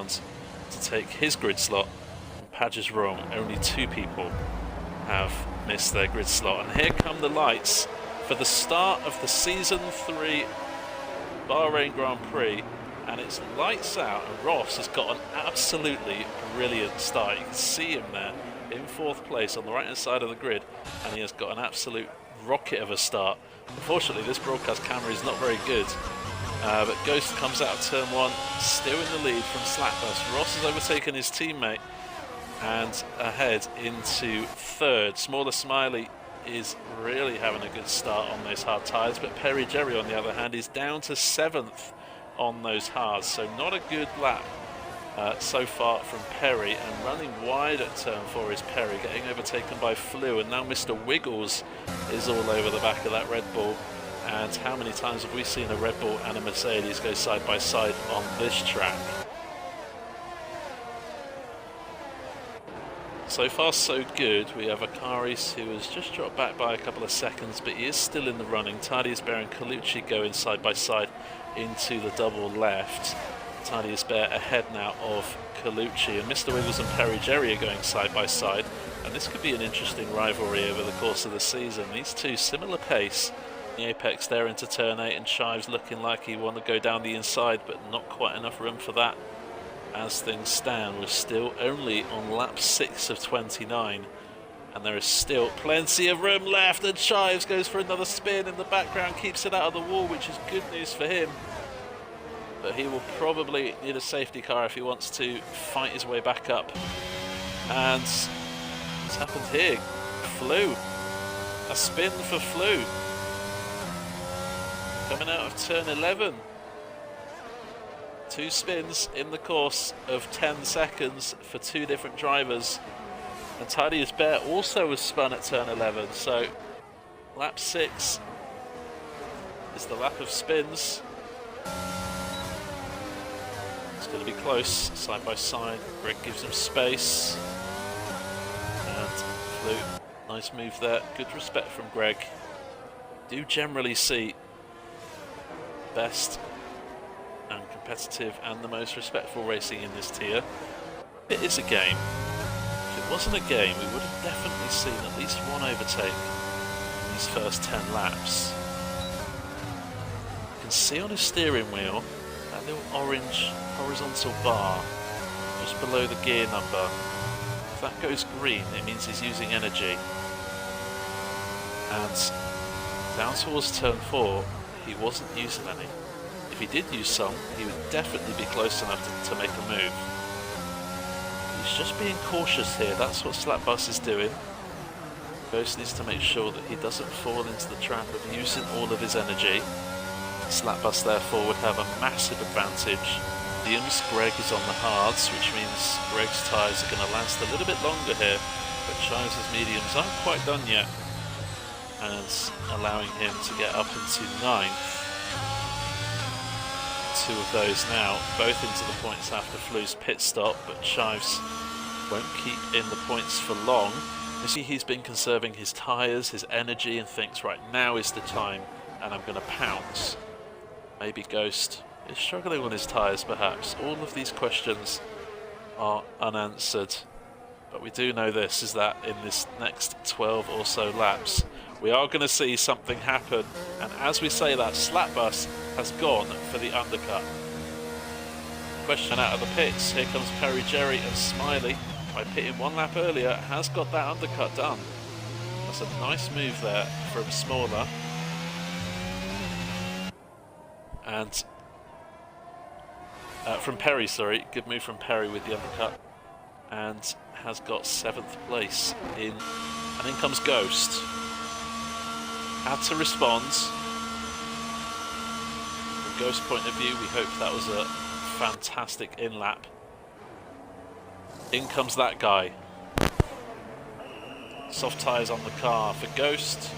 to take his grid slot. And Padge is wrong. Only 2 people have missed their grid slot. And here come the lights for the start of the Season 3 Bahrain Grand Prix. And it's lights out, and Ross has got an absolutely brilliant start. You can see him there in 4th place on the right hand side of the grid, and he has got an absolute rocket of a start. Unfortunately, this broadcast camera is not very good, but Ghost comes out of turn 1, still in the lead from Slapbus. Ross has overtaken his teammate and ahead into 3rd. Smaller Smiley is really having a good start on those hard tyres, but Perry Jerry, on the other hand, is down to 7th on those hards, so not a good lap so far from Perry. And running wide at turn 4 is Perry, getting overtaken by Flew, and now Mr. Wiggles is all over the back of that Red Bull. And how many times have we seen a Red Bull and a Mercedes go side by side on this track? So far so good. We have Akaris, who has just dropped back by a couple of seconds, but he is still in the running. Tadius Bear and Colucci going side by side into the double left. Tadius Bear ahead now of Colucci, and Mr. Wiggles and Perry Jerry are going side by side, and this could be an interesting rivalry over the course of the season. These two similar pace. The apex there into turn 8, and Shives looking like he want to go down the inside, but not quite enough room for that. As things stand, we're still only on lap 6 of 29, and there is still plenty of room left, and Shives goes for another spin in the background, keeps it out of the wall, which is good news for him. But he will probably need a safety car if he wants to fight his way back up. And what's happened here? Flew. A spin for Flew. Coming out of turn 11. 2 spins in the course of 10 seconds for 2 different drivers. And Tadius Bear also was spun at turn 11. So lap 6 is the lap of spins. It's going to be close, side by side. Greg gives him space. And Flew, nice move there. Good respect from Greg. Do generally see best and competitive and the most respectful racing in this tier. It is a game. If it wasn't a game, we would have definitely seen at least one overtake in these first 10 laps. You can see on his steering wheel that little orange horizontal bar just below the gear number. If that goes green, it means he's using energy. And down towards turn 4, he wasn't using any. If he did use some, he would definitely be close enough to make a move. He's just being cautious here. That's what Slapbus is doing. Ghost needs to make sure that he doesn't fall into the trap of using all of his energy. Slapbus therefore would have a massive advantage. Williams, Greg is on the hards, which means Greg's tyres are going to last a little bit longer here, but Chives' mediums aren't quite done yet, and allowing him to get up into 9th. 2 of those now, both into the points after Flu's pit stop, but Chives won't keep in the points for long. You see, he's been conserving his tyres, his energy, and thinks right now is the time, and I'm going to pounce. Maybe Ghost is struggling on his tyres perhaps. All of these questions are unanswered, but we do know this, is that in this next 12 or so laps, we are going to see something happen, and as we say that, Slapbus has gone for the undercut. Question out of the pits, here comes Perry Jerry, and Smiley, by pitting 1 lap earlier, has got that undercut done. That's a nice move there from Smaller. And from Perry, sorry, good move from Perry with the undercut, and has got 7th place in, and in comes Ghost. Had to respond. From Ghost's point of view, we hope that was a fantastic in-lap. In comes that guy. Soft tyres on the car for Ghost.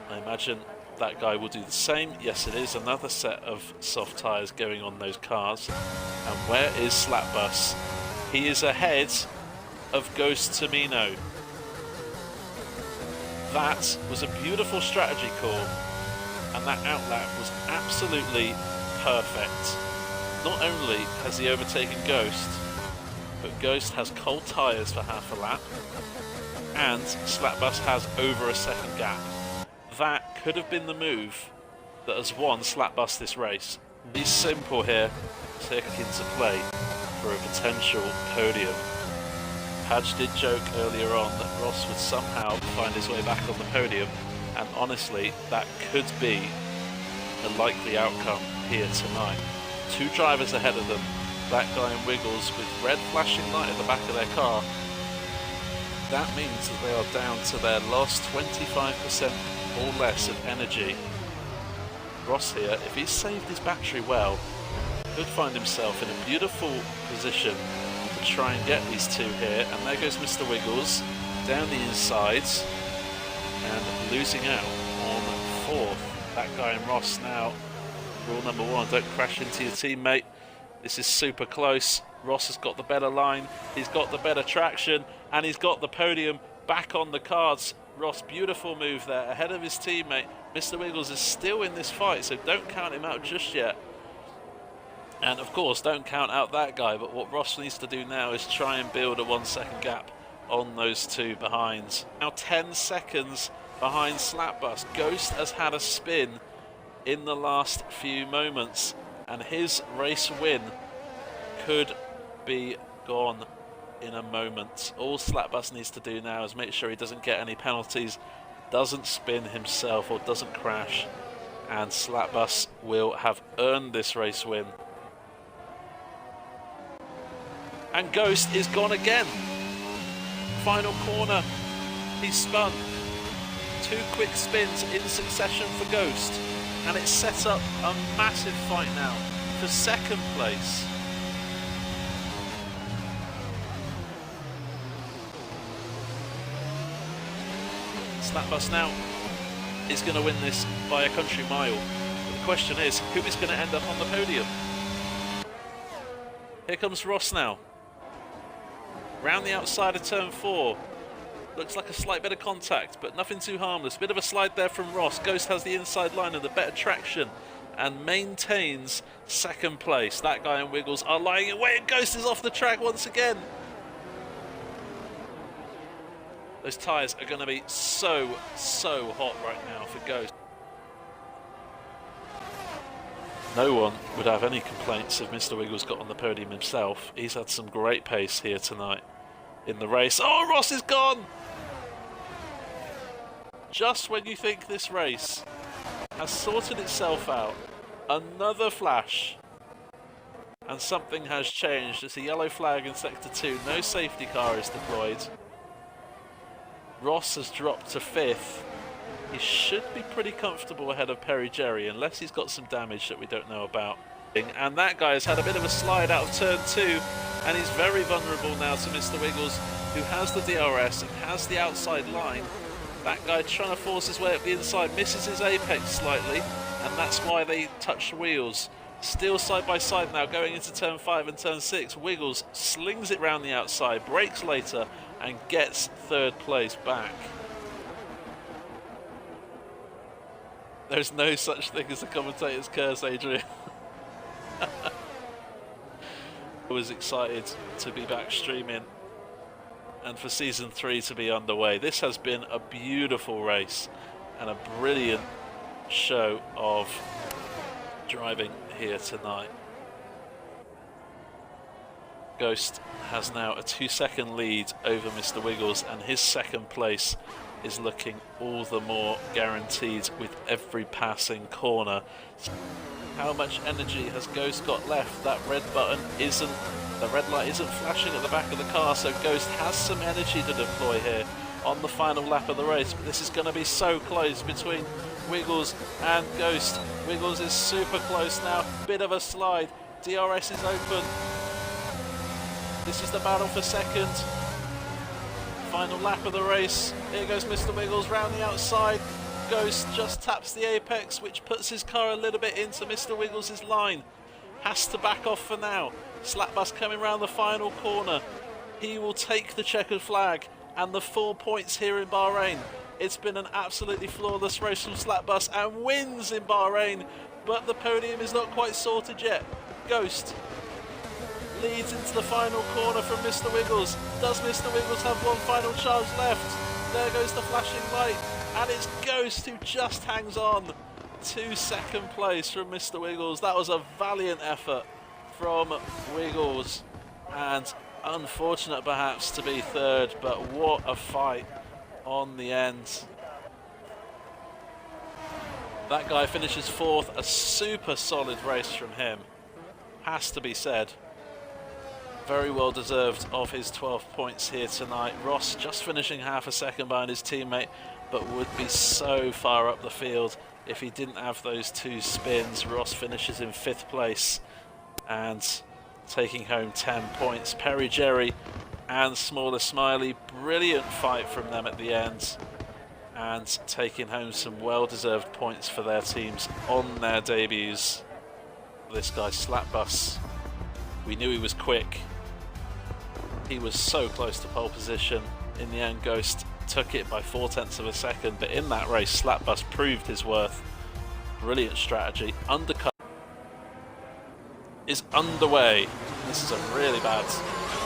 I imagine that guy will do the same. Yes, it is another set of soft tyres going on those cars. And where is Slapbus? He is ahead of Ghost Tamino. That was a beautiful strategy call, and that outlap was absolutely perfect. Not only has he overtaken Ghost, but Ghost has cold tyres for half a lap, and Slapbus has over a second gap. That could have been the move that has won Slapbus this race. Be simple here, take into play for a potential podium. Padge did joke earlier on that Ross would somehow find his way back on the podium, and honestly, that could be a likely outcome here tonight. Two drivers ahead of them, that guy in Wiggles with red flashing light at the back of their car. That means that they are down to their last 25% or less of energy. Ross here, if he's saved his battery well, could find himself in a beautiful position to try and get these two here. And there goes Mr. Wiggles down the insides and losing out on fourth. That guy in Ross now, rule number one, don't crash into your teammate. This is super close. Ross has got the better line, he's got the better traction, and he's got the podium back on the cards. Ross, beautiful move there, ahead of his teammate. Mr. Wiggles is still in this fight, so don't count him out just yet. And of course, don't count out that guy, but what Ross needs to do now is try and build a 1 second gap on those two behinds. Now 10 seconds behind Slapbus. Ghost has had a spin in the last few moments, and his race win could be gone in a moment. All Slapbus needs to do now is make sure he doesn't get any penalties, doesn't spin himself or doesn't crash, and Slapbus will have earned this race win. And Ghost is gone again. Final corner, he spun. Two quick spins in succession for Ghost, and it sets up a massive fight now for second place. Slapbus now is going to win this by a country mile. But the question is, who is going to end up on the podium? Here comes Ross now. Round the outside of turn 4. Looks like a slight bit of contact, but nothing too harmless. Bit of a slide there from Ross. Ghost has the inside line and the better traction and maintains second place. That guy in Wiggles are lying away, and Ghost is off the track once again. Those tyres are going to be so hot right now for Ghost. No one would have any complaints if Mr. Wiggles got on the podium himself. He's had some great pace here tonight in the race. Oh, Ross is gone! Just when you think this race has sorted itself out, another flash, and something has changed. It's a yellow flag in Sector 2. No safety car is deployed. Ross has dropped to 5th. He should be pretty comfortable ahead of Perry Jerry, unless he's got some damage that we don't know about. And that guy has had a bit of a slide out of turn 2, and he's very vulnerable now to Mr. Wiggles, who has the DRS and has the outside line. That guy trying to force his way up the inside, misses his apex slightly, and that's why they touch wheels. Still side by side now, going into turn 5 and turn 6. Wiggles slings it round the outside, brakes later, and gets 3rd place back. There's no such thing as a commentator's curse, Adrian. I was excited to be back streaming and for season 3 to be underway. This has been a beautiful race and a brilliant show of driving here tonight. Ghost has now a 2-second lead over Mr. Wiggles, and his second place is looking all the more guaranteed with every passing corner. How much energy has Ghost got left? That red button isn't, the red light isn't flashing at the back of the car, so Ghost has some energy to deploy here on the final lap of the race. But this is going to be so close between Wiggles and Ghost. Wiggles is super close now, bit of a slide, DRS is open. This is the battle for second. Final lap of the race. Here goes Mr. Wiggles round the outside. Ghost just taps the apex, which puts his car a little bit into Mr. Wiggles' line. Has to back off for now. Slapbus coming round the final corner. He will take the checkered flag and the 4 points here in Bahrain. It's been an absolutely flawless race from Slapbus and wins in Bahrain, but the podium is not quite sorted yet Ghost leads into the final corner from Mr. Wiggles. Does Mr. Wiggles have one final charge left? There goes the flashing light, and it's Ghost who just hangs on to second place from Mr. Wiggles. That was a valiant effort from Wiggles, and unfortunate perhaps to be third, but what a fight on the end. That guy finishes fourth, a super solid race from him, has to be said. Very well deserved of his 12 points here tonight. Ross just finishing half a second behind his teammate, but would be so far up the field if he didn't have those two spins. Ross finishes in 5th place and taking home 10 points. Perry Jerry and Smaller Smiley, brilliant fight from them at the end, and taking home some well-deserved points for their teams on their debuts. This guy Slapbus, we knew he was quick. He was so close to pole position. In the end, Ghost took it by 0.4 of a second, but in that race, Slapbus proved his worth. Brilliant strategy. Undercut is underway. This is a really bad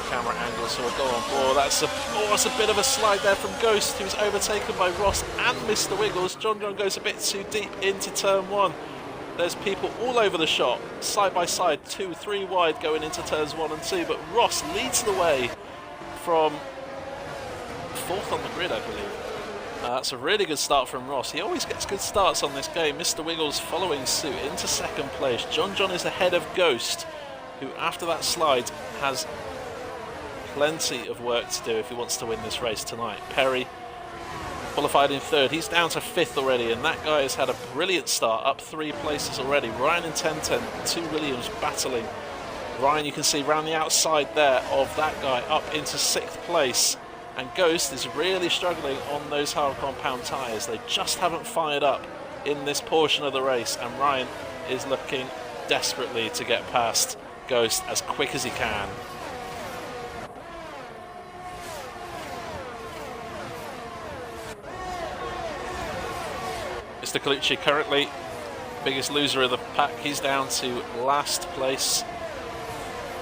camera angle, so we'll go on board. That's a bit of a slide there from Ghost, who's overtaken by Ross and Mr. Wiggles. John goes a bit too deep into turn 1. There's people all over the shot, side by side, 2, 3 wide going into turns 1 and 2, but Ross leads the way from 4th on the grid, I believe. That's a really good start from Ross. He always gets good starts on this game. Mr. Wiggles following suit into 2nd place. John is ahead of Ghost, who after that slide has plenty of work to do if he wants to win this race tonight. Perry qualified in 3rd. He's down to 5th already, and that guy has had a brilliant start, up 3 places already. Ryan in 10-10, 2 Williams battling. Ryan, you can see round the outside there of that guy, up into 6th place. And Ghost is really struggling on those hard compound tyres. They just haven't fired up in this portion of the race, and Ryan is looking desperately to get past Ghost as quick as he can. Mr. Colucci currently biggest loser of the pack. He's down to last place.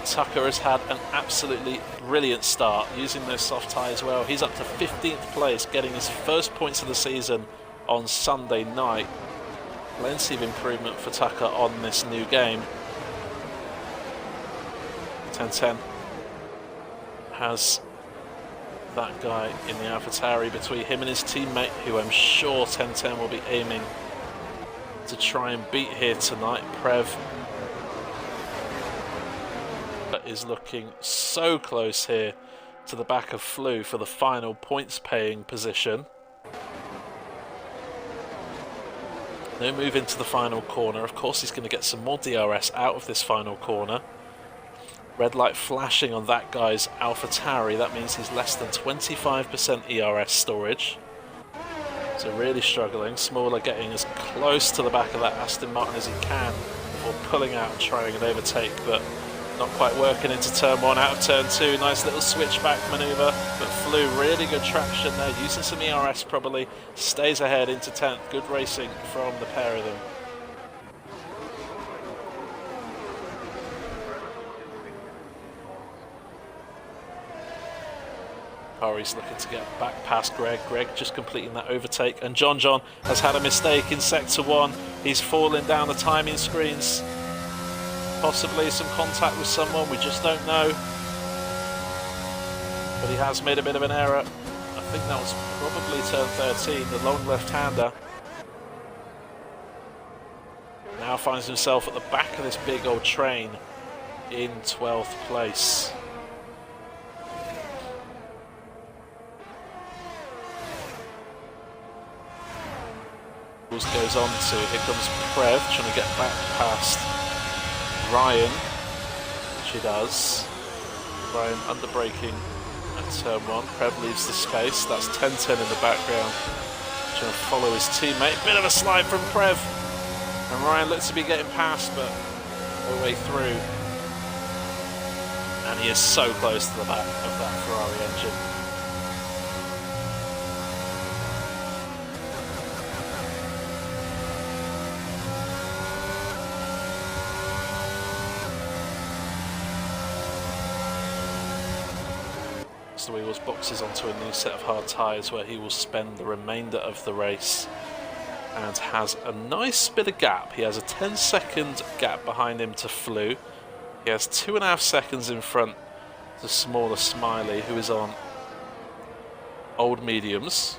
Tucker has had an absolutely brilliant start using those soft tyres well. He's up to 15th place, getting his first points of the season on Sunday night. Plenty of improvement for Tucker on this new game. 10-10 has that guy in the AlphaTauri between him and his teammate, who I'm sure 10-10 will be aiming to try and beat here tonight. Prev is looking so close here to the back of Flew for the final points paying position. No move into the final corner. Of course he's going to get some more DRS out of this final corner. Red light flashing on that guy's AlphaTauri. That means he's less than 25% ERS storage. So really struggling. Smaller getting as close to the back of that Aston Martin as he can before pulling out and trying an overtake, but not quite working into turn 1 out of turn 2. Nice little switchback manoeuvre, but Flew really good traction there, using some ERS probably. Stays ahead into 10th. Good racing from the pair of them. Ari's looking to get back past Greg. Greg just completing that overtake. And John has had a mistake in sector 1. He's fallen down the timing screens. Possibly some contact with someone, we just don't know. But he has made a bit of an error. I think that was probably turn 13, the long left-hander. Now finds himself at the back of this big old train in 12th place. Goes on to, here comes Prev trying to get back past Ryan, which he does. Ryan under braking at turn 1. Prev leaves the space. That's 10-10 in the background, trying to follow his teammate. Bit of a slide from Prev, and Ryan looks to be getting past, but no way through. And he is so close to the back of that Ferrari engine. Mr. Wiggles boxes onto a new set of hard tyres where he will spend the remainder of the race and has a nice bit of gap. He has a 10-second gap behind him to Flew. He has 2.5 seconds in front to smaller Smiley, who is on old mediums.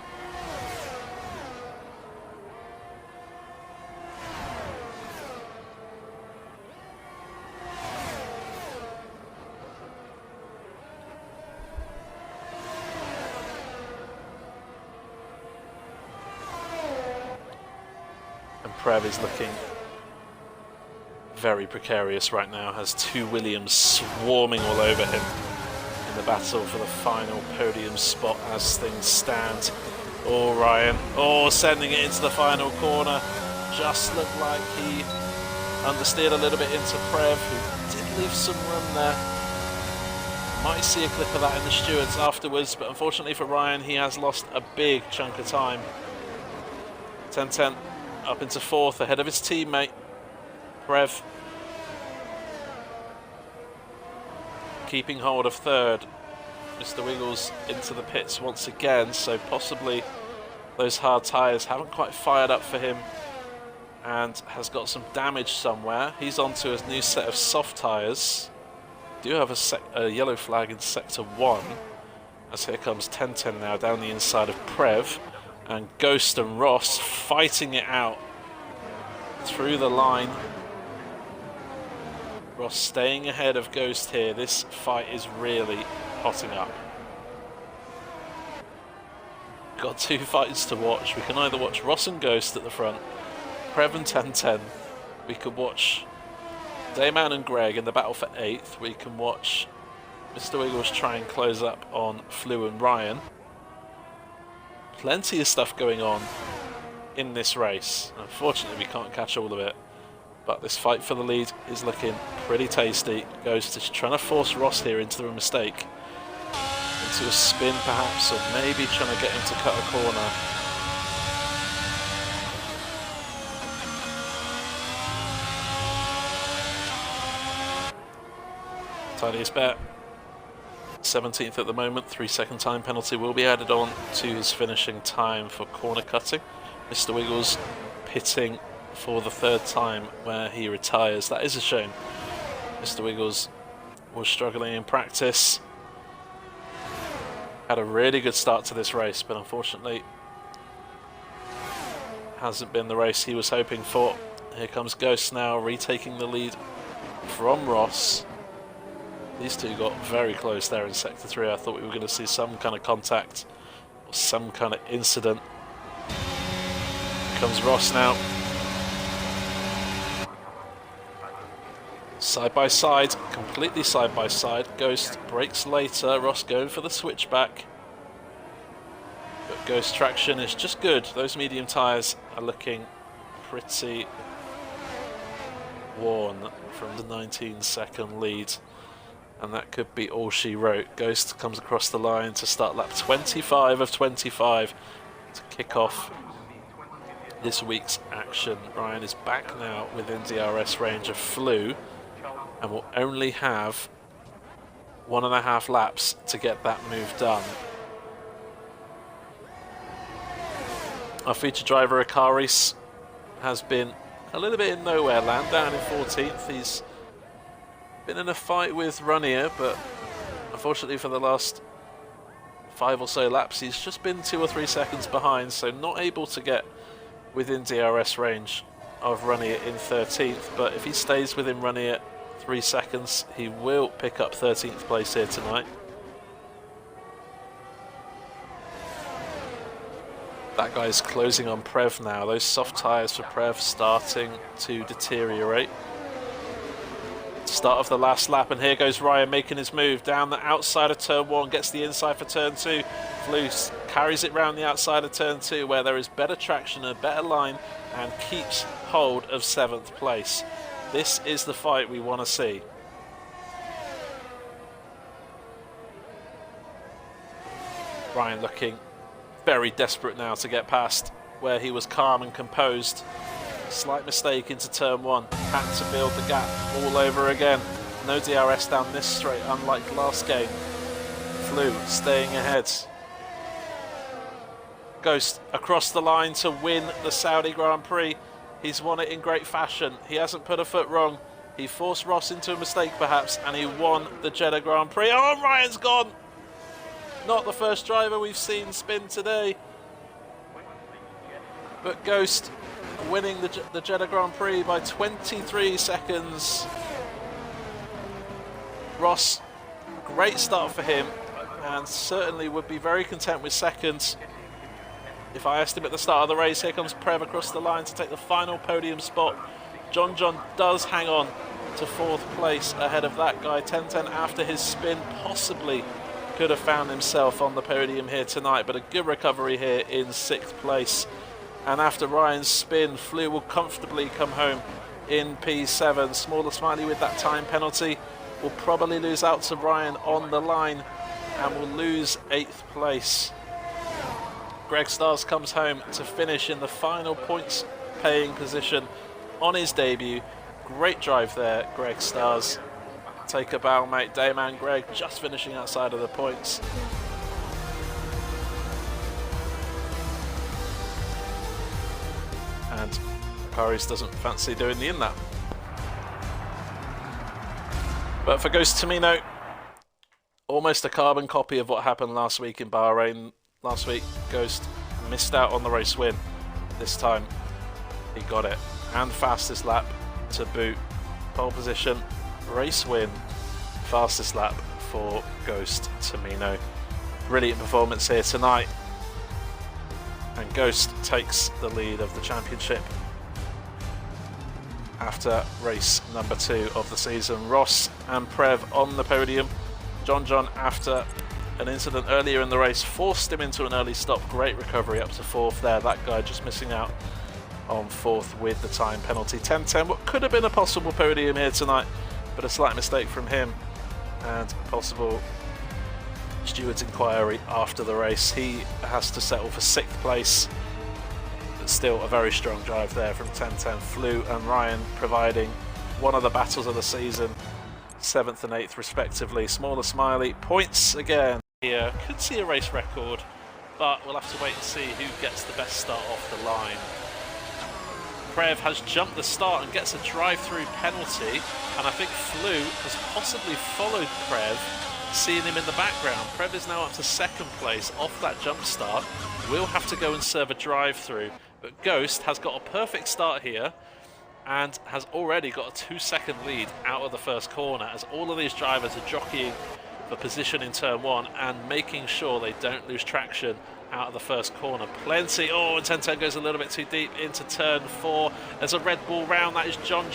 Prev is looking very precarious right now, has 2 Williams swarming all over him in the battle for the final podium spot as things stand. Oh, Ryan, oh, sending it into the final corner. Just looked like he understeered a little bit into Prev, who did leave some room there. Might see a clip of that in the stewards afterwards, but unfortunately for Ryan, he has lost a big chunk of time. 10-10. Up into 4th ahead of his teammate, Prev. Keeping hold of 3rd. Mr. Wiggles into the pits once again, so possibly those hard tyres haven't quite fired up for him and has got some damage somewhere. He's onto his new set of soft tyres. Do have a yellow flag in sector 1, as here comes 10-10 now down the inside of Prev. And Ghost and Ross fighting it out through the line. Ross staying ahead of Ghost here. This fight is really hotting up. Got 2 fights to watch. We can either watch Ross and Ghost at the front, Prev and 10-10. We could watch Dayman and Greg in the battle for 8th. We can watch Mr. Wiggles try and close up on Flew and Ryan. Plenty of stuff going on in this race. Unfortunately, we can't catch all of it, but this fight for the lead is looking pretty tasty. Ghost is trying to force Ross here into a mistake, into a spin perhaps, or maybe trying to get him to cut a corner. Tidiest bet. 17th at the moment, 3-second time penalty will be added on to his finishing time for corner cutting. Mr. Wiggles pitting for the 3rd time where he retires. That is a shame. Mr. Wiggles was struggling in practice. Had a really good start to this race, but unfortunately hasn't been the race he was hoping for. Here comes Ghost now, retaking the lead from Ross. These two got very close there in sector 3. I thought we were going to see some kind of contact or some kind of incident. Here comes Ross now. Side by side, completely side by side. Ghost brakes later. Ross going for the switchback. But Ghost traction is just good. Those medium tyres are looking pretty worn from the 19-second lead. And that could be all she wrote. Ghost comes across the line to start lap 25 of 25 to kick off this week's action. Ryan is back now within DRS range of Flew and will only have 1.5 laps to get that move done. Our feature driver, Akaris, has been a little bit in nowhere land, down in 14th. He's been in a fight with Runier, but unfortunately for the last 5 or so laps, he's just been 2 or 3 seconds behind, so not able to get within DRS range of Runier in 13th. But if he stays within Runier 3 seconds, he will pick up 13th place here tonight. That guy's closing on Prev now. Those soft tyres for Prev starting to deteriorate. Start of the last lap, and here goes Ryan making his move down the outside of turn 1, gets the inside for turn 2. Flew carries it round the outside of turn 2 where there is better traction, a better line, and keeps hold of 7th place. This is the fight we want to see. Ryan looking very desperate now to get past where he was calm and composed. Slight mistake into turn 1, had to build the gap all over again. No DRS down this straight, unlike last game. Flew staying ahead. Ghost across the line to win the Saudi Grand Prix. He's won it in great fashion. He hasn't put a foot wrong. He forced Ross into a mistake perhaps, and he won the Jeddah Grand Prix. Oh, Ryan's gone! Not the first driver we've seen spin today. But Ghost winning the Jeddah Grand Prix by 23 seconds. Ross, great start for him, and certainly would be very content with second. If I asked him at the start of the race, here comes Prev across the line to take the final podium spot. John does hang on to fourth place ahead of that guy. 10-10 after his spin, possibly could have found himself on the podium here tonight, but a good recovery here in sixth place. And after Ryan's spin, Flew will comfortably come home in P7. Smaller Smiley with that time penalty will probably lose out to Ryan on the line and will lose 8th place. Greg Stars comes home to finish in the final points paying position on his debut. Great drive there, Greg Stars. Take a bow, mate. Dayman Greg just finishing outside of the points. And Karis doesn't fancy doing the in-lap. But for Ghost Tamino, almost a carbon copy of what happened last week in Bahrain. Last week, Ghost missed out on the race win. This time, he got it. And fastest lap to boot. Pole position, race win, fastest lap for Ghost Tamino. Brilliant performance here tonight. And Ghost takes the lead of the championship after race number 2 of the season. Ross and Prev on the podium. John, after an incident earlier in the race, forced him into an early stop. Great recovery up to 4th there. That guy just missing out on 4th with the time penalty. 10-10, what could have been a possible podium here tonight, but a slight mistake from him and a possible steward's inquiry after the race. He has to settle for 6th place, but still a very strong drive there from 10-10. Flew and Ryan providing one of the battles of the season, 7th and 8th respectively. Smaller Smiley points again here. Could see a race record, but we'll have to wait and see who gets the best start off the line. Prev has jumped the start and gets a drive-through penalty, and I think Flew has possibly followed Prev, seeing him in the background. Prev is now up to 2nd place off that jump start. Will have to go and serve a drive-through, but Ghost has got a perfect start here and has already got a 2-second lead out of the first corner, as all of these drivers are jockeying for position in turn 1 and making sure they don't lose traction out of the first corner. Plenty. Oh, and 10-10 goes a little bit too deep into turn 4. There's a red ball round. That is John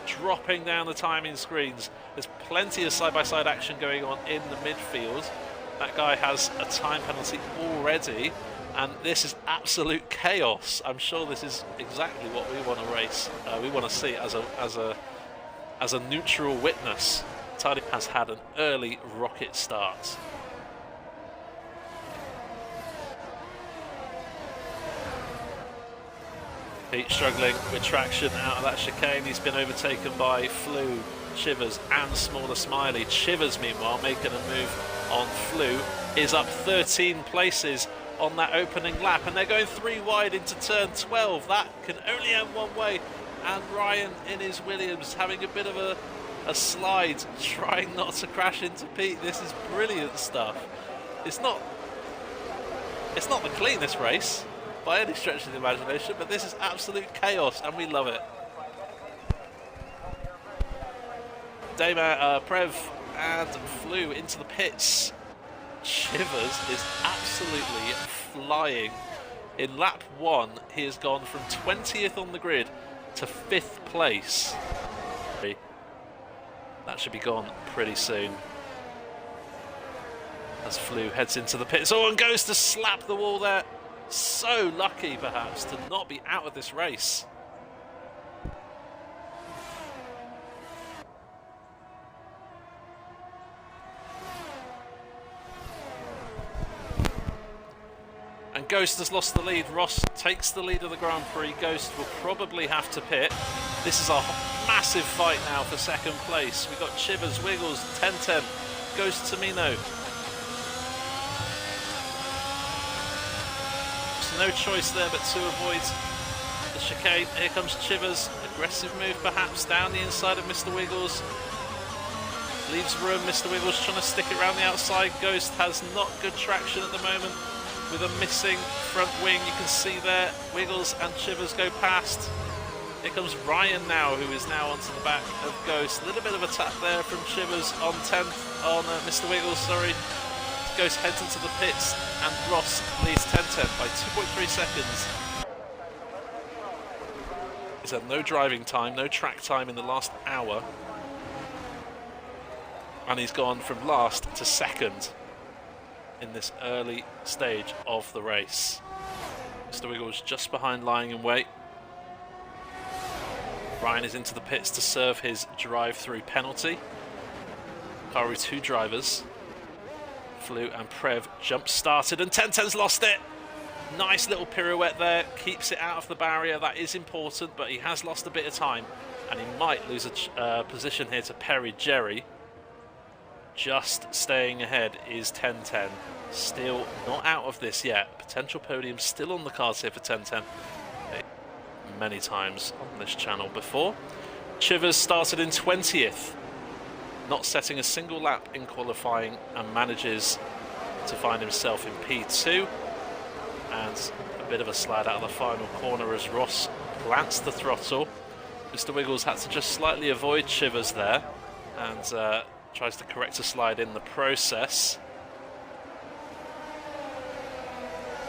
dropping down the timing screens. There's plenty of side-by-side action going on in the midfield. That guy has a time penalty already, and this is absolute chaos. I'm sure this is exactly what we want to race. We want to see as a neutral witness. Taddy has had an early rocket start. Pete struggling with traction out of that chicane. He's been overtaken by Flew, Chivers and Smaller Smiley. Chivers, meanwhile, making a move on Flew, is up 13 places on that opening lap, and they're going 3 wide into turn 12. That can only end one way, and Ryan in his Williams having a bit of a slide, trying not to crash into Pete. This is brilliant stuff. It's not the cleanest race by any stretch of the imagination, but this is absolute chaos and we love it. Prev and Flew into the pits. Chivers is absolutely flying. In lap 1, he has gone from 20th on the grid to 5th place. That should be gone pretty soon. As Flew heads into the pits. Oh, and goes to slap the wall there. So lucky, perhaps, to not be out of this race. And Ghost has lost the lead. Ross takes the lead of the Grand Prix. Ghost will probably have to pit. This is a massive fight now for 2nd place. We've got Chivers, Wiggles, 10-10, Ghost Tamino. no choice there but to avoid the chicane. Here comes Chivers, aggressive move perhaps down the inside of Mr. Wiggles. Leaves room, Mr. Wiggles trying to stick it around the outside. Ghost has not good traction at the moment with a missing front wing. You can see there, Wiggles and Chivers go past. Here comes Ryan now, who is now onto the back of Ghost. A little bit of a tap there from Chivers on 10th, on Mr. Wiggles, sorry. Ghost heads into the pits and Ross leads 10-10 by 2.3 seconds. He's had no driving time, no track time in the last hour. And he's gone from last to second in this early stage of the race. Mr. Wiggles just behind, lying in wait. Ryan is into the pits to serve his drive-through penalty. Car with two drivers. Flew and Prev jump-started and 10-10's lost it. Nice little pirouette there, keeps it out of the barrier. That is important, but he has lost a bit of time and he might lose a position here to Perry Jerry. Just staying ahead is 10-10. Still not out of this yet. Potential podium still on the cards here for 10-10. Many times on this channel before. Chivers started in 20th, not setting a single lap in qualifying, and manages to find himself in P2. And a bit of a slide out of the final corner as Ross plants the throttle. Mr. Wiggles had to just slightly avoid Chivers there and tries to correct a slide in the process.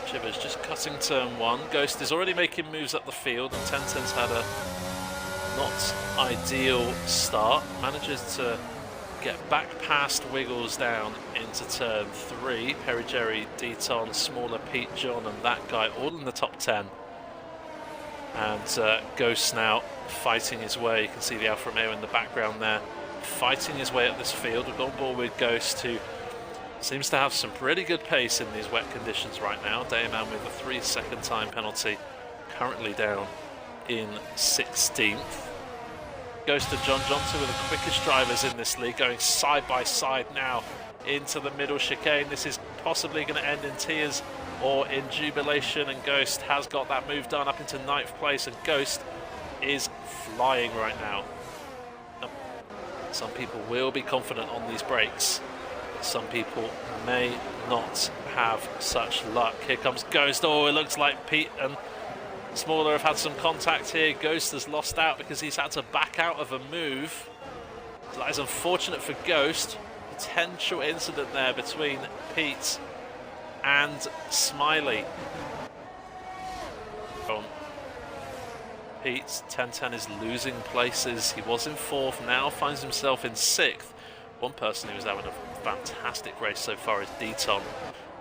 Chivers just cutting turn one. Ghost is already making moves up the field, and 10-10's had a not ideal start. Manages to get back past Wiggles down into turn three. Perry Jerry, Deaton, Smaller, Pete John, and that guy all in the top 10. And Ghost now fighting his way. You can see the Alfa Romeo in the background there, fighting his way up this field. We've got ball with Ghost, who seems to have some pretty good pace in these wet conditions right now. Dayman with a 3-second time penalty, currently down in 16th. Goes to John Johnson with the quickest drivers in this league, going side by side now into the middle chicane. This is possibly going to end in tears or in jubilation, and Ghost has got that move done up into 9th place, and Ghost is flying right now. Some people will be confident on these brakes. Some people may not have such luck. Here comes Ghost. Oh, it looks like Pete and Smaller have had some contact here. Ghost has lost out because he's had to back out of a move. So that is unfortunate for Ghost. Potential incident there between Pete and Smiley. Pete, 10-10 is losing places. He was in 4th, now finds himself in 6th. One person who is having a fantastic race so far is Deaton.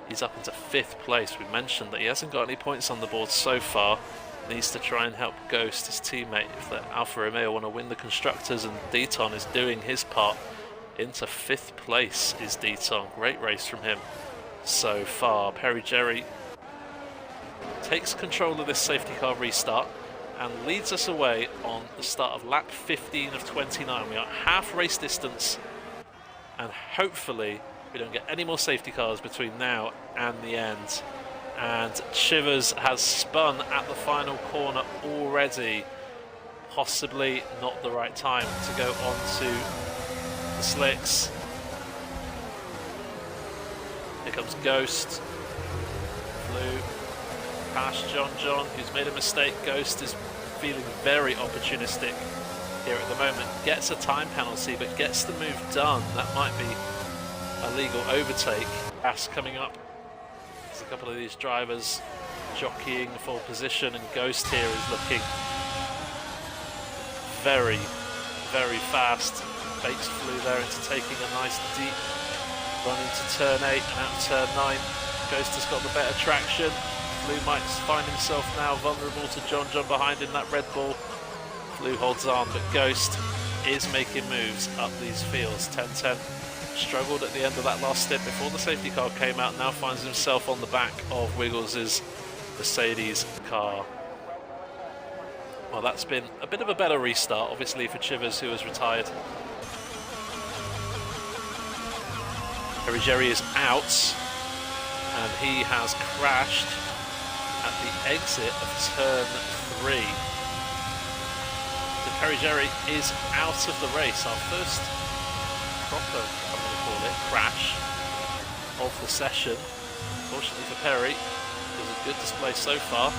He's up into 5th place. We mentioned that he hasn't got any points on the board so far. Needs to try and help Ghost, his teammate, if the Alfa Romeo want to win the Constructors, and Deaton is doing his part. Into 5th place is Deaton. Great race from him so far. Perry Jerry takes control of this safety car restart and leads us away on the start of lap 15 of 29. We are half race distance, and hopefully we don't get any more safety cars between now and the end. And Chivers has spun at the final corner already. Possibly not the right time to go on to the slicks. Here comes Ghost. Flew past John, who's made a mistake. Ghost is feeling very opportunistic here at the moment. Gets a time penalty, but gets the move done. That might be a legal overtake. Pass coming up. There's a couple of these drivers jockeying for position, and Ghost here is looking very, very fast. Bakes flew there into taking a nice deep run into turn 8 and out of turn 9. Ghost has got the better traction. Flew might find himself now vulnerable to John behind in that Red Bull. Flew holds on, but Ghost is making moves up these fields. 10-10 struggled at the end of that last stint before the safety car came out, now finds himself on the back of Wiggles's Mercedes car. Well, that's been a bit of a better restart, obviously, for Chivers, who has retired. Perry Jerry is out, and he has crashed at the exit of turn 3. So Jerry is out of the race. Our first proper, I'm going to call it, crash of the session. Fortunately for Perry, it was a good display so far.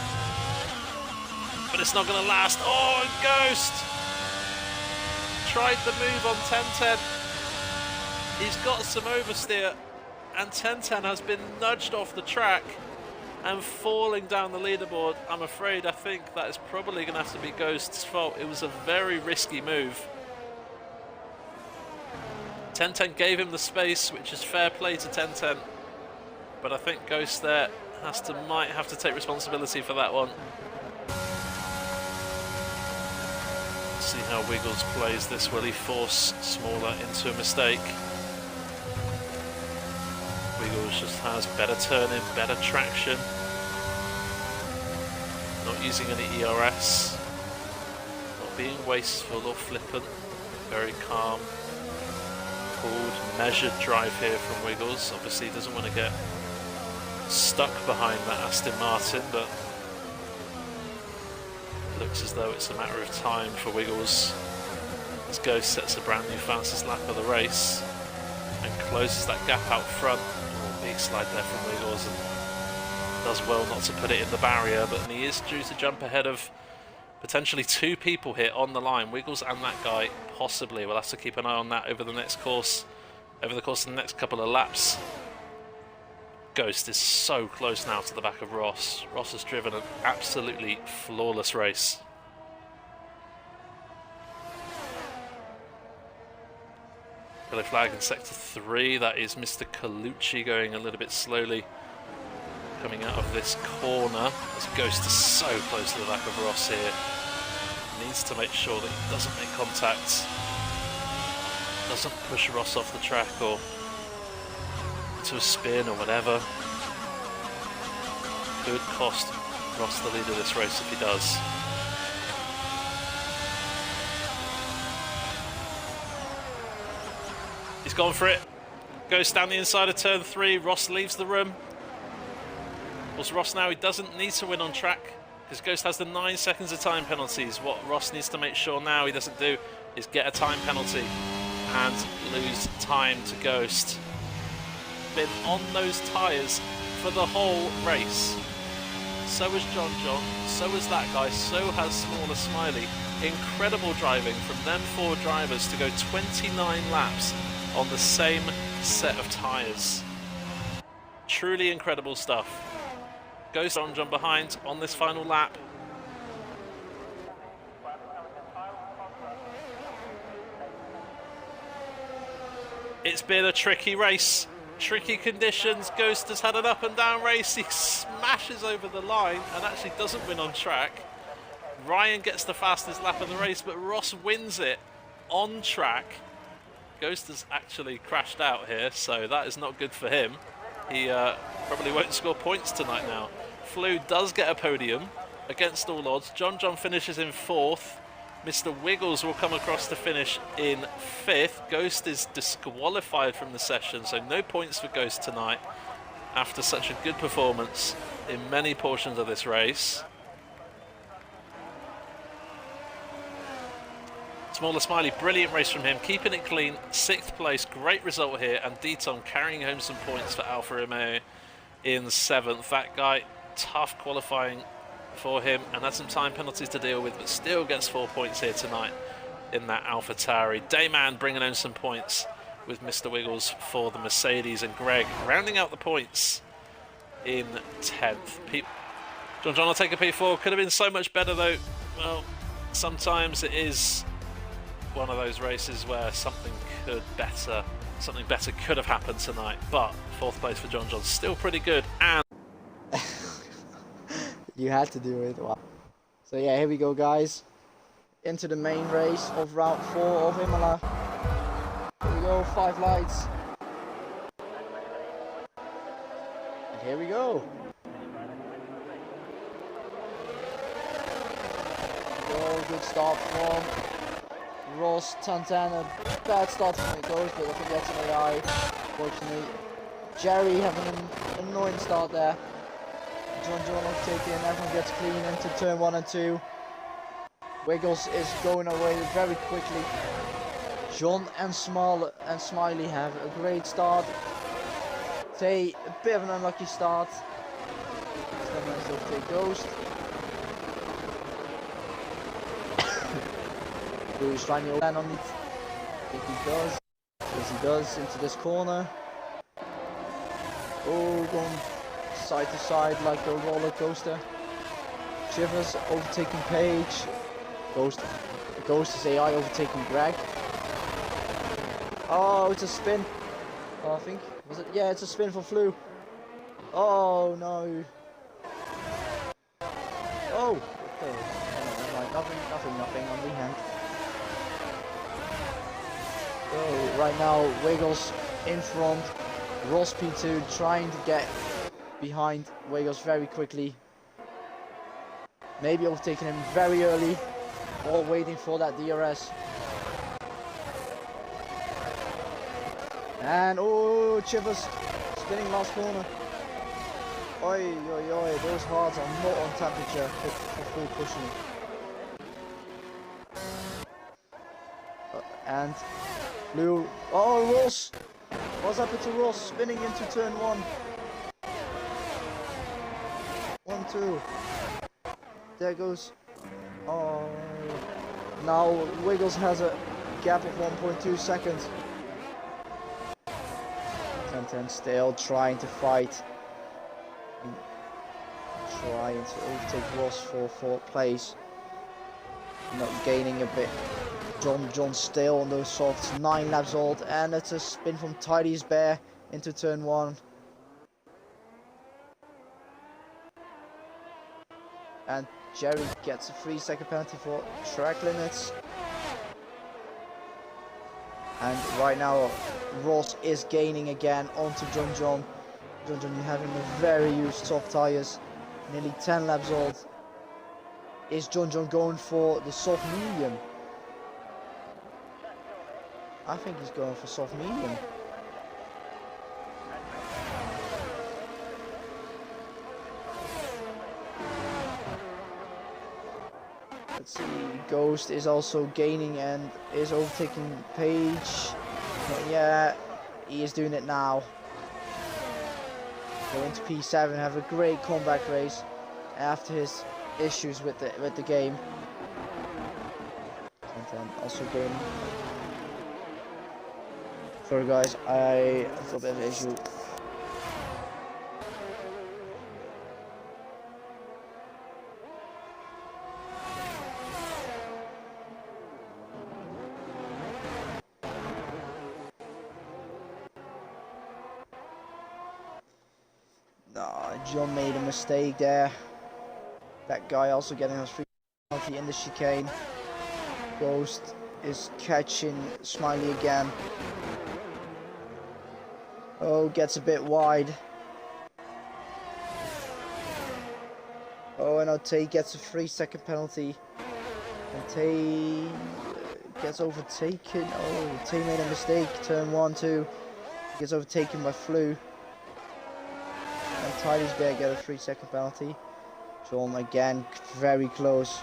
But it's not going to last. Oh, and Ghost tried the move on 1010. He's got some oversteer, and 1010 has been nudged off the track and falling down the leaderboard. I'm afraid I think that is probably going to have to be Ghost's fault. It was a very risky move. 1010 gave him the space, which is fair play to 1010. But I think Ghost there might have to take responsibility for that one. See how Wiggles plays this. Will he force Smaller into a mistake? Wiggles just has better turning, better traction. Not using any ERS. Not being wasteful or flippant. Very calm, cooled, measured drive here from Wiggles. Obviously he doesn't want to get stuck behind that Aston Martin, but looks as though it's a matter of time for Wiggles as Ghost sets a brand new fastest lap of the race and closes that gap out front. Oh, big slide there from Wiggles, and does well not to put it in the barrier, but he is due to jump ahead of potentially 2 people here on the line, Wiggles and that guy possibly. We'll have to keep an eye on that over the course of the next couple of laps. Ghost is so close now to the back of Ross. Ross has driven an absolutely flawless race. Yellow flag in sector 3. That is Mr. Colucci going a little bit slowly coming out of this corner. As Ghost is so close to the back of Ross here. Needs to make sure that he doesn't make contact, doesn't push Ross off the track or to a spin or whatever. Could cost Ross the lead of this race if he does. He's gone for it. Goes down the inside of turn 3. Ross leaves the room. Also, Ross now, he doesn't need to win on track because Ghost has the 9 seconds of time penalties. What Ross needs to make sure now he doesn't do is get a time penalty and lose time to Ghost. Been on those tyres for the whole race. So has John, so has that guy, so has Smaller Smiley. Incredible driving from them 4 drivers to go 29 laps on the same set of tyres. Truly incredible stuff. Goes on John behind on this final lap. It's been a tricky race. Tricky conditions. Ghost has had an up and down race. He smashes over the line and actually doesn't win on track. Ryan gets the fastest lap of the race, but Ross wins it on track. Ghost has actually crashed out here, so that is not good for him. He probably won't score points tonight now. Flew does get a podium against all odds. John finishes in 4th. Mr. Wiggles will come across to finish in 5th. Ghost is disqualified from the session, so no points for Ghost tonight after such a good performance in many portions of this race. Smaller Smiley, brilliant race from him, keeping it clean, 6th place, great result here, and Deton carrying home some points for Alfa Romeo in 7th. That guy, tough qualifying for him and had some time penalties to deal with, but still gets 4 points here tonight in that AlphaTauri. Dayman bringing home some points with Mr. Wiggles for the Mercedes, and Greg rounding out the points in 10th. John will take a P4. Could have been so much better though. Well, sometimes it is one of those races where something better could have happened tonight, but 4th place for John still pretty good. And you had to do it. Wow. So yeah, here we go guys, into the main race of round 4 of Imola. Here we go, 5 lights, and here we go. Good start from Ross. Tantana, bad start from it goes, but I think that's an AI, fortunately. Jerry having an annoying start there. John overtaking, everyone gets clean into turn 1 and 2. Wiggles is going away very quickly. John and Smiley have a great start. Tay, a bit of an unlucky start. Still managed to overtake Ghost. Who's trying to land on it? I think he does. Yes, he does, into this corner. Oh, going side to side like a roller coaster. Chivers overtaking Page. Ghost is AI overtaking Greg. Oh, it's a spin. Oh, I think, was it? Yeah, it's a spin for Flu. Oh no. Oh, okay. Right, nothing on the hand. So right now, Wiggles in front. Ross P2 trying to get behind Wiggles very quickly. Maybe overtaking him very early, or waiting for that DRS. And oh, Chivers spinning last corner. Oi, oi, oi, those hards are not on temperature for full pushing. And Blue, oh Ross! What's happened to Ross? Spinning into turn 1. 1, 2. There goes. Oh. Now Wiggles has a gap of 1.2 seconds. 10-10 still trying to fight. Trying to overtake Ross for 4th place. Not gaining a bit. John still on those softs, 9 laps old, and it's a spin from Tidy's Bear into turn 1. And Jerry gets a 3-second penalty for track limits. And right now Ross is gaining again onto John. John, you're having a very used soft tyres, nearly 10 laps old. Is John going for the soft medium? I think he's going for soft medium. Let's see, Ghost is also gaining and is overtaking Page. Yeah, he is doing it now. Going to P7, have a great comeback race after his issues with the game. And then also gaining. Sorry guys, I got a bit of an issue. Nah, John made a mistake there. That guy also getting a free penalty in the chicane. Ghost is catching Smiley again. Oh, gets a bit wide. Oh, and now Tay gets a 3-second penalty. And Tay gets overtaken. Oh, Tay made a mistake. Turn 1, 2. Gets overtaken by Flu. And Tidy's Bear get a 3-second penalty. John again, very close.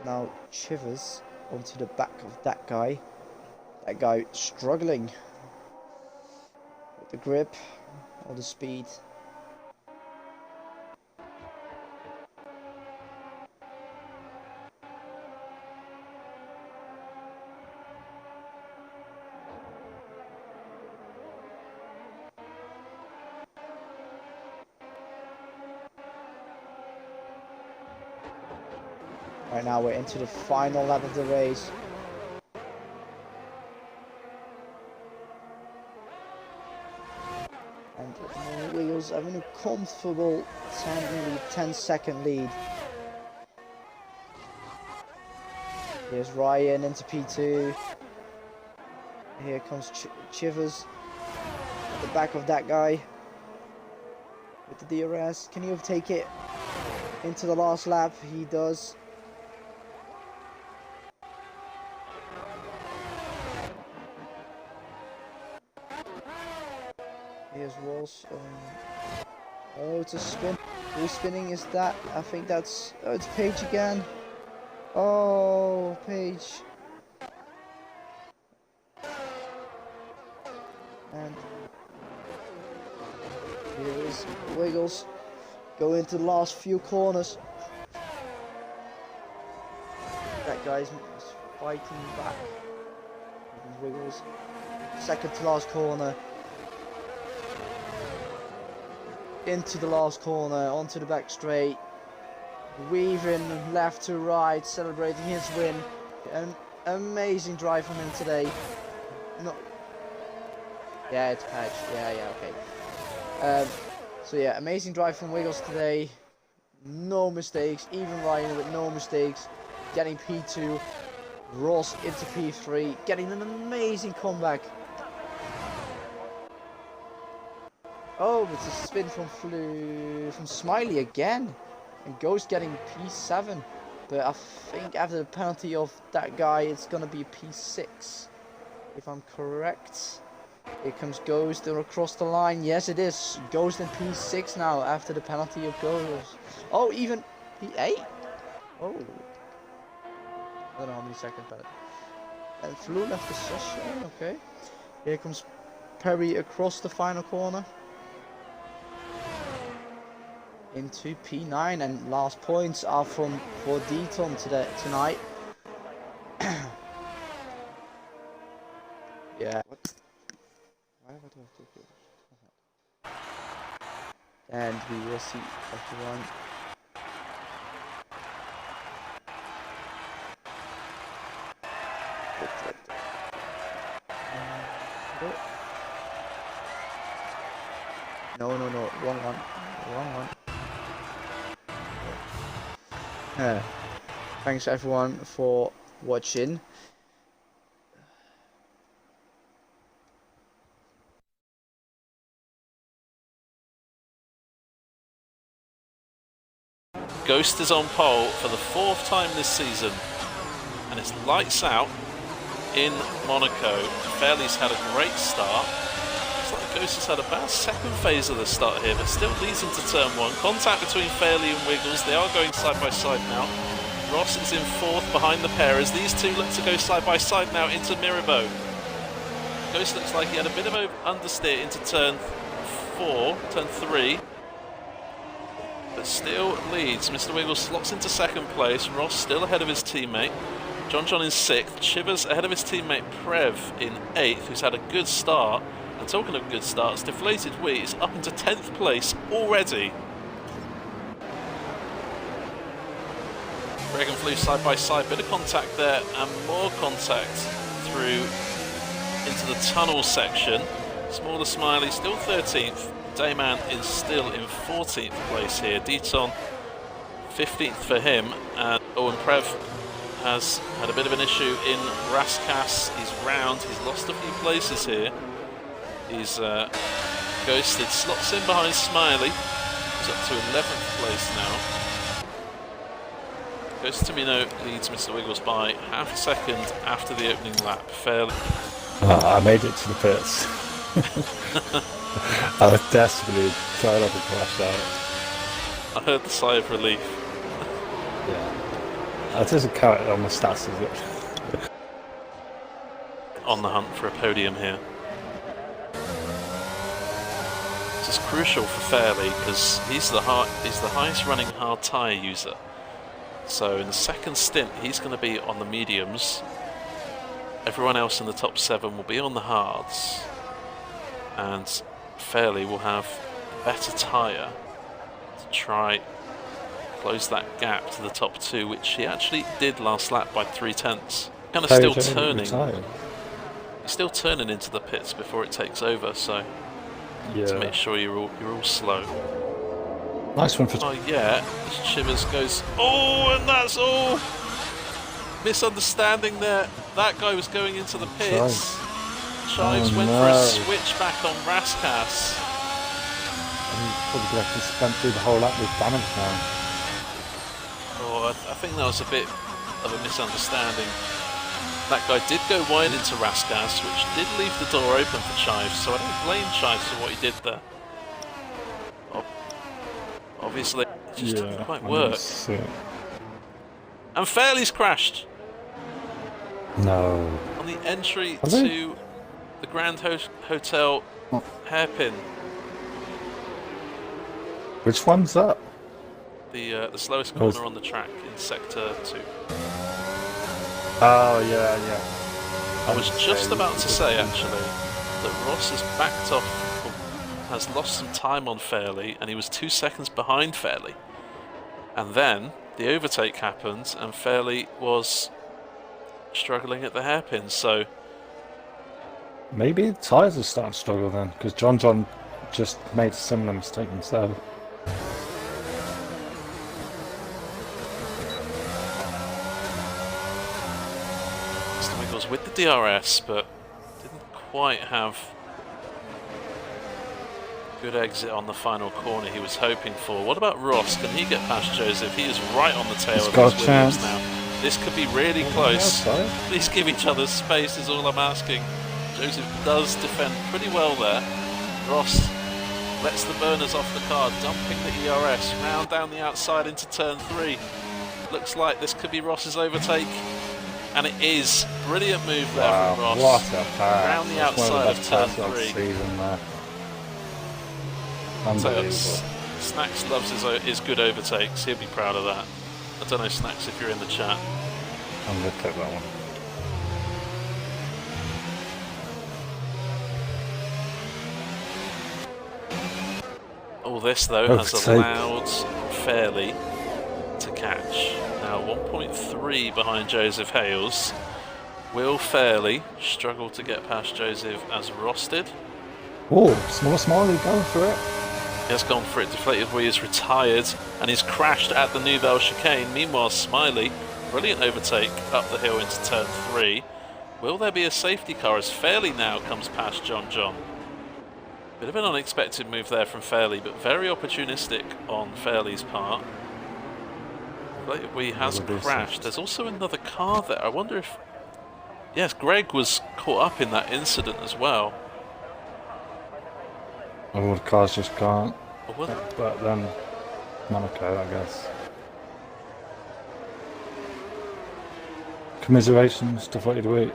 Now Chivers onto the back of that guy. That guy struggling with the grip or the speed. Right now we're into the final lap of the race. And Wheels having a comfortable 10-second lead. Here's Ryan into P2. Here comes Chivers at the back of that guy with the DRS. Can he overtake it into the last lap? He does. Here's Walsh. Oh, it's a spin. Who's spinning is that? I think that's... Oh, it's Page again. Oh, Page. And here is Wiggles. Go into the last few corners. That guy's fighting back. Wiggles. Second to last corner. Into the last corner, onto the back straight. Weaving left to right, celebrating his win. An amazing drive from him today. No. Yeah, it's Patch. Yeah, okay. So yeah, amazing drive from Wiggles today. No mistakes, even Ryan with no mistakes. Getting P2, Ross into P3, getting an amazing comeback. Oh, it's a spin from Smiley again. And Ghost getting P7. But I think after the penalty of that guy, it's going to be P6. If I'm correct. Here comes Ghost across the line. Yes, it is. Ghost in P6 now after the penalty of Ghost. Oh, even P8. Oh. I don't know how many seconds, but... And Flew left the session. Okay. Here comes Perry across the final corner. Into P9, and last points are for Deaton tonight. Yeah. What? Why do I have to do? And we will see everyone. No, wrong one. Thanks everyone for watching. Ghost is on pole for the 4th time this season, and it's lights out in Monaco. Fairley's had a great start. Looks like Ghost has had a bad second phase of the start here, but still leads into turn 1. Contact between Fairley and Wiggles. They are going side by side now. Ross is in 4th behind the pair as these two look to go side by side now into Mirabeau. Ghost looks like he had a bit of an understeer into turn 3, but still leads. Mr. Wiggles slots into 2nd place. Ross still ahead of his teammate. John in 6th. Chivers ahead of his teammate Prev in 8th, who's had a good start. And talking of good starts, Deflated Wheat is up into 10th place already. Greg and Flew side by side, bit of contact there and more contact through into the tunnel section. Smaller Smiley still 13th. Dayman is still in 14th place here. Deaton 15th for him. And Owen Prev has had a bit of an issue in Raskas. He's round, he's lost a few places here. He's ghosted, slots in behind Smiley. He's up to 11th place now. Ghost Tamino leads Mr. Wiggles by half a second after the opening lap. Fairly. I made it to the pits. I was desperately trying not to crash out. I heard the sigh of relief. Yeah. That doesn't count on my stats, is it? On the hunt for a podium here. This is crucial for Fairley because he's the highest running hard tyre user. So in the second stint he's going to be on the mediums. Everyone else in the top 7 will be on the hards. And Fairley will have a better tyre to try close that gap to the top 2, which he actually did last lap by 3/10. Kind of still turning. He's still turning into the pits before it takes over, so to make sure you're all slow. Nice one for. Oh yeah, Shivers goes. Oh, and that's all. Misunderstanding there. That guy was going into the pits. Chives went for a switchback on Raskas. And he's probably actually spent through the whole lap with damage now. Oh, I think that was a bit of a misunderstanding. That guy did go wide into Raskas, which did leave the door open for Chives, so I don't blame Chives for what he did there. Obviously, it just didn't quite work. And Fairley's crashed. No. On the entry to the Grand Hotel hairpin. Which one's that? The slowest corner on the track in sector 2. Oh yeah. I was just about to say actually that Ross has backed off, has lost some time on Fairley, and he was 2 seconds behind Fairley. And then the overtake happened, and Fairley was struggling at the hairpin. So maybe the tyres are starting to struggle then, because John just made a similar mistake himself. Mr. Wiggles with the DRS, but didn't quite have good exit on the final corner he was hoping for. What about Ross? Can he get past Joseph? He is right on the tail of his Williams now. This could be really close. Please give each other space is all I'm asking. Joseph does defend pretty well there. Ross lets the burners off the car, dumping the ERS round down the outside into turn 3. Looks like this could be Ross's overtake, and it is. Brilliant move there from Ross. What a pass. Round the outside of turn 3. Unbelievable. Snacks loves his good overtakes. He'll be proud of that. I don't know, Snacks, if you're in the chat. I'm going to take that one. All this, though, has allowed Fairley to catch. Now 1.3 behind Joseph Hales. Will Fairley struggle to get past Joseph as Ross did? Oh, Smiley going for it. He has gone for it. Deflated wheel is retired, and he's crashed at the Nouvelle chicane. Meanwhile, Smiley, brilliant overtake up the hill into turn 3. Will there be a safety car as Fairley now comes past John? Bit of an unexpected move there from Fairley, but very opportunistic on Fairley's part. Deflated wheel has crashed. There's also another car there. I wonder if... Yes, Greg was caught up in that incident as well. Oh, the cars just can't. But then, Monaco, I guess. Commiserations to 42.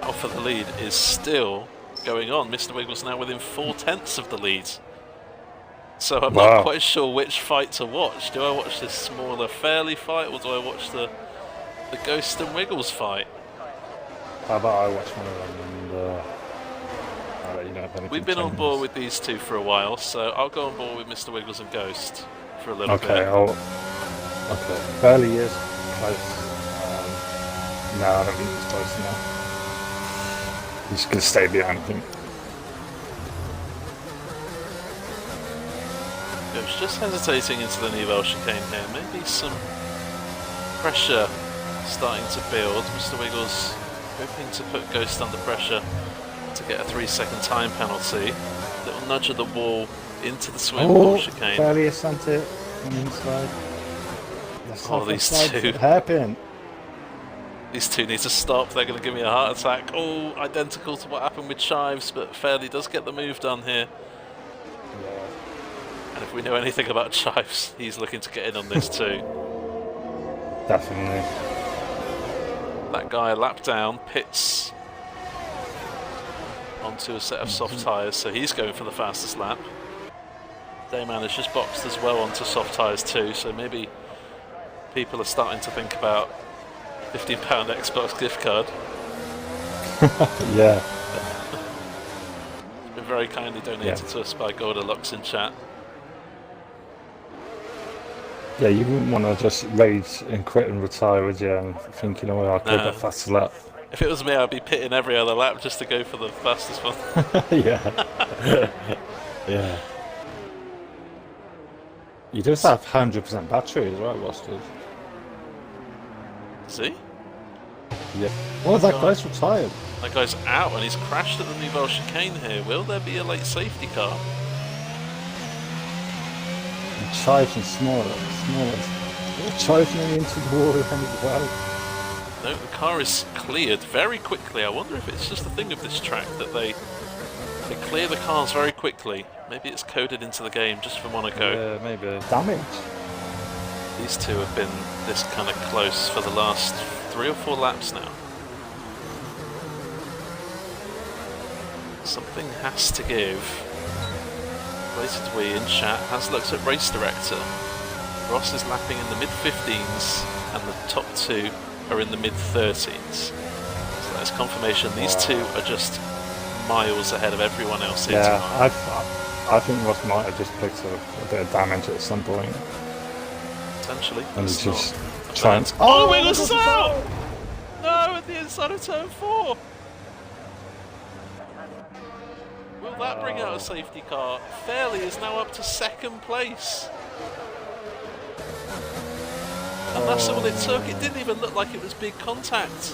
Alpha the lead is still going on. Mr. Wiggles now within 4/10 of the lead. So I'm not quite sure which fight to watch. Do I watch this smaller Fairley fight, or do I watch the Ghost and Wiggles fight? How about I watch one of them and I'll let you know if anything We've been changes. on board with these two for a while, so I'll go on board with Mr. Wiggles and Ghost for a little bit. Okay, Fairley is close. No, I don't think he's close enough. He's going to stay behind, I think. Ghost just hesitating into the Nouvelle chicane here. Maybe some pressure starting to build. Mr. Wiggles hoping to put Ghost under pressure to get a 3-second time penalty. Little nudge of the wall into the swim ball chicane. Fairley has sent it on the inside. These two. Hairpin. These two need to stop. They're going to give me a heart attack. Oh, identical to what happened with Chives, but Fairley does get the move done here. Yeah. And if we know anything about Chives, he's looking to get in on this too. Definitely. That guy lap down, pits onto a set of soft tyres, so he's going for the fastest lap. Dayman has just boxed as well onto soft tyres too, so maybe people are starting to think about £15 Xbox gift card. Yeah. It's been very kindly donated to us by Goldilocks in chat. Yeah, you wouldn't want to just rage and quit and retire, would you? And think, you know what, I'll go that fast lap. If it was me, I'd be pitting every other lap just to go for the fastest one. Yeah. Yeah. You just have 100% battery as well, Rosters. See? Yeah. Well, that guy's retired. That guy's out and he's crashed at the Nouvelle chicane here. Will there be a late safety car? Chives and smaller. Chives nearly into the wall as well. No, the car is cleared very quickly. I wonder if it's just a thing of this track that they clear the cars very quickly. Maybe it's coded into the game just for Monaco. Yeah, maybe. Damage. These two have been this kind of close for the last 3 or 4 laps now. Something has to give. Waited we in chat has looked at race director. Ross is lapping in the mid-15s and the top 2 are in the mid-13s. So that's confirmation. These two are just miles ahead of everyone else here tonight. I think Ross might have just picked up a bit of damage at some point. Potentially. And It's just not trying. Oh, Wiggles is out! No, at the inside of turn 4. Will that bring out a safety car? Fairley is now up to 2nd place. And that's all it took. It didn't even look like it was big contact.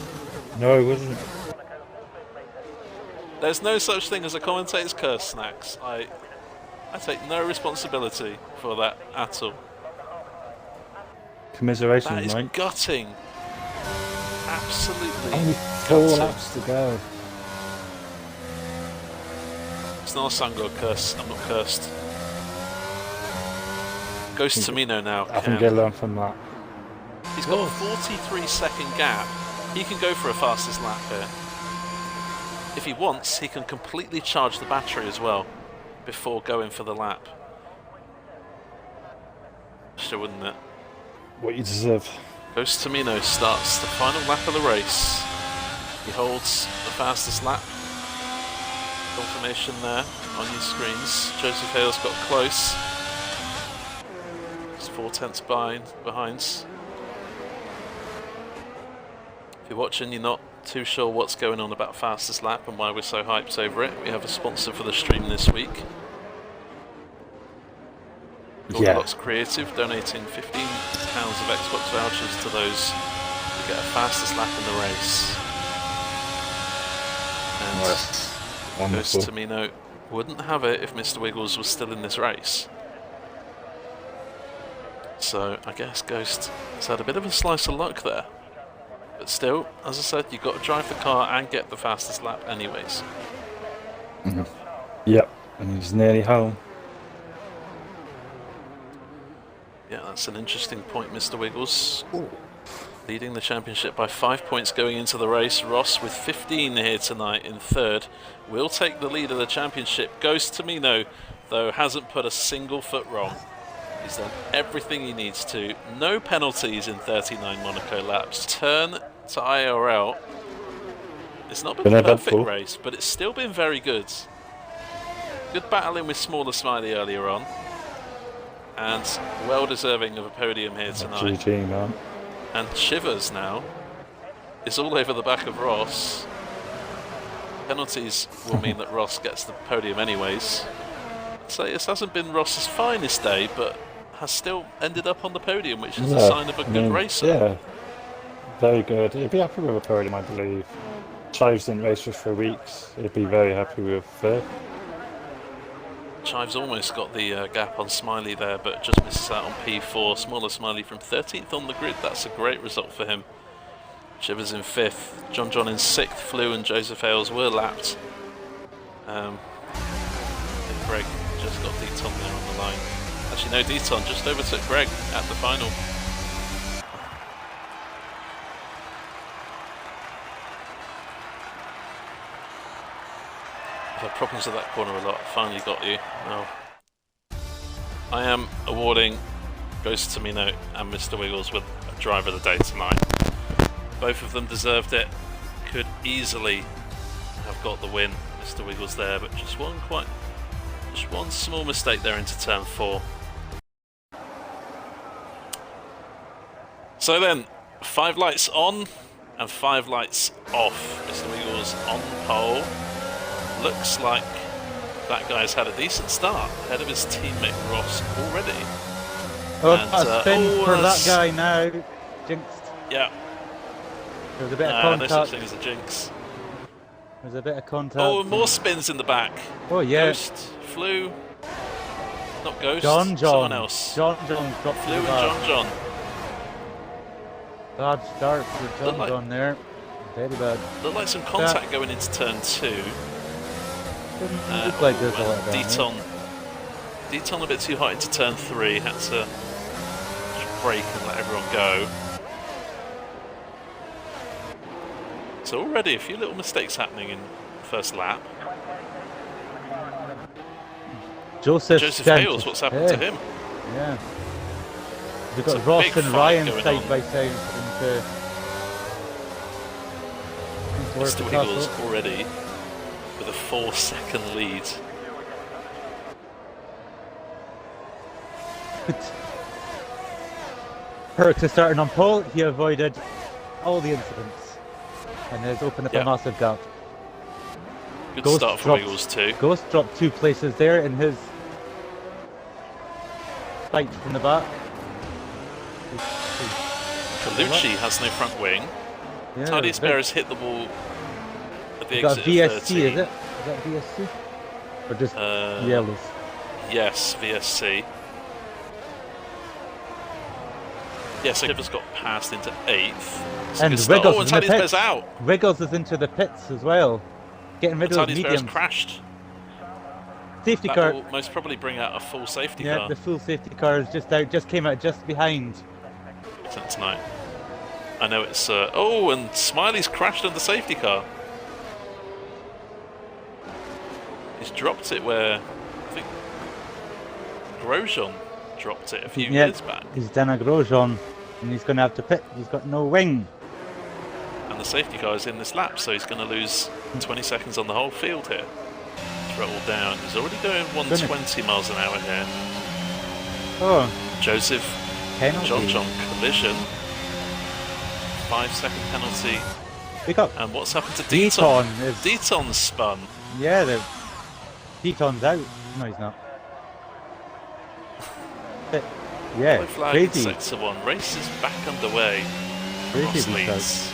No, it wasn't. There's no such thing as a commentator's curse, Snacks. I take no responsibility for that at all. Commiseration, That is mate. gutting. Absolutely Only 4 gutting. laps to go. It's not a sun god curse. I'm not cursed. Goes to Mino now. I think he'll learn from that. He's got a 43-second gap. He can go for a fastest lap here. If he wants, he can completely charge the battery as well before going for the lap. Sure, wouldn't it? What you deserve. Ghost Tamino starts the final lap of the race. He holds the fastest lap. Confirmation there on your screens. Joseph Hale's got close. He's 4/10 behind. If you're watching, you're not too sure what's going on about fastest lap and why we're so hyped over it. We have a sponsor for the stream this week. Xbox Creative donating £15 of Xbox vouchers to those who get a fastest lap in the race. And Ghost Tamino wouldn't have it if Mr. Wiggles was still in this race. So I guess Ghost has had a bit of a slice of luck there. But still, as I said, you've got to drive the car and get the fastest lap anyways. Yep, and he's nearly home. Yeah, that's an interesting point, Mr. Wiggles. Ooh. Leading the championship by 5 points going into the race. Ross with 15 here tonight in 3rd. Will take the lead of the championship. Ghost Tamino, though, hasn't put a single foot wrong. He's done everything he needs to. No penalties in 39 Monaco laps. Turn to IIRL. It's not been a perfect race, but it's still been very good. Good battling with Smaller Smiley earlier on. And well deserving of a podium here tonight. GG, man. And Shivers now is all over the back of Ross. Penalties will mean that Ross gets the podium anyways. So this hasn't been Ross's finest day, but has still ended up on the podium, which is a sign of a good racer. Yeah, very good. He'd be happy with a podium, I believe. Chives didn't race for 3 weeks. He'd be very happy with 3rd. Chives almost got the gap on Smiley there, but just misses out on P4. Smaller Smiley from 13th on the grid. That's a great result for him. Shivers in 5th. John in 6th. Flew and Joseph Hales were lapped. And Greg just got Deton there on the line. Actually, no, Deton just overtook Greg at the final. I've had problems with that corner a lot. Finally got you. Well, I am awarding Ghost Tamino and Mr. Wiggles with a driver of the day tonight. Both of them deserved it. Could easily have got the win. Mr. Wiggles there, but just one small mistake there into turn 4. So then, 5 lights on and 5 lights off. Mr. Wiggles on pole. Looks like that guy's had a decent start ahead of his teammate Ross already. Oh, a spin for that guy now. Jinxed. Yeah. There was a bit of No contact. such thing as a jinx. There's a bit of contact. Oh, more spins in the back. Oh, yeah. Ghost, Flew. Not Ghost. John. Someone else. John dropped Flew to the and John. Bad start for John there. Very bad. Looked like some contact going into turn 2. Looks like there's a lot of that. Deton a bit too hot into turn 3. Had to just brake and let everyone go. So already a few little mistakes happening in the first lap. Joseph Hales, what's happened to him? Yeah. We've It's got a Ross big and fight Ryan going side on. by side into Mr. Wiggles already with a 4-second lead. Perks is starting on pole. He avoided all the incidents and has opened up a massive gap. Good Ghost start for dropped, Wiggles too. Ghost dropped 2 places there in his fight from the back. Colucci has no front wing. Yeah, Tidy Spare has hit the wall at the got exit VSC, of 13. is it? Is that VSC? Or just yellows? Yes, VSC. Yeah, so Shivers got passed into 8th. And and Wiggles and is in the Tidy Spare's pits. out. Wiggles is into the pits as well. Getting rid of Tidy those Spare's mediums. crashed. Safety That car. will most probably bring out a full safety Yeah, car the full safety car is just out, just came out just behind. tonight. I know it's... oh, and Smiley's crashed on the safety car. He's dropped it where... I think Grosjean dropped it a few years back. He's done a Grosjean and he's going to have to pit. He's got no wing. And the safety car is in this lap, so he's going to lose 20 seconds on the whole field here. Throttle down. He's already going 120 miles an hour here. Oh. Joseph, Penalty. John collision. 5-second penalty. Pick up. And what's happened to Deton? Deton Deton's spun. Yeah, Deton's out. No, he's not. But, yeah, Yellow flag crazy. Sector 1. Race is back underway. Ross Crazy leads.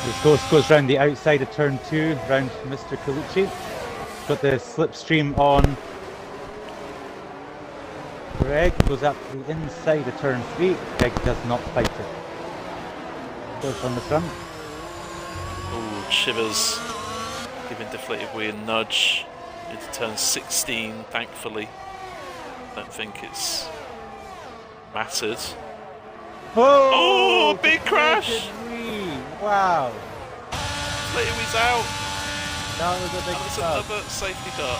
This Ghost goes round the outside of turn 2, round Mr. Colucci. Got the slipstream on. Greg goes up the inside of turn 3. Greg does not fight it. Goes on the front. Oh, Shivers giving deflated wheel a nudge into turn 16, thankfully. Don't think it's mattered. Oh, big crash! Wow. Deflated wheel's out. That was a big That was stop. another safety car.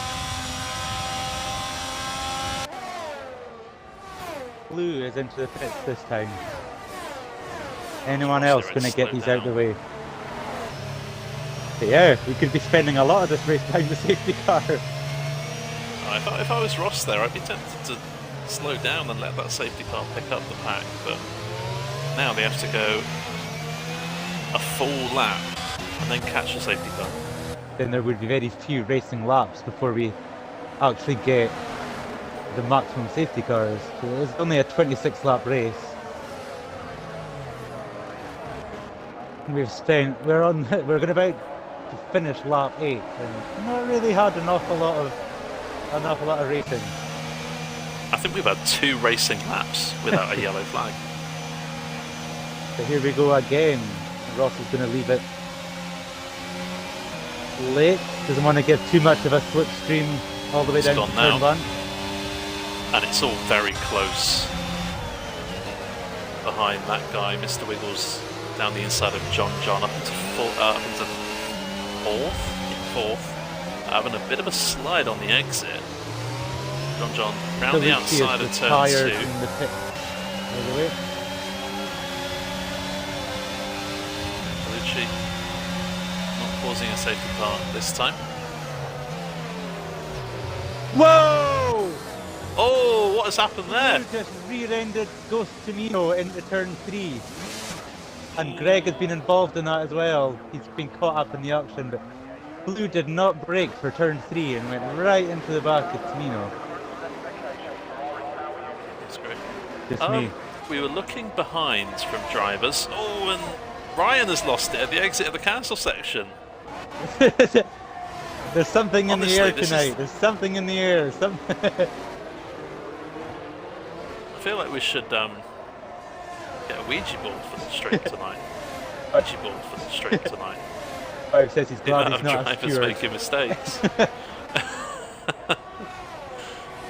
Blue is into the pits this time. Anyone else going to get these out of the way? But yeah, we could be spending a lot of this race behind the safety car. If I was Ross there, I'd be tempted to slow down and let that safety car pick up the pack, but now they have to go a full lap and then catch the safety car. Then there would be very few racing laps before we actually get the maximum safety cars. So it's only a 26 lap race. We're going about to finish lap 8 and not really had an awful lot of racing. I think we've had 2 racing laps without a yellow flag. But here we go again. Ross is going to leave it late. Doesn't want to give too much of a slipstream all the way down to turn 1. And it's all very close behind that guy, Mr. Wiggles, down the inside of John up into fourth. Having a bit of a slide on the exit. John round the outside of turn 2. In the pit. Colucci not causing a safety car this time. Whoa! Oh, what has happened there? Blue just rear-ended Ghost Tomino into turn 3. And Greg has been involved in that as well. He's been caught up in the action, but Blue did not brake for turn 3 and went right into the back of Tomino. That's great. Just me. We were looking behind from drivers. Oh, and Ryan has lost it at the exit of the cancel section. There's something in Honestly, the air this tonight. is- There's something in the air. I feel like we should get a Ouija board for the stream tonight. Ouija board for the stream tonight. Oh, says he's The glad amount he's of not a drivers steward. making mistakes.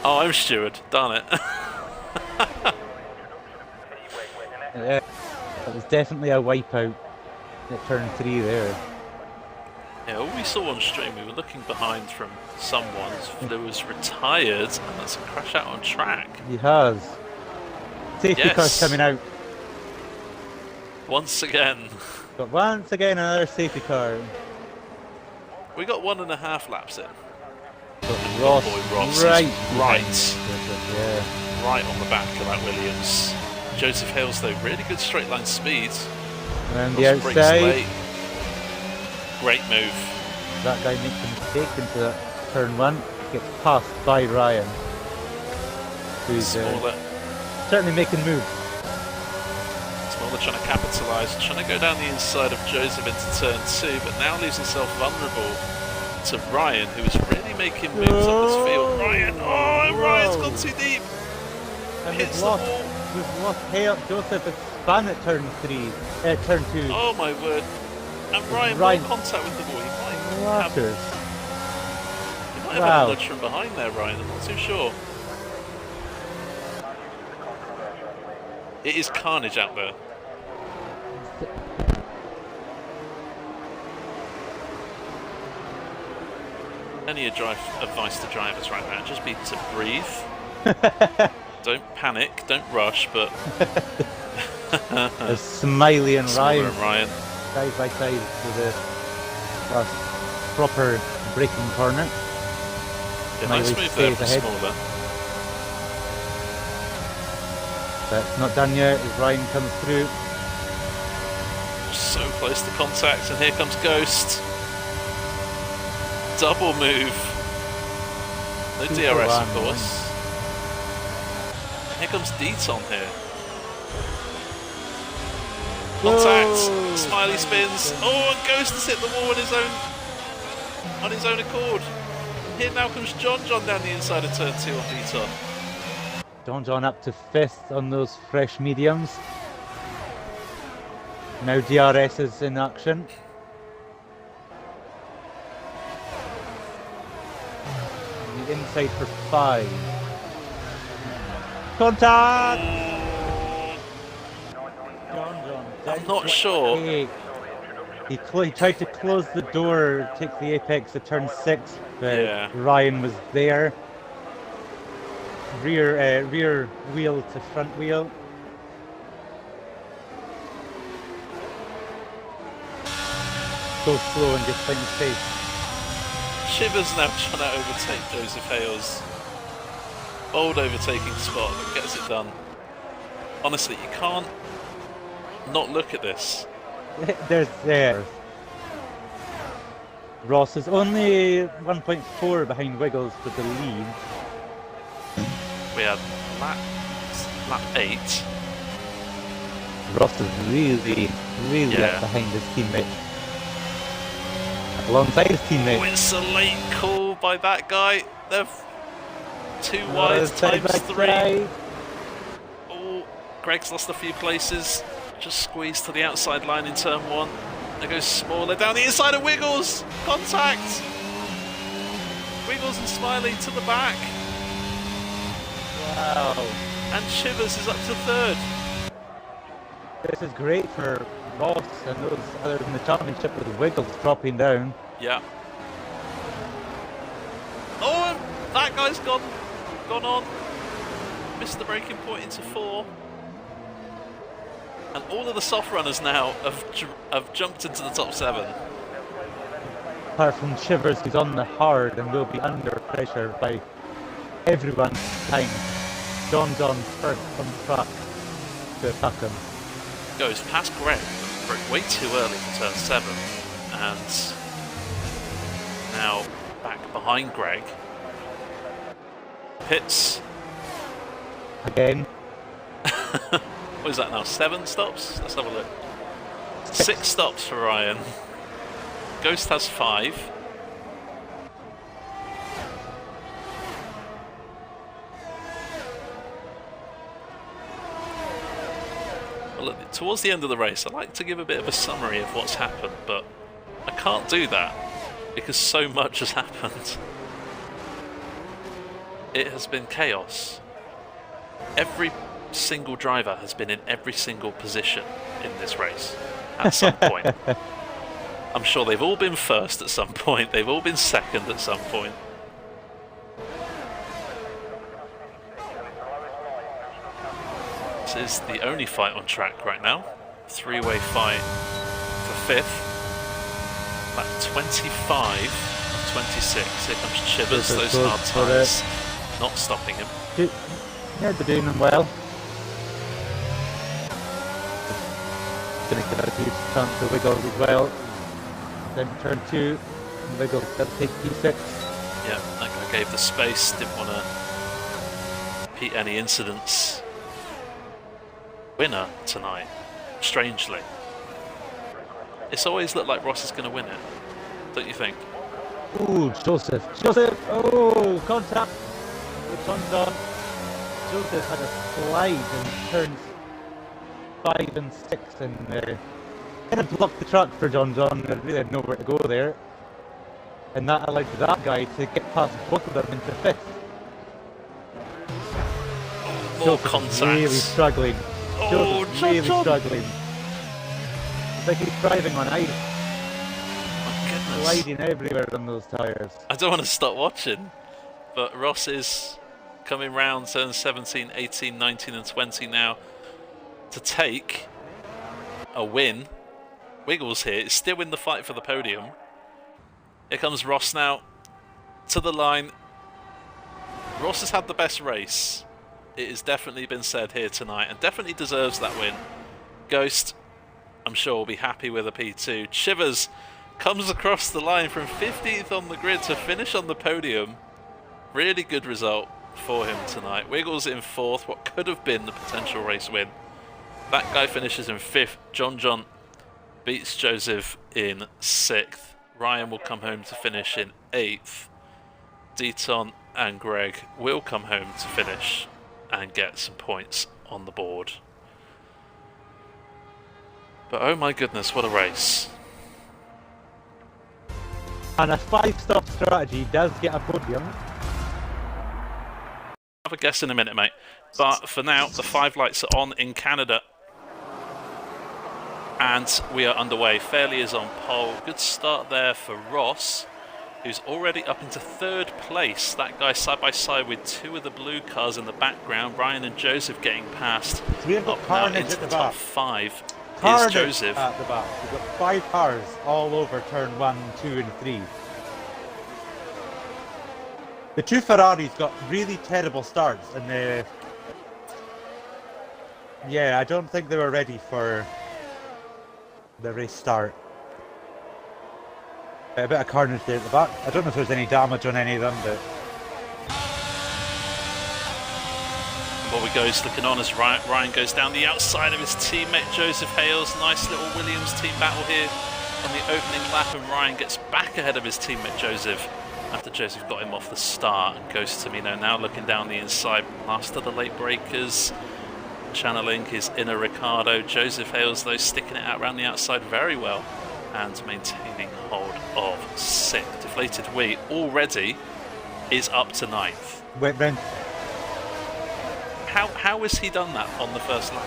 Oh, I'm steward. Darn it. Yeah, that was definitely a wipeout at turn 3 there. Yeah, all we saw on stream, we were looking behind from someone who was retired, and that's a crash out on track. He has. Safety Yes. car's coming out. Once again, But once again, another safety car. we got 1.5 laps in. But Oh Ross, boy, Ross right, is right, Yeah. right on the back of that Williams. Joseph Hales, though, really good straight line speed. Around the Ross brakes outside, late. Great move. that guy makes a mistake into that turn 1. Gets passed by Ryan, who's Smaller, certainly making moves. Smaller trying to capitalise, trying to go down the inside of Joseph into turn 2, but now leaves himself vulnerable to Ryan, who is really making moves up this field. Ryan, and Ryan's gone too deep. And Hits we've the lost, wall. we've lost Joseph has spun at turn 3, turn 2. Oh my word. And Ryan, Ryan- more contact with the ball. He might have, Waters. had a Wow. nudge from behind there, Ryan. I'm not too sure. It is carnage out there. Any advice to drivers right now, just be to breathe. Don't panic, don't rush, but There's Smiley and Smaller Ryan and Ryan. side by side with a proper braking corner. Yeah, nice Smiley move there stays from ahead. Smaller. That's not done yet as Ryan comes through. So close to contact, and here comes Ghost. Double move. No Two DRS, for of one. course. Here comes Deaton here. Contact. Whoa. Smiley spins. Oh, and Ghost has hit the wall on his own accord. And here now comes John down the inside of turn 2 on Deaton. John up to 5th on those fresh mediums. Now DRS is in action. On the inside for 5. Contact! John. I'm not sure. He tried to close the door, take the apex at turn 6, but Yeah. Ryan was there. Rear wheel to front wheel. Go slow and just find his face. Shivers now trying to overtake Joseph Hales. Bold overtaking spot that gets it done. Honestly, you can't not look at this. There's there. Ross is only 1.4 behind Wiggles for the lead. We had lap 8. Ross is really Yeah. behind his teammate. Alongside his Oh, teammate. it's a late call by that guy. They're too wide Side by times 3. side. Oh, Greg's lost a few places. Just squeezed to the outside line in turn 1. There goes Smaller down the inside of Wiggles. Contact. Wiggles and Smiley to the back. Wow. And Shivers is up to 3rd. This is great for Ross and those others in the championship with Wiggles dropping down. Yeah. Oh, and that guy's gone on. Missed the breaking point into 4. And all of the soft runners now have jumped into the top 7. Apart from Shivers, who's on the hard and will be under pressure by everyone's time. John's on first on track to attack him. Goes past Greg, broke way too early for turn 7, and now back behind Greg. Pits. Again. What is that now? 7 stops? Let's have a look. 6 stops for Ryan. Ghost has 5. Well, look, towards the end of the race, I like to give a bit of a summary of what's happened, but I can't do that because so much has happened. It has been chaos. Every single driver has been in every single position in this race at some point. I'm sure they've all been first at some point, they've all been second at some point. This is the only fight on track right now. 3-way fight for 5th. Lap 25 of 26. Here comes Chivers, those hard tyres. Not stopping him. Yeah, they're doing them well. Gonna get a huge chance to wiggle as well. Then turn 2, wiggle, that'll take P6. Yeah, that guy gave the space, didn't want to repeat any incidents. Winner tonight, strangely. It's always looked like Ross is going to win it, don't you think? Ooh, Joseph, oh, contact with Monza. Joseph had a slide in turns 5 and 6 and kind of blocked the track for John. They really had nowhere to go there. And that allowed that guy to get past both of them into 5th. More contacts. Really struggling. Oh, really struggling. It's like he's driving on ice. My goodness. Sliding everywhere on those tyres. I don't want to stop watching, but Ross is coming round turns 17, 18, 19 and 20 now to take a win. Wiggles here is still in the fight for the podium. Here comes Ross now to the line. Ross has had the best race. It has definitely been said here tonight and definitely deserves that win. Ghost, I'm sure, will be happy with a P2. Chivers comes across the line from 15th on the grid to finish on the podium. Really good result for him tonight. Wiggles in 4th, what could have been the potential race win. That guy finishes in 5th. John beats Joseph in 6th. Ryan will come home to finish in 8th. Deaton and Greg will come home to finish and get some points on the board. But oh my goodness, what a race. And a 5-stop strategy does get a podium. Have a guess in a minute, mate. But for now, the 5 lights are on in Canada. And we are underway. Fairley is on pole. Good start there for Ross, who's already up into 3rd place. That guy side by side with 2 of the blue cars in the background. Ryan and Joseph getting past. So we have got up now carnage into at the the top back. 5 Carnage is Joseph. at the back. We've got 5 cars all over turn 1, 2 and 3. The 2 Ferraris got really terrible starts and yeah, I don't think they were ready for the race start. A bit of carnage there at the back. I don't know if there's any damage on any of them, but Forward goes looking on as Ryan goes down the outside of his teammate Joseph Hales. Nice little Williams team battle here on the opening lap, and Ryan gets back ahead of his teammate Joseph after Joseph got him off the start. And Ghost Tamino now looking down the inside. Last of the late breakers, channeling his inner Ricardo. Joseph Hales though sticking it out around the outside very well and maintaining hold of 6th. Deflated Wee already is up to 9th. went round. How has he done that on the first lap?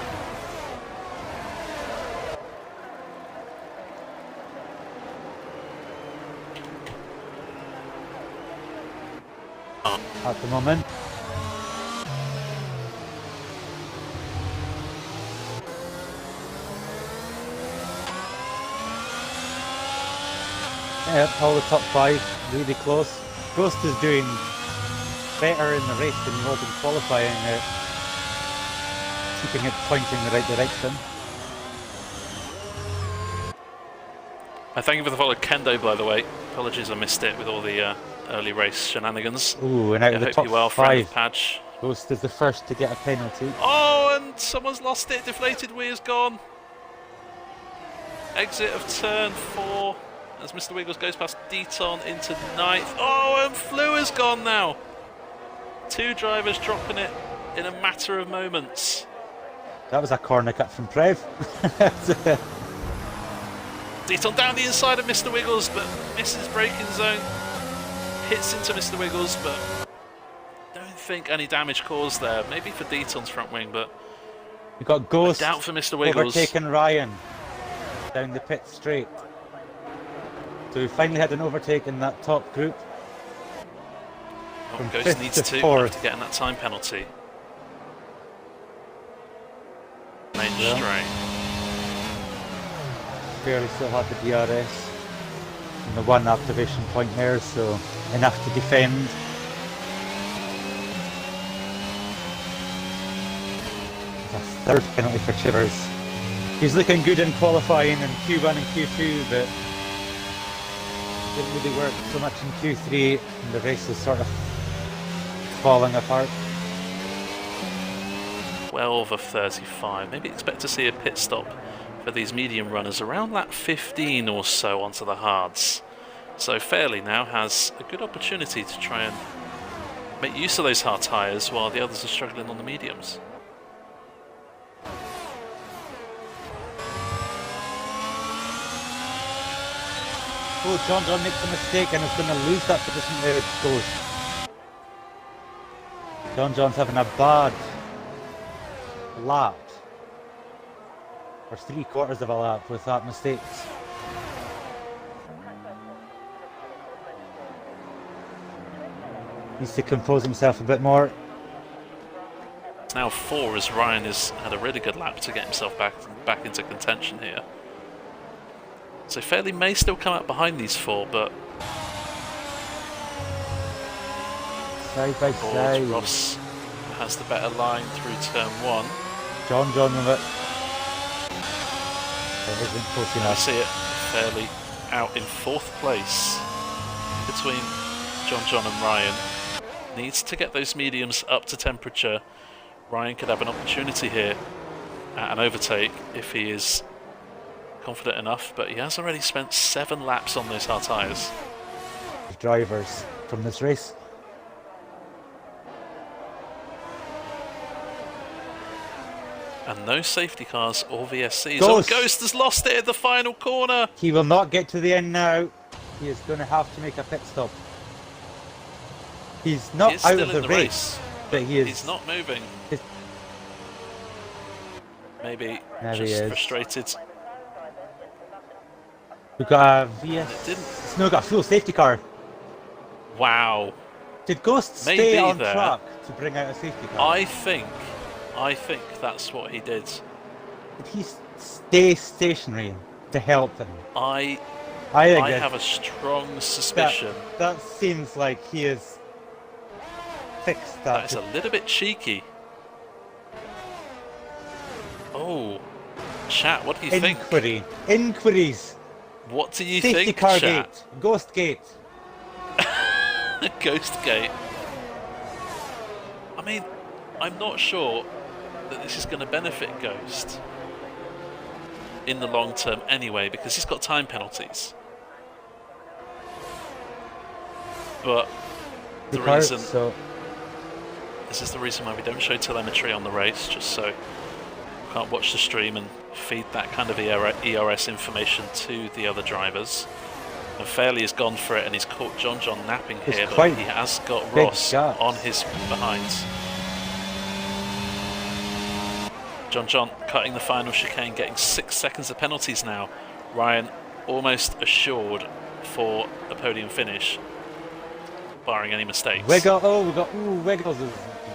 At the moment. Yeah, all the top 5, really close. Ghost is doing better in the race than he was in qualifying, keeping it pointing in the right direction. I thank you for the follow, Kendo, by the way. Apologies, I missed it with all the early race shenanigans. Ooh, and out Yeah, of the hope top you well, friend of 5, Padge. Ghost is the first to get a penalty. Oh, and someone's lost it. Deflated Wee is gone. Exit of turn 4 as Mr. Wiggles goes past Deaton into 9th. Oh, and Flew is gone now. 2 drivers dropping it in a matter of moments. That was a corner cut from Prev. Deaton down the inside of Mr. Wiggles, but misses braking zone. Hits into Mr. Wiggles, but don't think any damage caused there. Maybe for Deaton's front wing, but We've got Ghost doubt for Mr. Wiggles. overtaking Ryan down the pit straight. So we finally had an overtake in that top group. Oh, from Ghost 5th needs to to 4th. after getting that time penalty. Main Yeah. straight. Barely still had the DRS and the 1 activation point there, so enough to defend. That's a 3rd penalty for Chivers. He's looking good in qualifying in Q1 and Q2, but didn't really work so much in Q3, and the race is sort of falling apart. 12 of 35. Maybe expect to see a pit stop for these medium runners around lap 15 or so onto the hards. So Fairley now has a good opportunity to try and make use of those hard tyres while the others are struggling on the mediums. Oh, John makes a mistake and is going to lose that position there it goes. John's having a bad lap. Or 3/4 of a lap with that mistake. Needs to compose himself a bit more. It's now 4 as Ryan has had a really good lap to get himself back into contention here. So Fairley may still come out behind these 4, but Side by side. Ross has the better line through turn 1. John with it. It isn't close I enough. see it Fairley out in 4th place between John and Ryan. Needs to get those mediums up to temperature. Ryan could have an opportunity here at an overtake if he is confident enough, but he has already spent 7 laps on those hard tyres. Drivers from this race. And no safety cars or VSCs. Ghost. Oh, Ghost has lost it at the final corner. He will not get to the end now. He is going to have to make a pit stop. He's not He is out still of in the the race, but he is. He's not moving. He's- Maybe There he just is. frustrated. We've got a VS. It didn't. It's no got a full safety car. Wow. Did Ghost Maybe stay on there. track to bring out a safety car? I think that's what he did. Did he stay stationary to help them? I think have a strong suspicion that seems like he has fixed that that. is a little bit cheeky. Oh, chat, what do you think? Inquiries. What do you Safety think, car chat? gate. Ghost gate. Ghost Gate. I mean, I'm not sure that this is going to benefit Ghost in the long term anyway, because he's got time penalties. But the reason this is the reason why we don't show telemetry on the race, just so we can't watch the stream and feed that kind of ERS information to the other drivers. And Fairley has gone for it and he's caught John napping It's here, but quite he has got big Ross gaps. on his behinds. John cutting the final chicane, getting 6 seconds of penalties now. Ryan almost assured for a podium finish, barring any mistakes. Wiggles is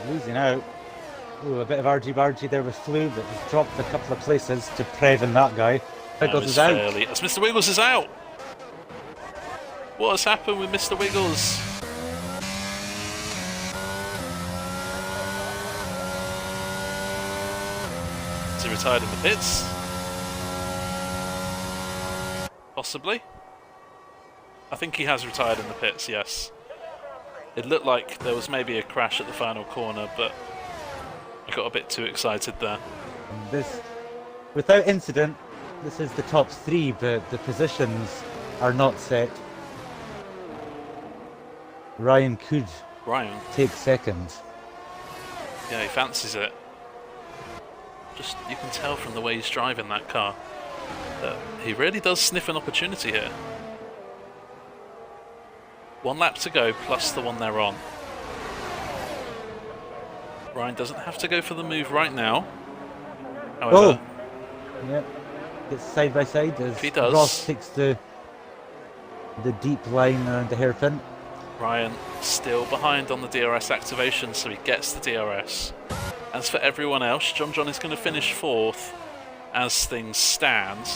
losing out. Ooh, a bit of argy-bargy there with Flew, but he's dropped a couple of places to Prev and that guy. Wiggles is out. As Mr. Wiggles is out. What has happened with Mr. Wiggles? Is he retired in the pits? Possibly. I think he has retired in the pits, yes. It looked like there was maybe a crash at the final corner, but I got a bit too excited there. This, without incident, this is the top 3, but the positions are not set. Ryan could take second. Yeah, he fancies it. Just, you can tell from the way he's driving that car that he really does sniff an opportunity here. 1 lap to go, plus the one they're on. Ryan doesn't have to go for the move right now. However, yeah, it's side by side as he does, Ross takes the deep line around the hairpin. Ryan still behind on the DRS activation, so he gets the DRS. As for everyone else, John is going to finish 4th as things stand.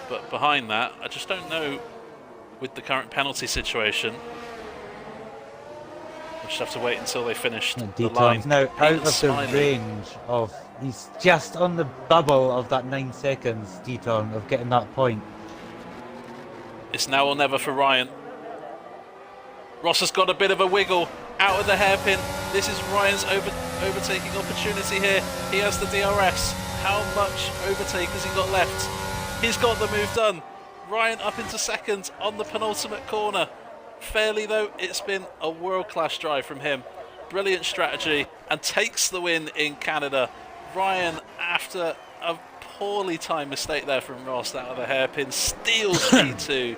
But behind that, I just don't know with the current penalty situation. We'll just have to wait until they finish the line. Now out of the range of, he's just on the bubble of that 9 seconds, Deaton, of getting that point. It's now or never for Ryan. Ross has got a bit of a wiggle out of the hairpin. This is Ryan's overtaking opportunity here. He has the DRS. How much overtake has he got left? He's got the move done. Ryan up into second on the penultimate corner. Fairly though, it's been a world-class drive from him. Brilliant strategy, and takes the win in Canada. Ryan, after a poorly timed mistake there from Ross out of the hairpin, steals P2.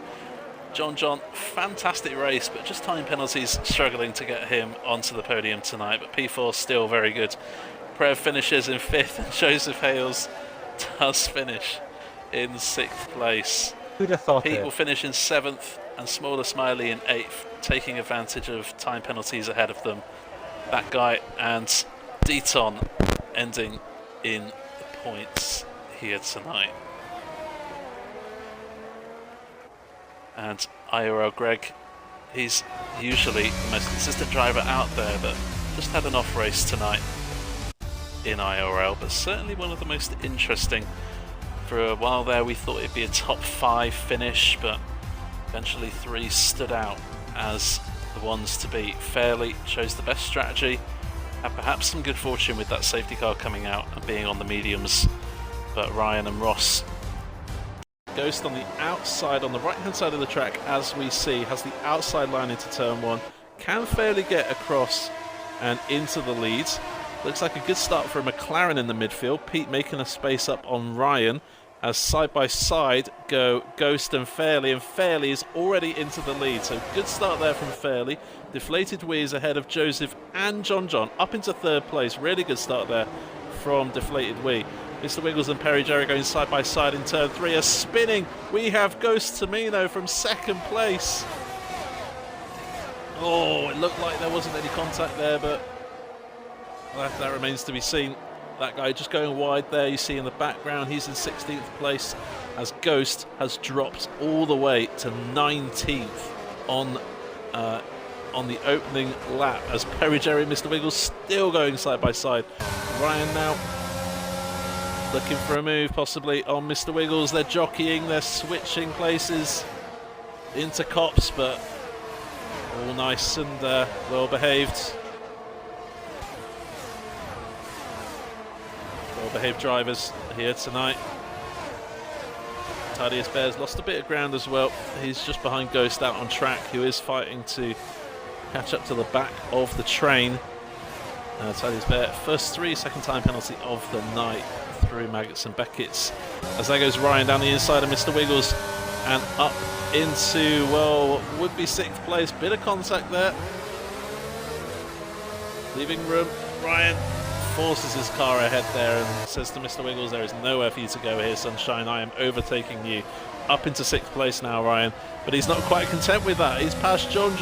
John, fantastic race, but just time penalties struggling to get him onto the podium tonight. But P4 still very good. Prev finishes in 5th, and Joseph Hales does finish in 6th place. Who'd have thought Pete it? will finish in 7th, and Smaller Smiley in 8th, taking advantage of time penalties ahead of them. That guy and Deaton ending in the points here tonight. And IIRL Greg, he's usually the most consistent driver out there, but just had an off race tonight in IIRL, but certainly one of the most interesting. For a while there we thought it'd be a top 5 finish, but eventually 3 stood out as the ones to beat. Fairly chose the best strategy, had perhaps some good fortune with that safety car coming out and being on the mediums, but Ryan and Ross. Ghost on the outside, on the right hand side of the track, as we see, has the outside line into turn 1, can fairly get across and into the lead. Looks like a good start for a McLaren in the midfield. Pete making a space up on Ryan as side by side go Ghost and Fairley is already into the lead, so good start there from Fairley. Deflated Wheeze ahead of Joseph and John up into 3rd place. Really good start there from Deflated Wee. Mr. Wiggles and Perry Jerry going side by side in turn 3 are spinning. We have Ghost Tamino from 2nd place. Oh, it looked like there wasn't any contact there, but that remains to be seen. That guy just going wide there, you see in the background, he's in 16th place as Ghost has dropped all the way to 19th on the opening lap as Perry Jerry and Mr. Wiggles still going side by side. Ryan now looking for a move possibly on Mr. Wiggles. They're jockeying, they're switching places into cops, but all nice and well behaved. Well-behaved drivers here tonight. Thaddeus Bears lost a bit of ground as well. He's just behind Ghost out on track, who is fighting to catch up to the back of the train. Thaddeus Bear, first 3 second time penalty of the night through Maggots and Beckett's. As there goes Ryan down the inside of Mr. Wiggles and up into, well, would be 6th place. Bit of contact there. Leaving room, Ryan forces his car ahead there and says to Mr. Wiggles, there is nowhere for you to go here, sunshine. I am overtaking you. Up into 6th place now, Ryan. But he's not quite content with that. He's passed John.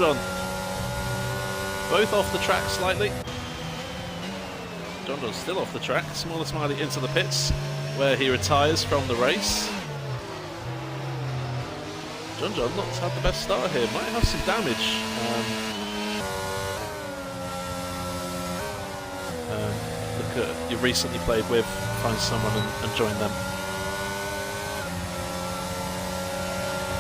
Both off the track slightly. John's still off the track. Smaller Smiley into the pits, where he retires from the race. John not had the best start here. Might have some damage. Look at you recently played with, find someone and join them.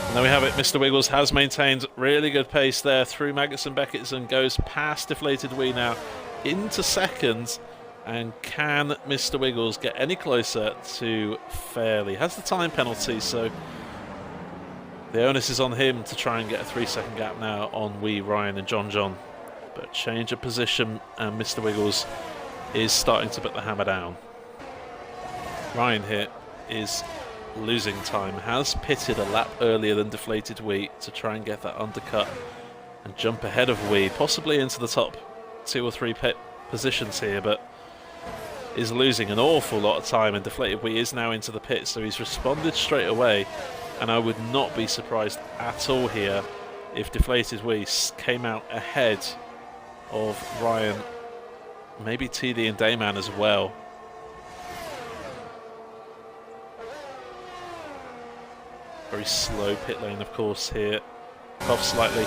And there we have it. Mr. Wiggles has maintained really good pace there through Maggots and Beckett's and goes past Deflated Wee now into 2nd And can Mr. Wiggles get any closer to Fairley? Has the time penalty, so the onus is on him to try and get a 3-second gap now on Ryan and John. But change of position, and Mr. Wiggles is starting to put the hammer down. Ryan here is losing time, has pitted a lap earlier than Deflated Wee to try and get that undercut and jump ahead of Wee, possibly into the top 2 or 3 pit positions here, but is losing an awful lot of time, and Deflated Wee is now into the pit, so he's responded straight away, and I would not be surprised at all here if Deflated Wee came out ahead of Ryan, maybe TD and Dayman as well. Very slow pit lane, of course, here. Off slightly.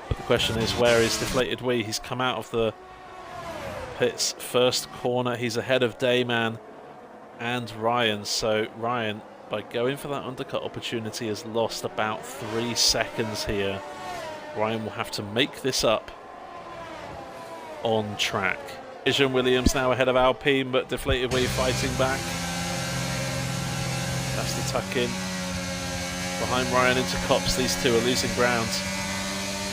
But the question is, where is Deflated Wee? He's come out of the pit's first corner. He's ahead of Dayman and Ryan. So Ryan, by going for that undercut opportunity, has lost about 3 seconds here. Ryan will have to make this up on track. Vision Williams now ahead of Alpine, but Deflated Wee fighting back. That's the tuck in. Behind Ryan into Cops, these two are losing ground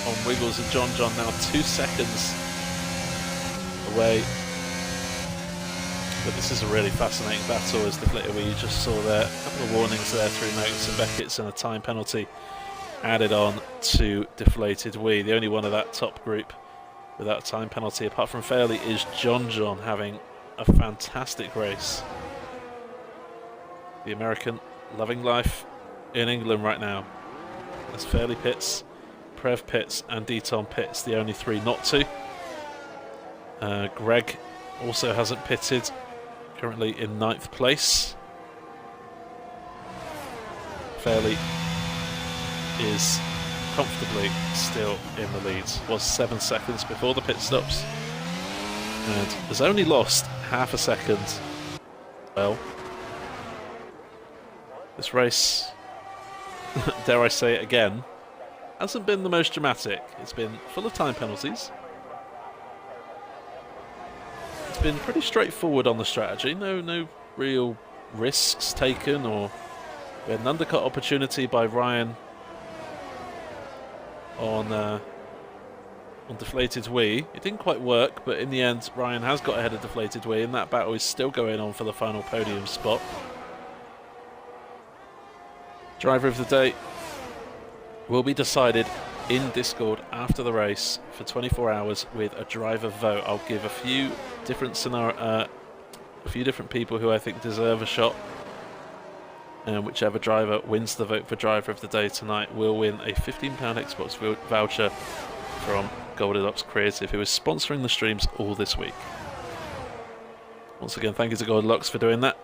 on Wiggles and John now 2 seconds away. But this is a really fascinating battle, as Deflated Wee you just saw there. A couple of warnings there through Notes and Beckett's, and a time penalty added on to Deflated Wee. The only one of that top group without a time penalty, apart from Fairley, is John having a fantastic race. The American loving life in England right now. As Fairley pits, Prev pits, and Deton pits, the only 3 not to. Greg also hasn't pitted, currently in 9th place. Fairley is comfortably still in the lead. Was 7 seconds before the pit stops, and has only lost half a second. Well, this race, dare I say it again, hasn't been the most dramatic. It's been full of time penalties. It's been pretty straightforward on the strategy. No real risks taken, or we had an undercut opportunity by Ryan on Deflated Wee. It didn't quite work, but in the end Ryan has got ahead of Deflated Wee, and that battle is still going on for the final podium spot. Driver of the day will be decided in Discord after the race for 24 hours with a driver vote. I'll give a few different people who I think deserve a shot, and whichever driver wins the vote for driver of the day tonight will win a £15 Xbox voucher from Goldilocks Creative, who is sponsoring the streams all this week. Once again, thank you to Goldilocks for doing that.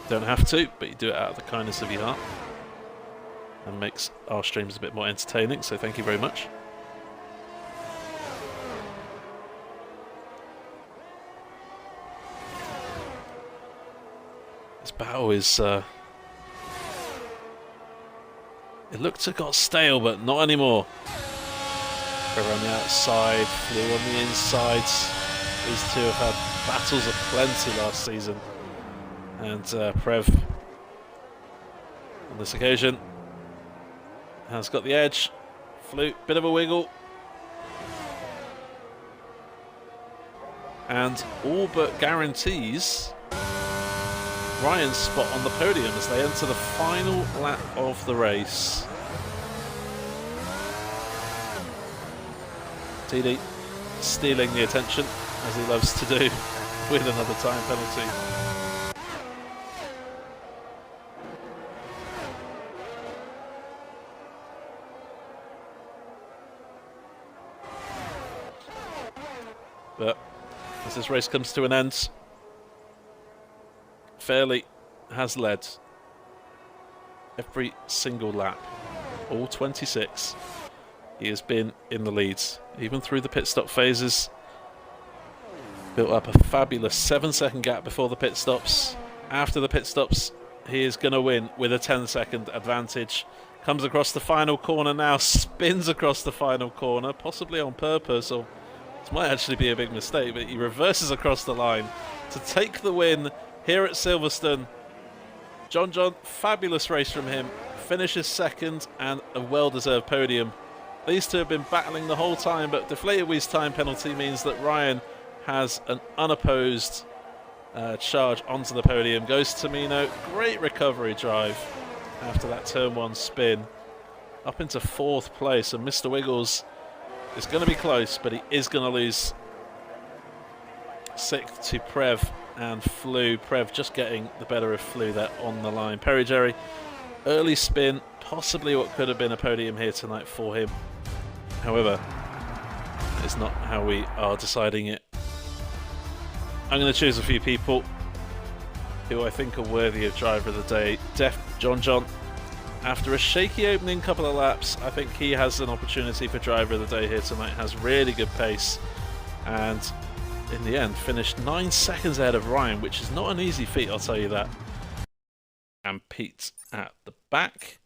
Don't have to, but you do it out of the kindness of your heart, and makes our streams a bit more entertaining, so thank you very much. This battle is it looked to have got stale, but not anymore. Trevor on the outside, Flew on the inside. These two have had battles of plenty last season, and Prev on this occasion has got the edge. Flew, bit of a wiggle, and all but guarantees Ryan's spot on the podium as they enter the final lap of the race. TD stealing the attention, as he loves to do, with another time penalty. But as this race comes to an end, Fairley has led every single lap, all 26. He has been in the leads, even through the pit stop phases. Built up a fabulous 7-second gap before the pit stops. After the pit stops, he is going to win with a 10-second advantage. Comes across the final corner now, spins across the final corner, possibly on purpose, or This might actually be a big mistake, but he reverses across the line to take the win here at Silverstone. John, fabulous race from him. Finishes second and a well-deserved podium. These two have been battling the whole time, but deflated wheel's time penalty means that Ryan has an unopposed charge onto the podium. Goes to Mino. Great recovery drive after that turn 1 spin. Up into 4th place, and Mr. Wiggles is going to be close, but he is going to lose 6th to Prev and Flew. Prev just getting the better of Flew there on the line. Perry Jerry, early spin, possibly what could have been a podium here tonight for him. However, it's not how we are deciding it. I'm going to choose a few people who I think are worthy of driver of the day. John, after a shaky opening couple of laps, I think he has an opportunity for driver of the day here tonight. Has really good pace, and in the end finished 9 seconds ahead of Ryan, which is not an easy feat, I'll tell you that. And Pete at the back.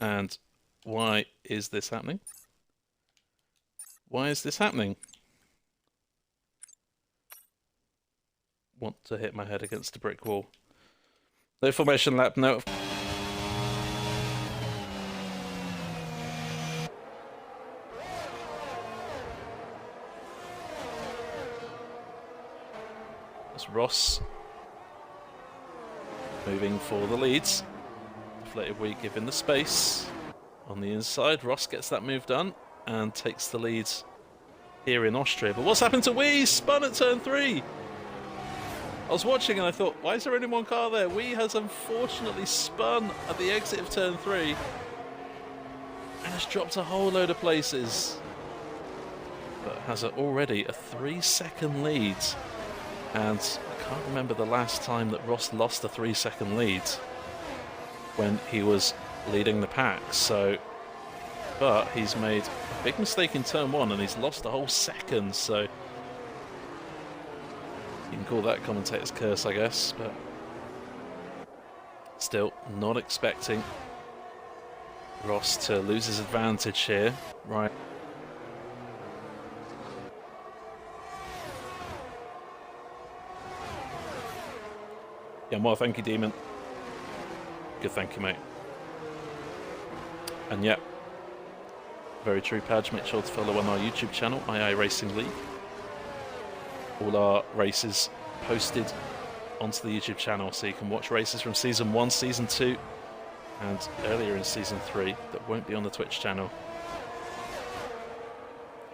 And why is this happening? Why is this happening? Want to hit my head against a brick wall. No formation lap, no. That's Ross moving for the leads. Deflated wheel given the space on the inside. Ross gets that move done and takes the lead here in Austria. But what's happened to Wee? Spun at turn 3. I was watching and I thought, why is there only one car there? Wee has unfortunately spun at the exit of turn 3 and has dropped a whole load of places, but has already a 3-second lead. And I can't remember the last time that Ross lost a 3-second lead when he was leading the pack. So, but he's made a big mistake in turn 1 and he's lost a whole second. So you can call that commentator's curse, I guess, but still not expecting Ross to lose his advantage here. Right. Yeah, well, thank you, Demon. Good, thank you, mate. And yeah, very true, Padge. Make sure to follow on our YouTube channel, II Racing League. All our races posted onto the YouTube channel, so you can watch races from Season 1, Season 2, and earlier in Season 3 that won't be on the Twitch channel.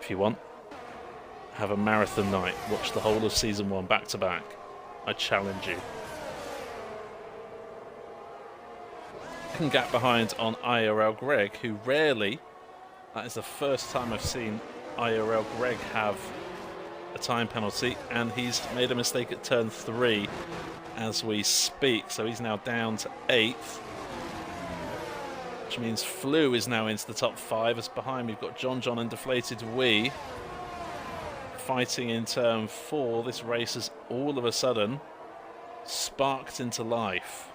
If you want, have a marathon night. Watch the whole of Season 1 back to back. I challenge you. Gap behind on IIRL Greg, who rarely, that is the first time I've seen IIRL Greg have a time penalty, and he's made a mistake at turn 3 as we speak, so he's now down to 8th, which means Flew is now into the top 5. As behind we've got John and Deflated Wee fighting in turn 4. This race has all of a sudden sparked into life.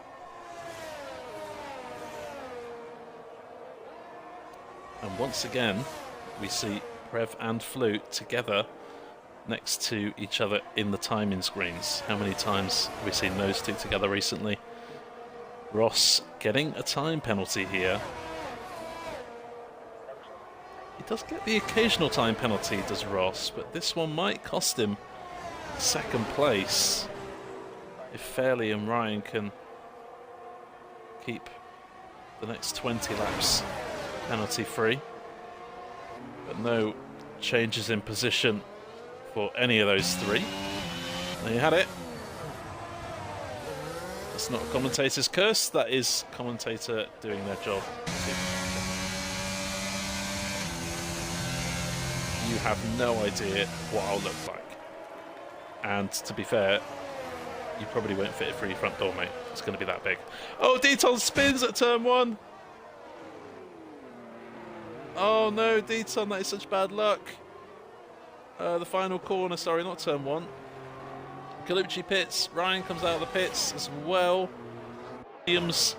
And once again, we see Prev and Flew together next to each other in the timing screens. How many times have we seen those two together recently? Ross getting a time penalty here. He does get the occasional time penalty, does Ross, but this one might cost him 2nd place if Fairley and Ryan can keep the next 20 laps penalty free. But no changes in position for any of those 3. There you had it. That's not a commentator's curse, that is commentator doing their job. You have no idea what I'll look like. And to be fair, you probably won't fit it through your front door, mate. It's going to be that big. Oh, Deton spins at turn 1. Oh no, Deton, that is such bad luck. The final corner, sorry, not turn 1. Galucci pits. Ryan comes out of the pits as well. Williams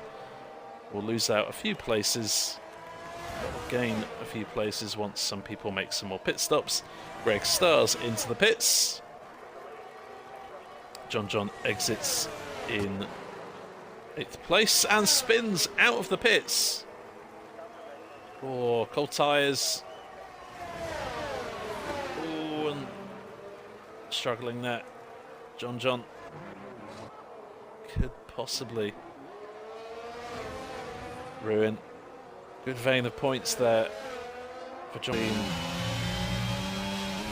will lose out a few places gain a few places once some people make some more pit stops. Greg stars into the pits. John exits in 8th place and spins out of the pits. Oh, cold tyres. Oh, and struggling there. John could possibly ruin. Good vein of points there for John.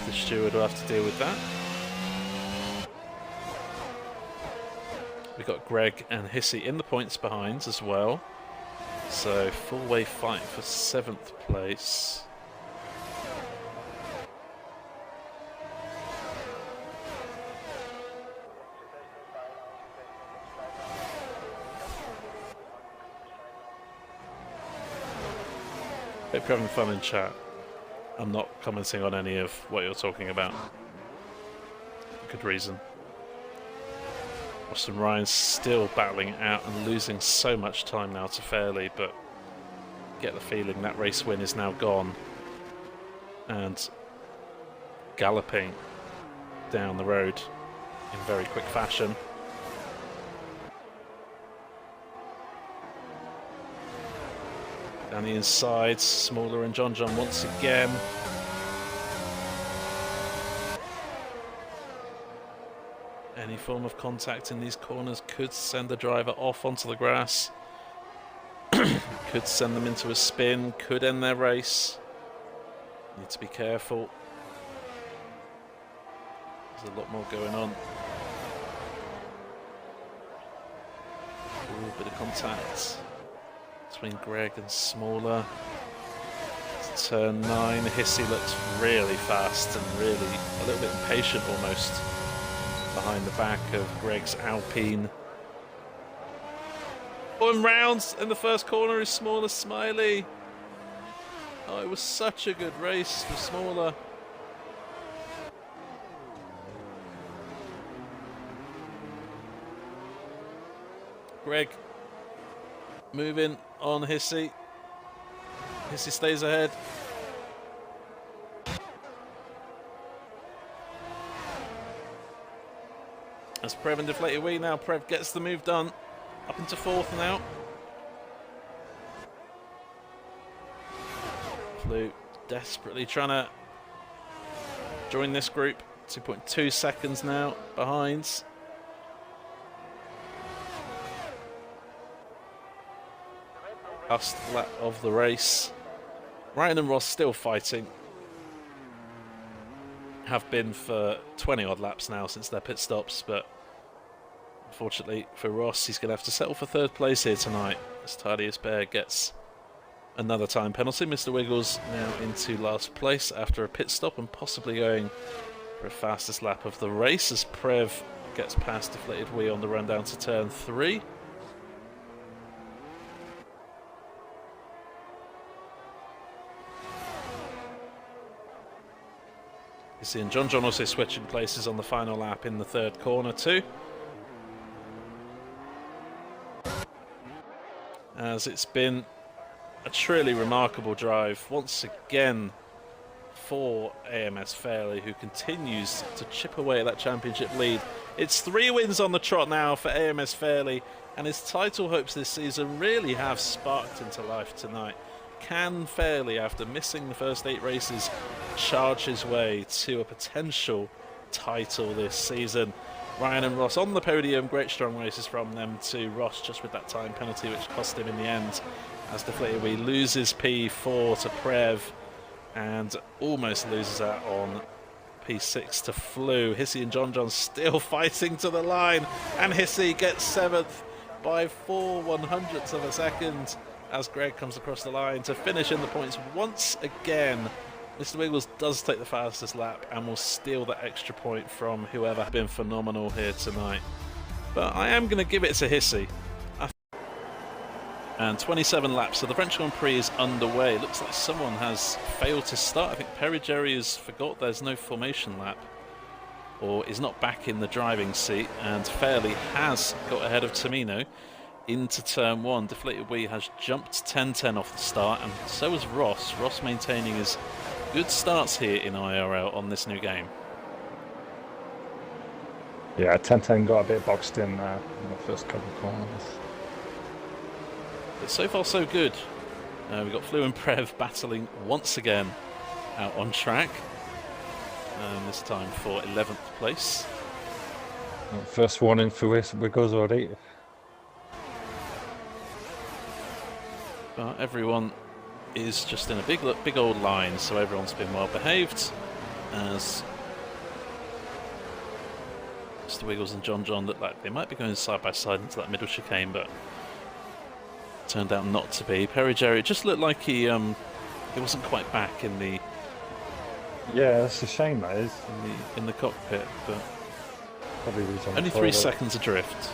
The steward will have to deal with that. We've got Greg and Hissy in the points behind as well. So full way fight for 7th place. Hope you're having fun in chat. I'm not commenting on any of what you're talking about. Good reason. Austin Ryan's still battling out and losing so much time now to Fairley, but get the feeling that race win is now gone. And galloping down the road in very quick fashion. Down the inside, Smaller and John once again. Any form of contact in these corners could send the driver off onto the grass. Could send them into a spin, could end their race. Need to be careful. There's a lot more going on. Ooh, a bit of contact between Greg and Smaller. It's turn 9. Hissy looks really fast and really a little bit impatient almost behind the back of Greg's Alpine. One round in the first corner is Smaller Smiley. Oh, it was such a good race for Smaller. Greg moving on Hissy. Hissy stays ahead. As Prev and Deflated Wee now, Prev gets the move done. Up into 4th now. Flew desperately trying to join this group. 2.2 seconds now behind. Last lap of the race. Ryan and Ross still fighting. Have been for 20 odd laps now since their pit stops, but unfortunately for Ross, he's going to have to settle for 3rd place here tonight as Tardius Bear gets another time penalty. Mr. Wiggles now into last place after a pit stop and possibly going for a fastest lap of the race as Prev gets past Deflated Wee on the run down to turn 3. You see, and John also switching places on the final lap in the 3rd corner too. As it's been a truly remarkable drive once again for AMS Fairley, who continues to chip away at that championship lead. It's 3 wins on the trot now for AMS Fairley, and his title hopes this season really have sparked into life tonight. Can Fairley, after missing the first 8 races, charge his way to a potential title this season? Ryan and Ross on the podium, great strong races from them to Ross, just with that time penalty which cost him in the end, as Deflated Wee loses P4 to Prev and almost loses out on P6 to Flew. Hissy and John still fighting to the line, and Hissy gets 7th by 4/100ths of a second as Greg comes across the line to finish in the points once again. Mr. Wiggles does take the fastest lap and will steal that extra point from whoever has been phenomenal here tonight. But I am going to give it to Hissy. And 27 laps, so the French Grand Prix is underway. It looks like someone has failed to start. I think Perry Jerry has forgot there's no formation lap, or is not back in the driving seat, and Fairley has got ahead of Tamino. into turn 1. Deflated Wee has jumped 10-10 off the start, and so has Ross. Ross maintaining his good starts here in IRL on this new game. Yeah, 10-10 got a bit boxed in there in the first couple of corners. But so far so good. We've got Flu and Prev battling once again out on track. This time for 11th place. First warning for Wiggles already. But everyone is just in a big old line, so everyone's been well behaved. As Mr. Wiggles and John look like they might be going side by side into that middle chicane, but turned out not to be. Perry Jerry just looked like he wasn't quite back in the that's a shame, that is. in the cockpit, but Probably only 3 seconds adrift.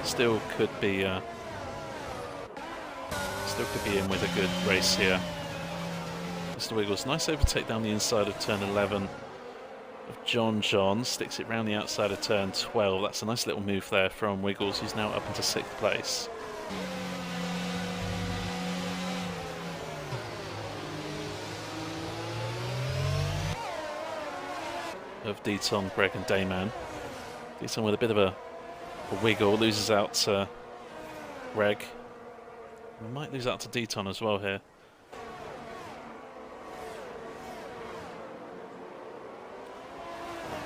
Still could be in with a good race here. Mr. Wiggles, nice overtake down the inside of turn 11 of John. Sticks it round the outside of turn 12. That's a nice little move there from Wiggles, who's now up into 6th place. Of Deaton, Greg and Dayman. Deaton with a bit of a wiggle, loses out to Greg. We might lose out to Deaton as well here.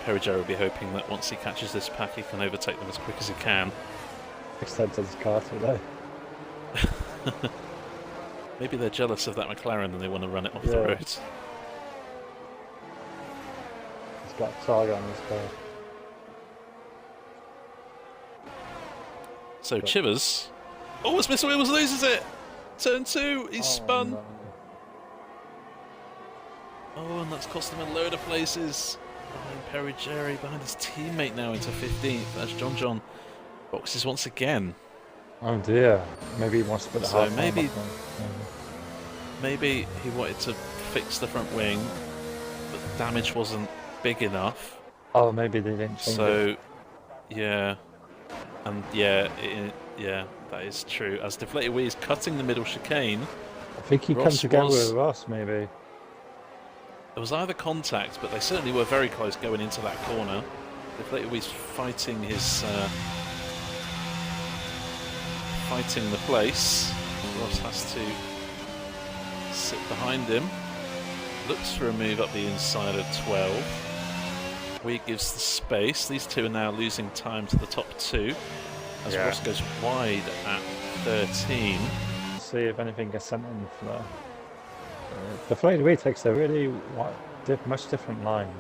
Perry Joe will be hoping that once he catches this pack, he can overtake them as quick as he can. Extended his car today. Maybe they're jealous of that McLaren and they want to run it off the road. He's got a target on his car. So Chivers. Oh, it's Mr. Wills loses it! Turn 2, he's spun. No. Oh, and that's cost him a load of places. Behind Perry Jerry, behind his teammate now into 15th. That's John. Boxes once again. Oh dear. Maybe he wants to put the So half maybe he wanted to fix the front wing, but the damage wasn't big enough. Oh, maybe they didn't change it. Yeah. And yeah, that is true. As Deflated Wee is cutting the middle chicane. I think he comes together with Ross, maybe. There was either contact, but they certainly were very close going into that corner. Deflated Wee's fighting his fighting the place. Ross has to sit behind him. Looks for a move up the inside of 12. Wee gives the space. These two are now losing time to the top 2 as Ross goes wide at 13. See if anything gets sent in for that. The Deflated Wee takes a really much different line.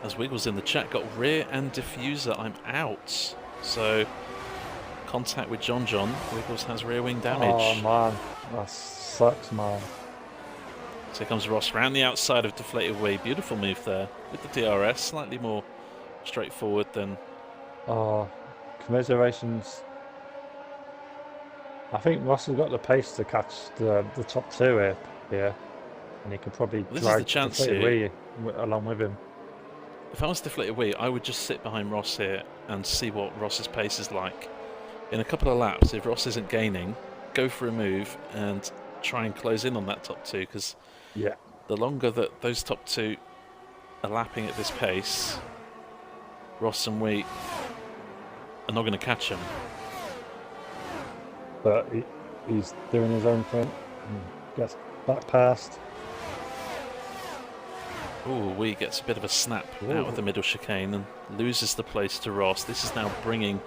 As Wiggles in the chat got rear and diffuser, I'm out. So contact with John. Wiggles has rear wing damage. Oh man, that sucks, man. So here comes Ross round the outside of Deflated Wee. Beautiful move there with the DRS, slightly more straightforward than. Oh, commiserations. I think Ross has got the pace to catch the top 2 here, and he could probably drag Deflated Wee along with him. If I was Deflated Wee, I would just sit behind Ross here and see what Ross's pace is like. In a couple of laps, if Ross isn't gaining, go for a move and try and close in on that top 2, because the longer that those top 2 are lapping at this pace, Ross and Wee are not going to catch him. But he's doing his own thing and gets back past. Ooh, Wee gets a bit of a snap out of the middle chicane and loses the place to Ross. This is now bringing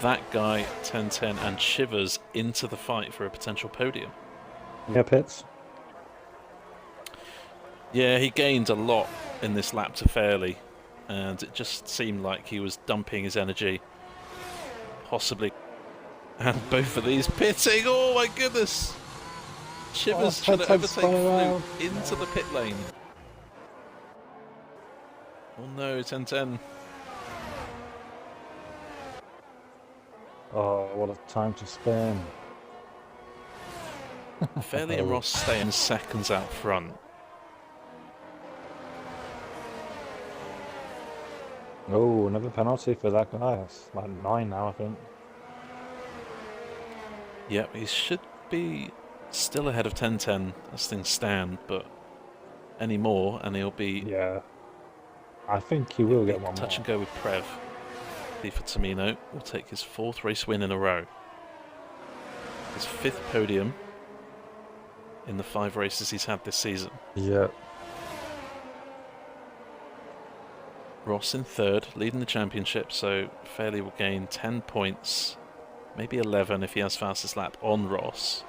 that guy, 10-10, and Chivers into the fight for a potential podium. Yeah, Pitts. Yeah, he gained a lot in this lap to Fairley, and it just seemed like he was dumping his energy, possibly. And both of these pitting. Oh my goodness! Chivers trying to overtake Flu into the pit lane. Oh no, 10-10. Oh, what a time to spin. Fairley and Ross staying seconds out front. Oh, another penalty for that guy. That's like 9 now, I think. Yeah, he should be still ahead of 10-10 as things stand, but any more and he'll be Yeah. I think he will get one touch more. and go with Prev. For Tamino will take his 4th race win in a row. His 5th podium in the 5 races he's had this season. Yeah. Ross in 3rd, leading the championship, so Fairley will gain 10 points, maybe 11 if he has fastest lap on Ross.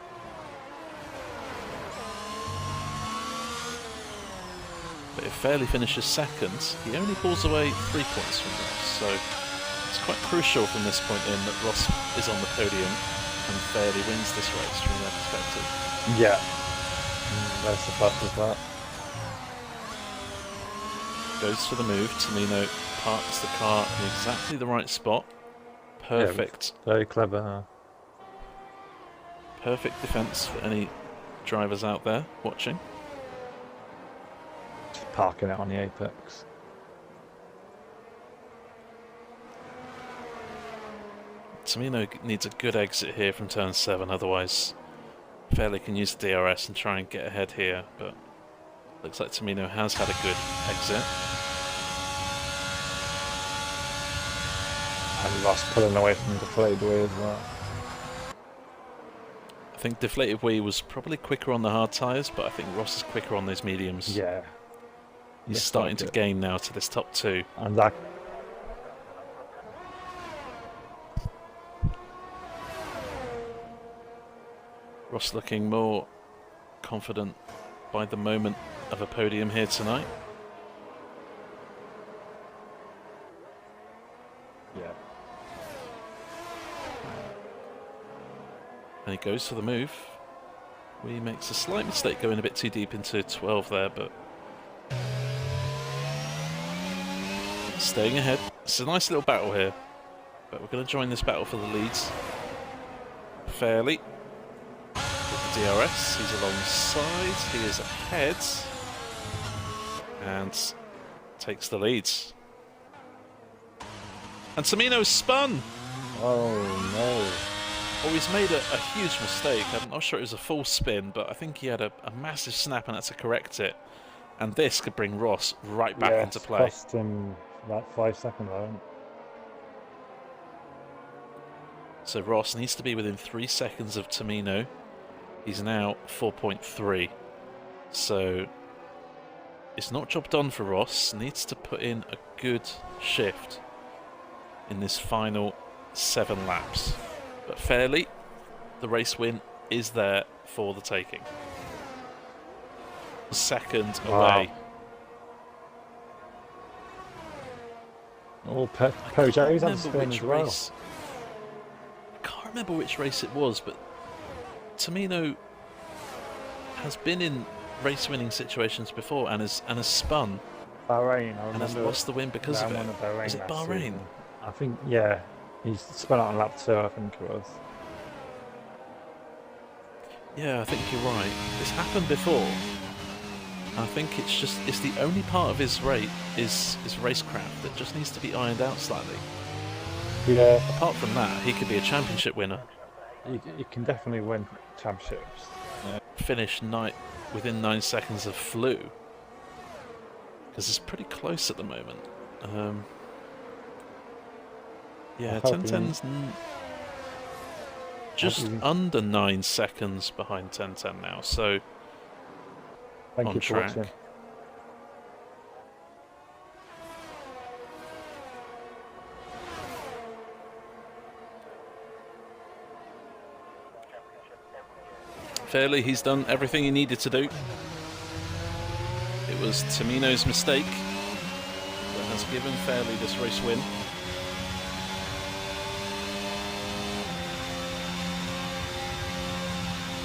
But if Fairley finishes 2nd, he only pulls away 3 points from Ross, so it's quite crucial from this point in that Ross is on the podium and Fairley wins this race from their perspective. Yeah. That's the fact of that. Goes for the move. Tamino parks the car in exactly the right spot. Perfect. Yeah, very clever, huh? Perfect defence for any drivers out there watching. Just parking it on the apex. Tamino needs a good exit here from turn 7, otherwise Fairley can use the DRS and try and get ahead here, but looks like Tamino has had a good exit. And Ross pulling away from deflated way as well. I think deflated wheel was probably quicker on the hard tyres, but I think Ross is quicker on those mediums. Yeah. He's starting to gain now to this top 2. And that. Ross looking more confident by the moment of a podium here tonight. Yeah. And he goes for the move. He makes a slight mistake going a bit too deep into 12 there, but staying ahead. It's a nice little battle here, but we're going to join this battle for the leads. Fairley with the DRS, he's alongside, he is ahead and takes the leads. And Tamino's spun! Oh no. Well, he's made a huge mistake. I'm not sure it was a full spin, but I think he had a massive snap and had to correct it. And this could bring Ross right back into play. Cost him about 5 seconds, I think. So Ross needs to be within 3 seconds of Tamino. He's now 4.3. So it's not job done for Ross. Needs to put in a good shift in this final 7 laps. But Fairley, the race win is there for the taking. 2nd away. Oh, Peugeot's on spin as well. I can't remember which race it was, but Tamino has been in race-winning situations before and has spun Bahrain, and has lost the win because of it. Was it Bahrain? Season. I think, yeah. He's spun out on lap 2, I think it was. Yeah, I think you're right. It's happened before. I think it's the only part of his rate is racecraft that just needs to be ironed out slightly. Yeah. Apart from that, he could be a championship winner. He can definitely win championships. Finish within 9 seconds of Flew. Because it's pretty close at the moment. Yeah, 10-10's just under 9 seconds behind 10-10 now, so Thank on you for track. watching. Fairley, he's done everything he needed to do. It was Tamino's mistake that has given Fairley this race win.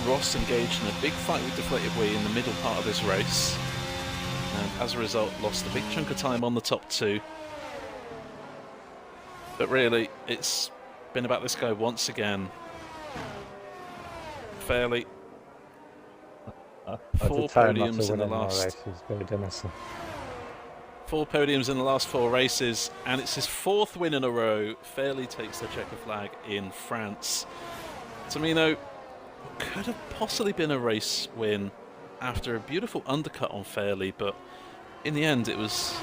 Ross engaged in a big fight with Deflated Wee in the middle part of this race, and as a result lost a big chunk of time on the top 2. But really, it's been about this guy once again. Fairley, 4 podiums in the last 4 podiums in the last 4 races, and it's his 4th win in a row. Fairley takes the checker flag in France. Tamino could have possibly been a race win after a beautiful undercut on Fairley, but in the end it was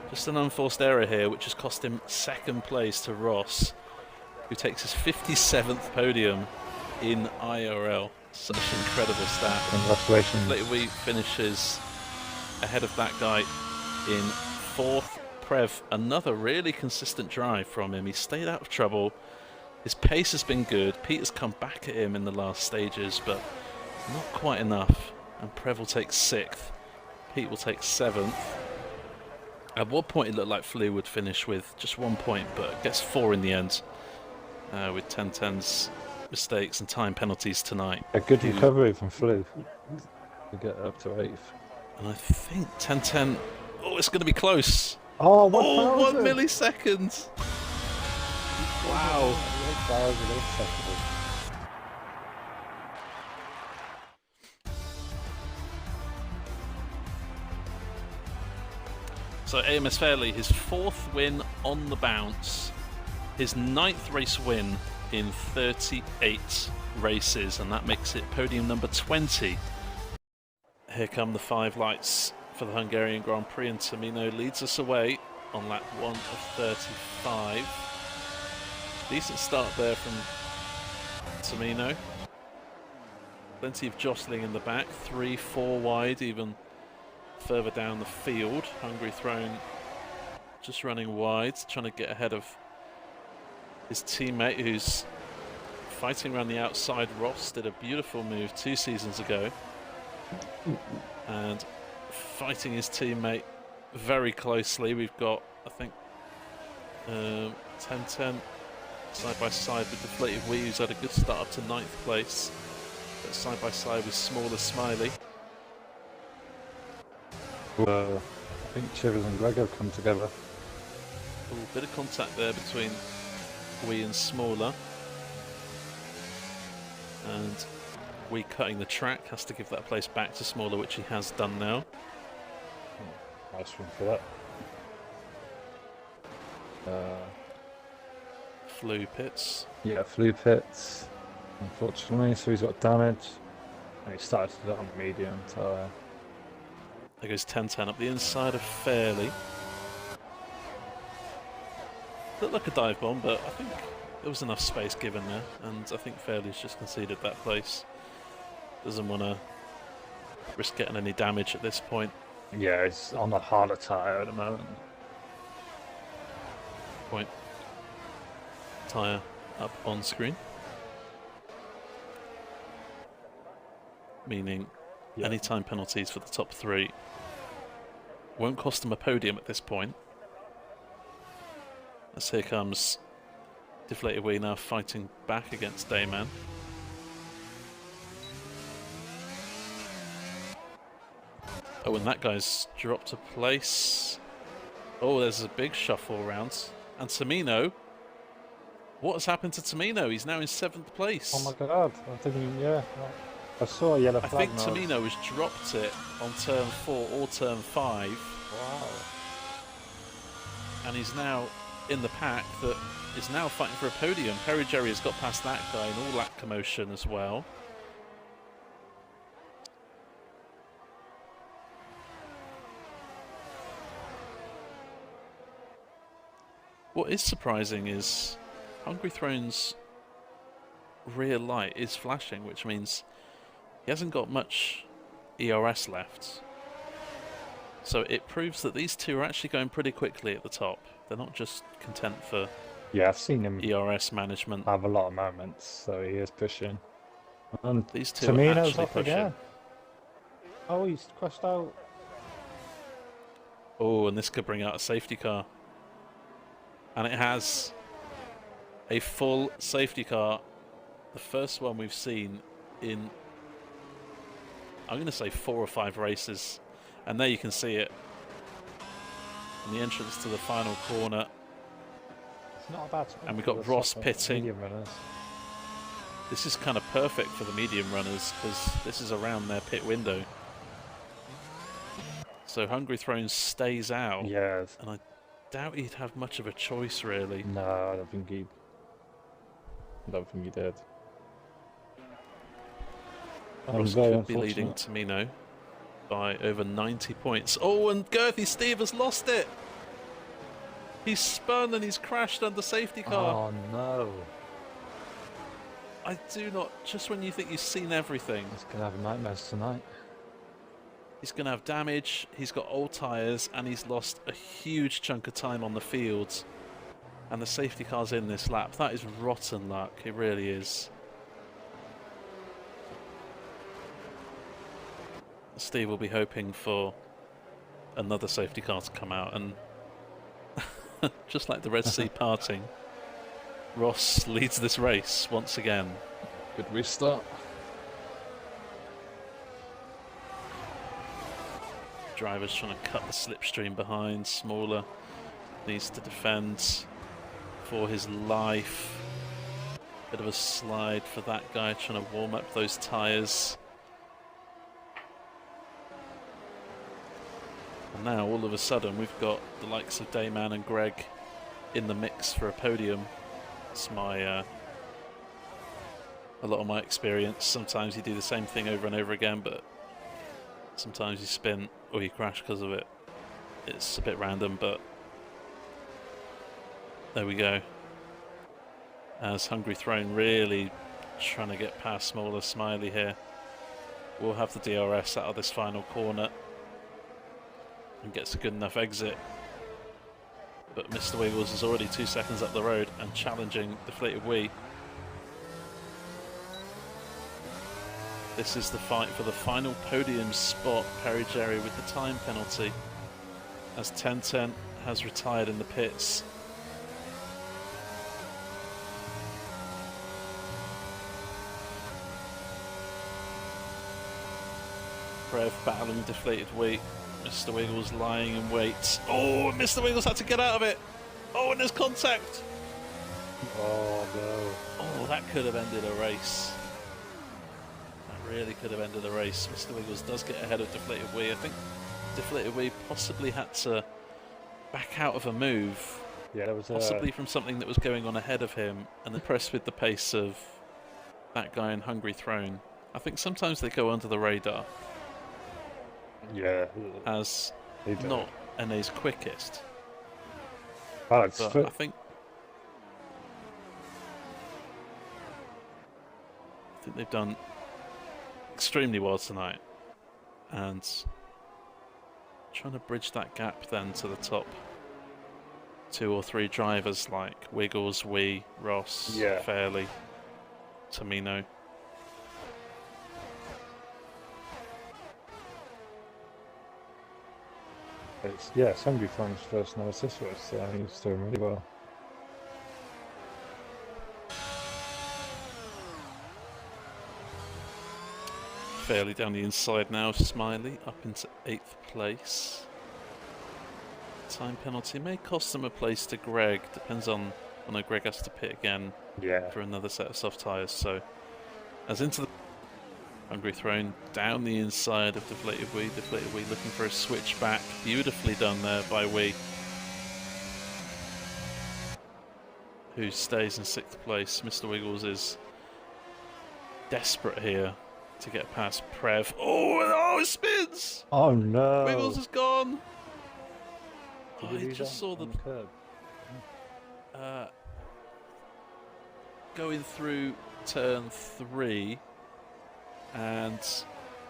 just an unforced error here, which has cost him 2nd place to Ross, who takes his 57th podium in IIRL. Such an incredible stat. Congratulations. Deflated finishes ahead of that guy in 4th. Prev, another really consistent drive from him. He stayed out of trouble. His pace has been good. Peter's come back at him in the last stages, but not quite enough. And Prev will take 6th. Pete will take 7th. At what point it looked like Flew would finish with just 1 point, but gets 4 in the end, with 10-10's mistakes and time penalties tonight. A good recovery from Flew to get up to 8th. And I think 10-10, oh, it's going to be close. Oh, 1 millisecond. Wow. 1,000 seconds. So AMS Fairley, his 4th win on the bounce, his 9th race win in 38 races, and that makes it podium number 20. Here come the 5 lights for the Hungarian Grand Prix, and Tamino leads us away on lap 1 of 35. Decent start there from Tamino. Plenty of jostling in the back, 3-4 wide, even further down the field. Hungary Throne just running wide, trying to get ahead of his teammate who's fighting around the outside. Ross did a beautiful move 2 seasons ago and fighting his teammate very closely. We've got, I think, 10-10 side by side with Deflated Wee, who's had a good start up to 9th place, but side by side with Smaller Smiley. I think Chivers and Greg have come together. A bit of contact there between Wee and Smaller, and Wee cutting the track, has to give that place back to Smaller, which he has done now. Nice one for that. Flew pits. Yeah, Flew pits, unfortunately, so he's got damage. And he started to do it on the medium tyre. There goes 10-10 up the inside of Fairley. Looked like a dive bomb, but I think there was enough space given there, and I think Fairley's just conceded that place. Doesn't want to risk getting any damage at this point. Yeah, he's on a harder tyre at the moment. Point. Tyre up on screen. Meaning any time penalties for the top 3 won't cost him a podium at this point. As here comes Deflated Wee now fighting back against Dayman. Oh, and that guy's dropped a place. Oh, there's a big shuffle around. And Tamino. What has happened to Tamino? He's now in 7th place. Oh my god, I didn't, I saw a yellow flag. I think Tamino has dropped it on turn 4 or turn 5. Wow. And he's now in the pack that is now fighting for a podium. Perry Jerry has got past that guy in all that commotion as well. What is surprising is Hungry Throne's rear light is flashing, which means he hasn't got much ERS left. So it proves that these two are actually going pretty quickly at the top. They're not just content for I've seen him ERS management. have a lot of moments, so he is pushing. And These two are Tamino's actually off pushing. again. Oh, he's crashed out. Oh, and this could bring out a safety car. And it has a full safety car. The first one we've seen in, I'm going to say 4 or 5 races. And there you can see it. In the entrance to the final corner. It's not a bad spot. And we've got Ross pitting. This is kind of perfect for the medium runners because this is around their pit window. So Hungry Throne stays out, Yeah. and I doubt he'd have much of a choice, really. No, I don't think he did. Ross very could be leading unfortunate. Tamino by over 90 points. Oh, and Girthy Steve has lost it. He's spun and he's crashed under safety car. Oh no. I do not, just when you think you've seen everything. He's going to have nightmares tonight. He's going to have damage, he's got old tyres, and he's lost a huge chunk of time on the field. And the safety car's in this lap. That is rotten luck, it really is. Steve will be hoping for another safety car to come out, and just like the Red Sea parting, Ross leads this race once again. Good restart. Driver's trying to cut the slipstream behind. Smaller needs to defend for his life. Bit of a slide for that guy trying to warm up those tyres. And now all of a sudden we've got the likes of Dayman and Greg in the mix for a podium. It's my a lot of my experience. Sometimes you do the same thing over and over again, but sometimes you spin or you crash because of it. It's a bit random, but there we go. As Hungry Throne really trying to get past Smaller Smiley here. We'll have the DRS out of this final corner and gets a good enough exit. But Mr. Wiggles is already 2 seconds up the road and challenging Deflated Wee. This is the fight for the final podium spot. Perry Jerry with the time penalty, as 1010 has retired in the pits. Brev battling Deflated Wee. Mr. Wiggles lying in wait. Oh, Mr. Wiggles had to get out of it. Oh, and there's contact. Oh no. Oh, that could have ended a race. That really could have ended a race. Mr. Wiggles does get ahead of Deflated Wee. I think Deflated Wee possibly had to back out of a move. Yeah, that was possibly from something that was going on ahead of him, and impressed with the pace of that guy in Hungry Throne. I think sometimes they go under the radar. Yeah. As not NA's quickest. Alex, but I think they've done extremely well tonight, and trying to bridge that gap then to the top 2 or 3 drivers like Wiggles, Wee, Ross, Fairley, Tamino. It's Hungry Throne's first no assist race, so he's doing really well. Fairly down the inside now, Smiley up into 8th place. Time penalty may cost them a place to Greg, depends on, I know Greg has to pit again for another set of soft tyres, so as into the Hungry Throne down the inside of Deflated Wee. Deflated Wee looking for a switch back. Beautifully done there by Wee, who stays in 6th place. Mr. Wiggles is desperate here to get past Prev. Oh, it spins! Oh no! Wiggles is gone! Did I just saw the curb. Going through turn 3, and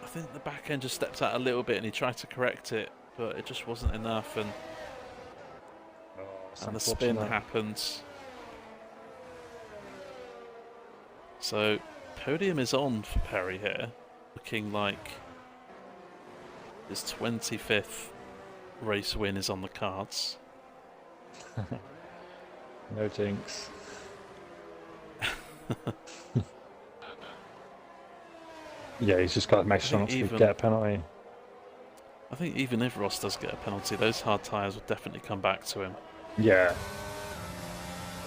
I think the back end just stepped out a little bit and he tried to correct it, but it just wasn't enough, and the spin happened. So podium is on for Perry here, looking like his 25th race win is on the cards. No jinx. Yeah, he's just got to make sure not to get a penalty. I think even if Ross does get a penalty, those hard tyres will definitely come back to him. Yeah.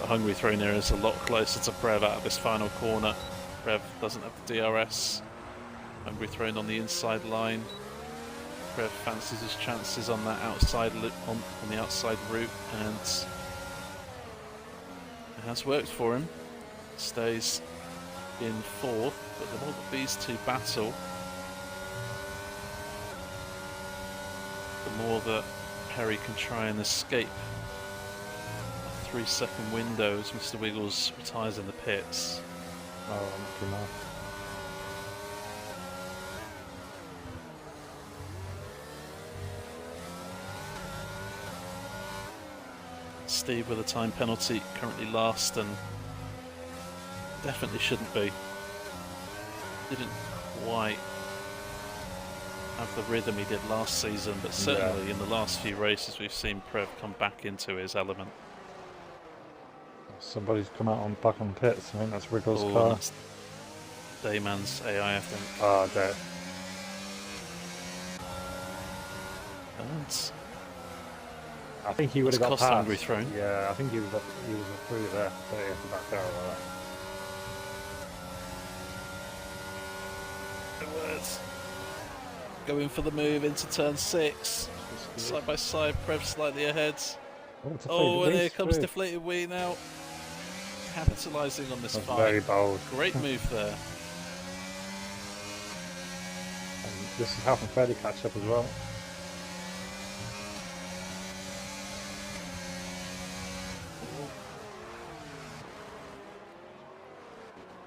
The Hungry Throne here is a lot closer to Prev out of this final corner. Prev doesn't have the DRS. Hungry Throne on the inside line. Prev fancies his chances on that outside on the outside route, and it has worked for him. Stays in 4th, but the more that these two battle, the more that Perry can try and escape a 3-second window as Mr. Wiggles retires in the pits. Oh, lucky enough. Steve with a time penalty, currently last, and definitely shouldn't be. Didn't quite have the rhythm he did last season, but certainly in the last few races we've seen Prev come back into his element. Somebody's come out on back on pits. I think that's Wiggles' Oh, car. that's Dayman's AI, I think. Oh, dead. And I think he would have got cost past. Hungary thrown. Yeah, I think he was through there. But he had to back out of that. Edwards going for the move into turn 6. Side by side, Prev slightly ahead. Oh, and here comes Deflated Wee now. Capitalising on this fight. Very bold. Great move there. And this is helping Freddie catch up as well.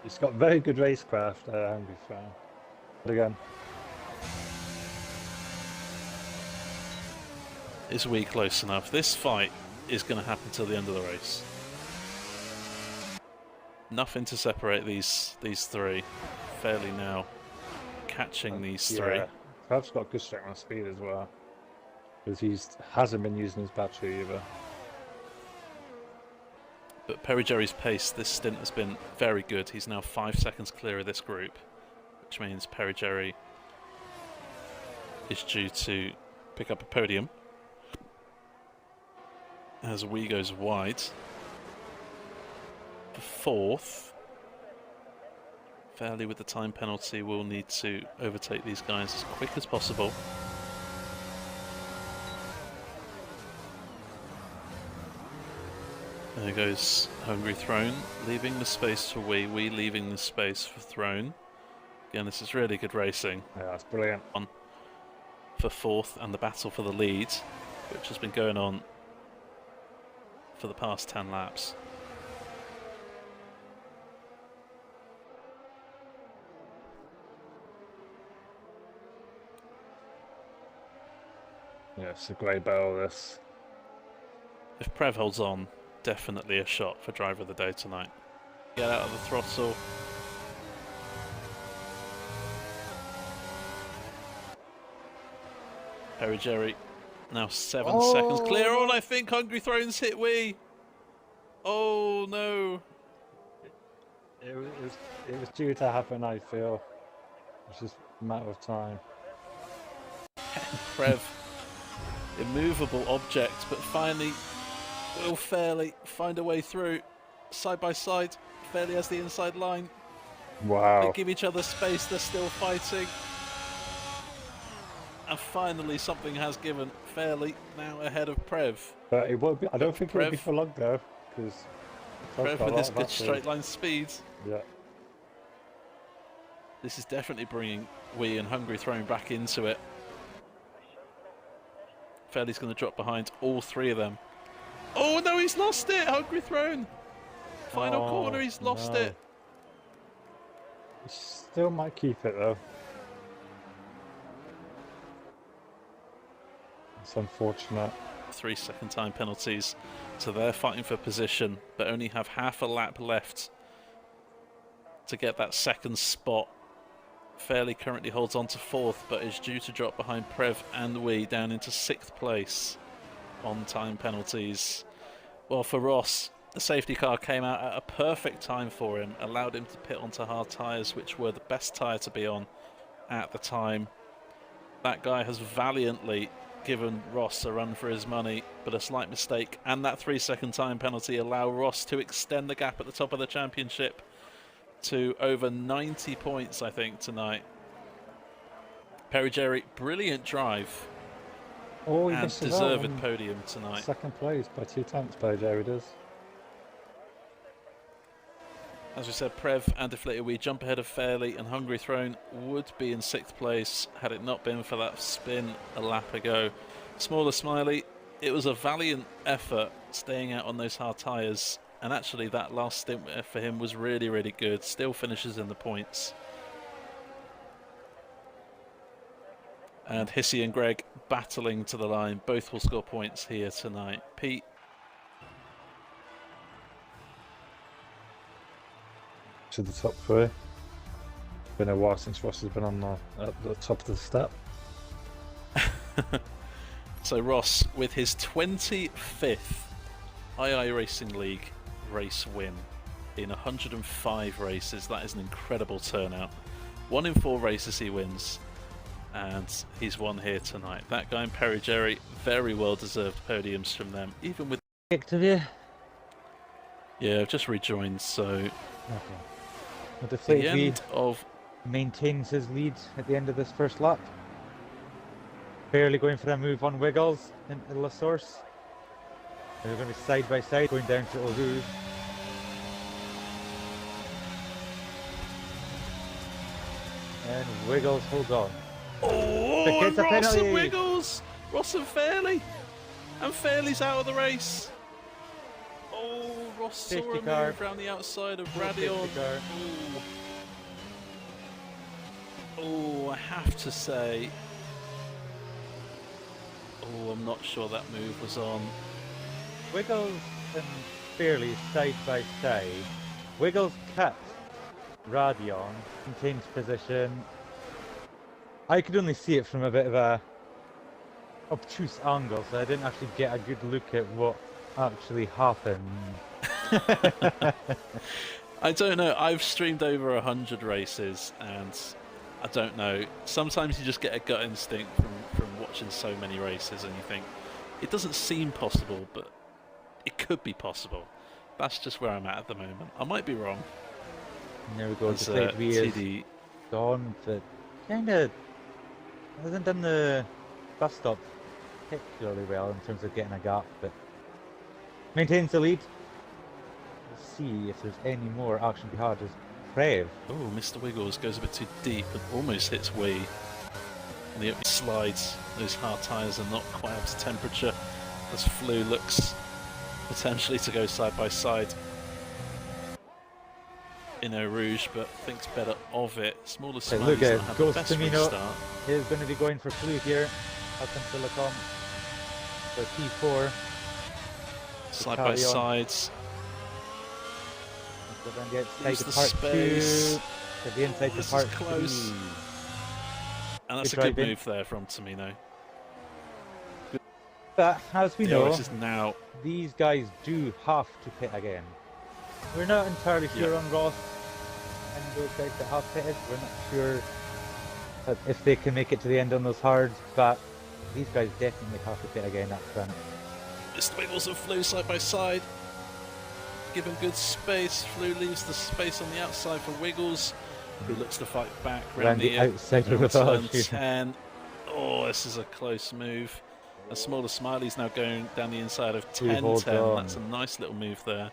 He's got very good racecraft, Hungry fan. But again, Is Wee close enough? This fight is going to happen till the end of the race. Nothing to separate these three. Fairly now catching these three. Perhaps got good strength on speed as well, because he hasn't been using his battery either. But Perry Jerry's pace this stint has been very good. He's now 5 seconds clear of this group, which means Perry Jerry is due to pick up a podium as Wee goes wide. For 4th, Fairley with the time penalty will need to overtake these guys as quick as possible. There goes Hungry Throne, leaving the space for Wee, Wee leaving the space for Throne. Again, this is really good racing. Yeah, that's brilliant. On for 4th and the battle for the lead, which has been going on for the past 10 laps. Yeah, it's a great battle, this. If Prev holds on, definitely a shot for driver of the day tonight. Get out of the throttle. Perry Jerry now 7 seconds clear. Oh, and I think Hungry Thrones hit Wee. Oh no. It was due to happen, I feel. It's just a matter of time. Prev, immovable object, but finally will Fairley find a way through. Side by side, Fairley has the inside line. Wow. They give each other space, they're still fighting. And finally something has given. Fairley now ahead of Prev. But it won't be, I don't think it will be Prev- for long though, because Prev with his good straight line speed. Yeah. This is definitely bringing Wee and Hungry Throne back into it. Fairley's going to drop behind all three of them. Oh no, he's lost it! Hungry Throne! Final corner, he's lost it. He still might keep it though. It's unfortunate. 3 second time penalties, so they're fighting for position, but only have half a lap left to get that second spot. Fairley currently holds on to 4th, but is due to drop behind Prev and Wee down into 6th place on time penalties. Well, for Ross, the safety car came out at a perfect time for him, allowed him to pit onto hard tyres, which were the best tyre to be on at the time. That guy has valiantly given Ross a run for his money, but a slight mistake and that 3 second time penalty allow Ross to extend the gap at the top of the championship to over 90 points, I think, tonight. Perry, brilliant drive Oh, he and misses deserved out on podium tonight. second place by 2 tenths by Jerry does. As we said, Prev and Deflated We jump ahead of Fairley, and Hungary Throne would be in 6th place had it not been for that spin a lap ago. Smaller Smiley, it was a valiant effort staying out on those hard tyres, and actually that last stint for him was really, really good. Still finishes in the points. And Hissy and Greg battling to the line. Both will score points here tonight. Pete. To the top 3. Been a while since Ross has been on at the top of the step. So Ross, with his 25th II Racing League race win in 105 races, that is an incredible turnout. 1 in 4 races he wins, and he's won here tonight. That guy and Perry Jerry, very well deserved podiums from them, even with. Victory. Yeah, I've just rejoined, so. Okay. Well, The Deflated end of. maintains his lead at the end of this first lap. Barely going for a move on Wiggles into La Source. They're going to be side by side going down to Eau Rouge. And Wiggles holds on. Oh, Gets a Ross and penalty. Wiggles! Ross and Fairley! And Fairley's out of the race. Oh, Ross saw Safety a car. move around the outside of Safety Radion. car. Oh, I have to say. Oh, I'm not sure that move was on. Wiggles and Fairley side by side. Wiggles cut Radion, maintains position. I could only see it from a bit of a obtuse angle, so I didn't actually get a good look at what actually happened. I don't know. I've streamed over 100 races, and I don't know. Sometimes you just get a gut instinct from watching so many races, and you think it doesn't seem possible, but it could be possible. That's just where I'm at the moment. I might be wrong. And there we go. As, Deflated We is TD gone, but kind of hasn't done the bus stop particularly well in terms of getting a gap, but maintains the lead. Let's see if there's any more action to be had. As Prev. Oh, Mr. Wiggles goes a bit too deep and almost hits Wee. And the slides. Those hard tyres are not quite up to temperature. As Flu looks potentially to go side by side in Eau Rouge, but thinks better of it. Smaller Hey, Smiley's look not at had the Ghost best Camino restart. is going to be going for Flu here up in Silicon for P4. Side by carry on. sides. So then get Use side the to part space. 2 to the inside This to is part close. 3. And that's Good a good driving. move there from Tamino. But as we The know, DRS is now. these guys do have to pit again. We're not entirely sure Yeah. on Ross and those guys that have pitted. We're not sure that if they can make it to the end on those hards, but these guys definitely have to pit again up front. Mr. Wiggles and Flu side by side. Give him good space. Flu leaves the space on the outside for Wiggles, who looks to fight back Around the outside of the turn barge. 10. Oh, this is a close move. A smaller Smiley's now going down the inside of Ooh, hold 10-10. on. That's a nice little move there.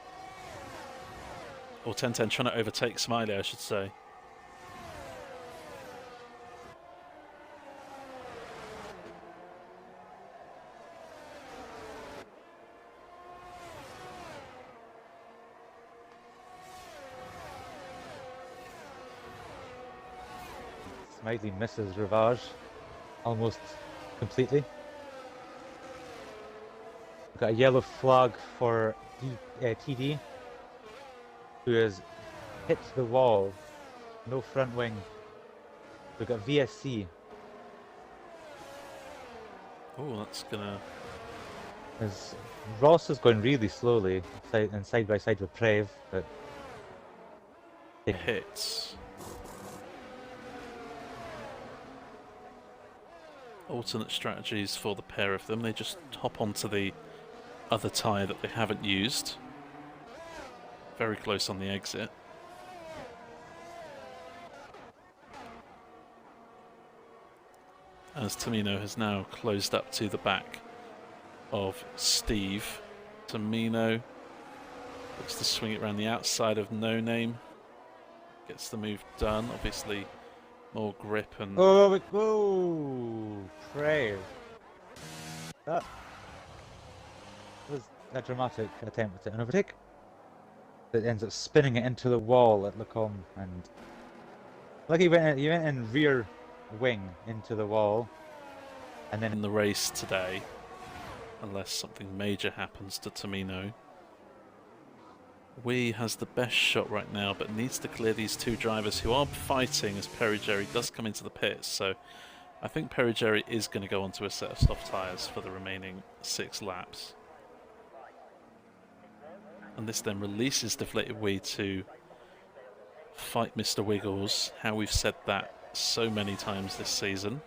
Or 10-10 trying to overtake Smiley, I should say. Smiley misses Rivage almost completely. We've got a yellow flag for TD, who has hit the wall. No front wing. We've got VSC. Oh, that's gonna. As Ross is going really slowly, side by side with Prev, but Hits. Alternate strategies for the pair of them. They just hop onto the other tyre that they haven't used. Very close on the exit. as Tamino has now closed up to the back of Steve. Tamino looks to swing it around the outside of No Name. Gets the move done. Obviously, more grip and. Oh, whoa! Trail. That was a dramatic attempt at an overtake. That ends up spinning it into the wall at Lacombe, and like he went in rear wing into the wall, and then in the race today, unless something major happens to Tamino. Wee has the best shot right now, but needs to clear these two drivers who are fighting as Perigeri does come into the pits. So I think Perigeri is going to go onto a set of soft tyres for the remaining 6 laps. And this then releases Deflated Wee to fight Mr. Wiggles, how we've said that so many times this season.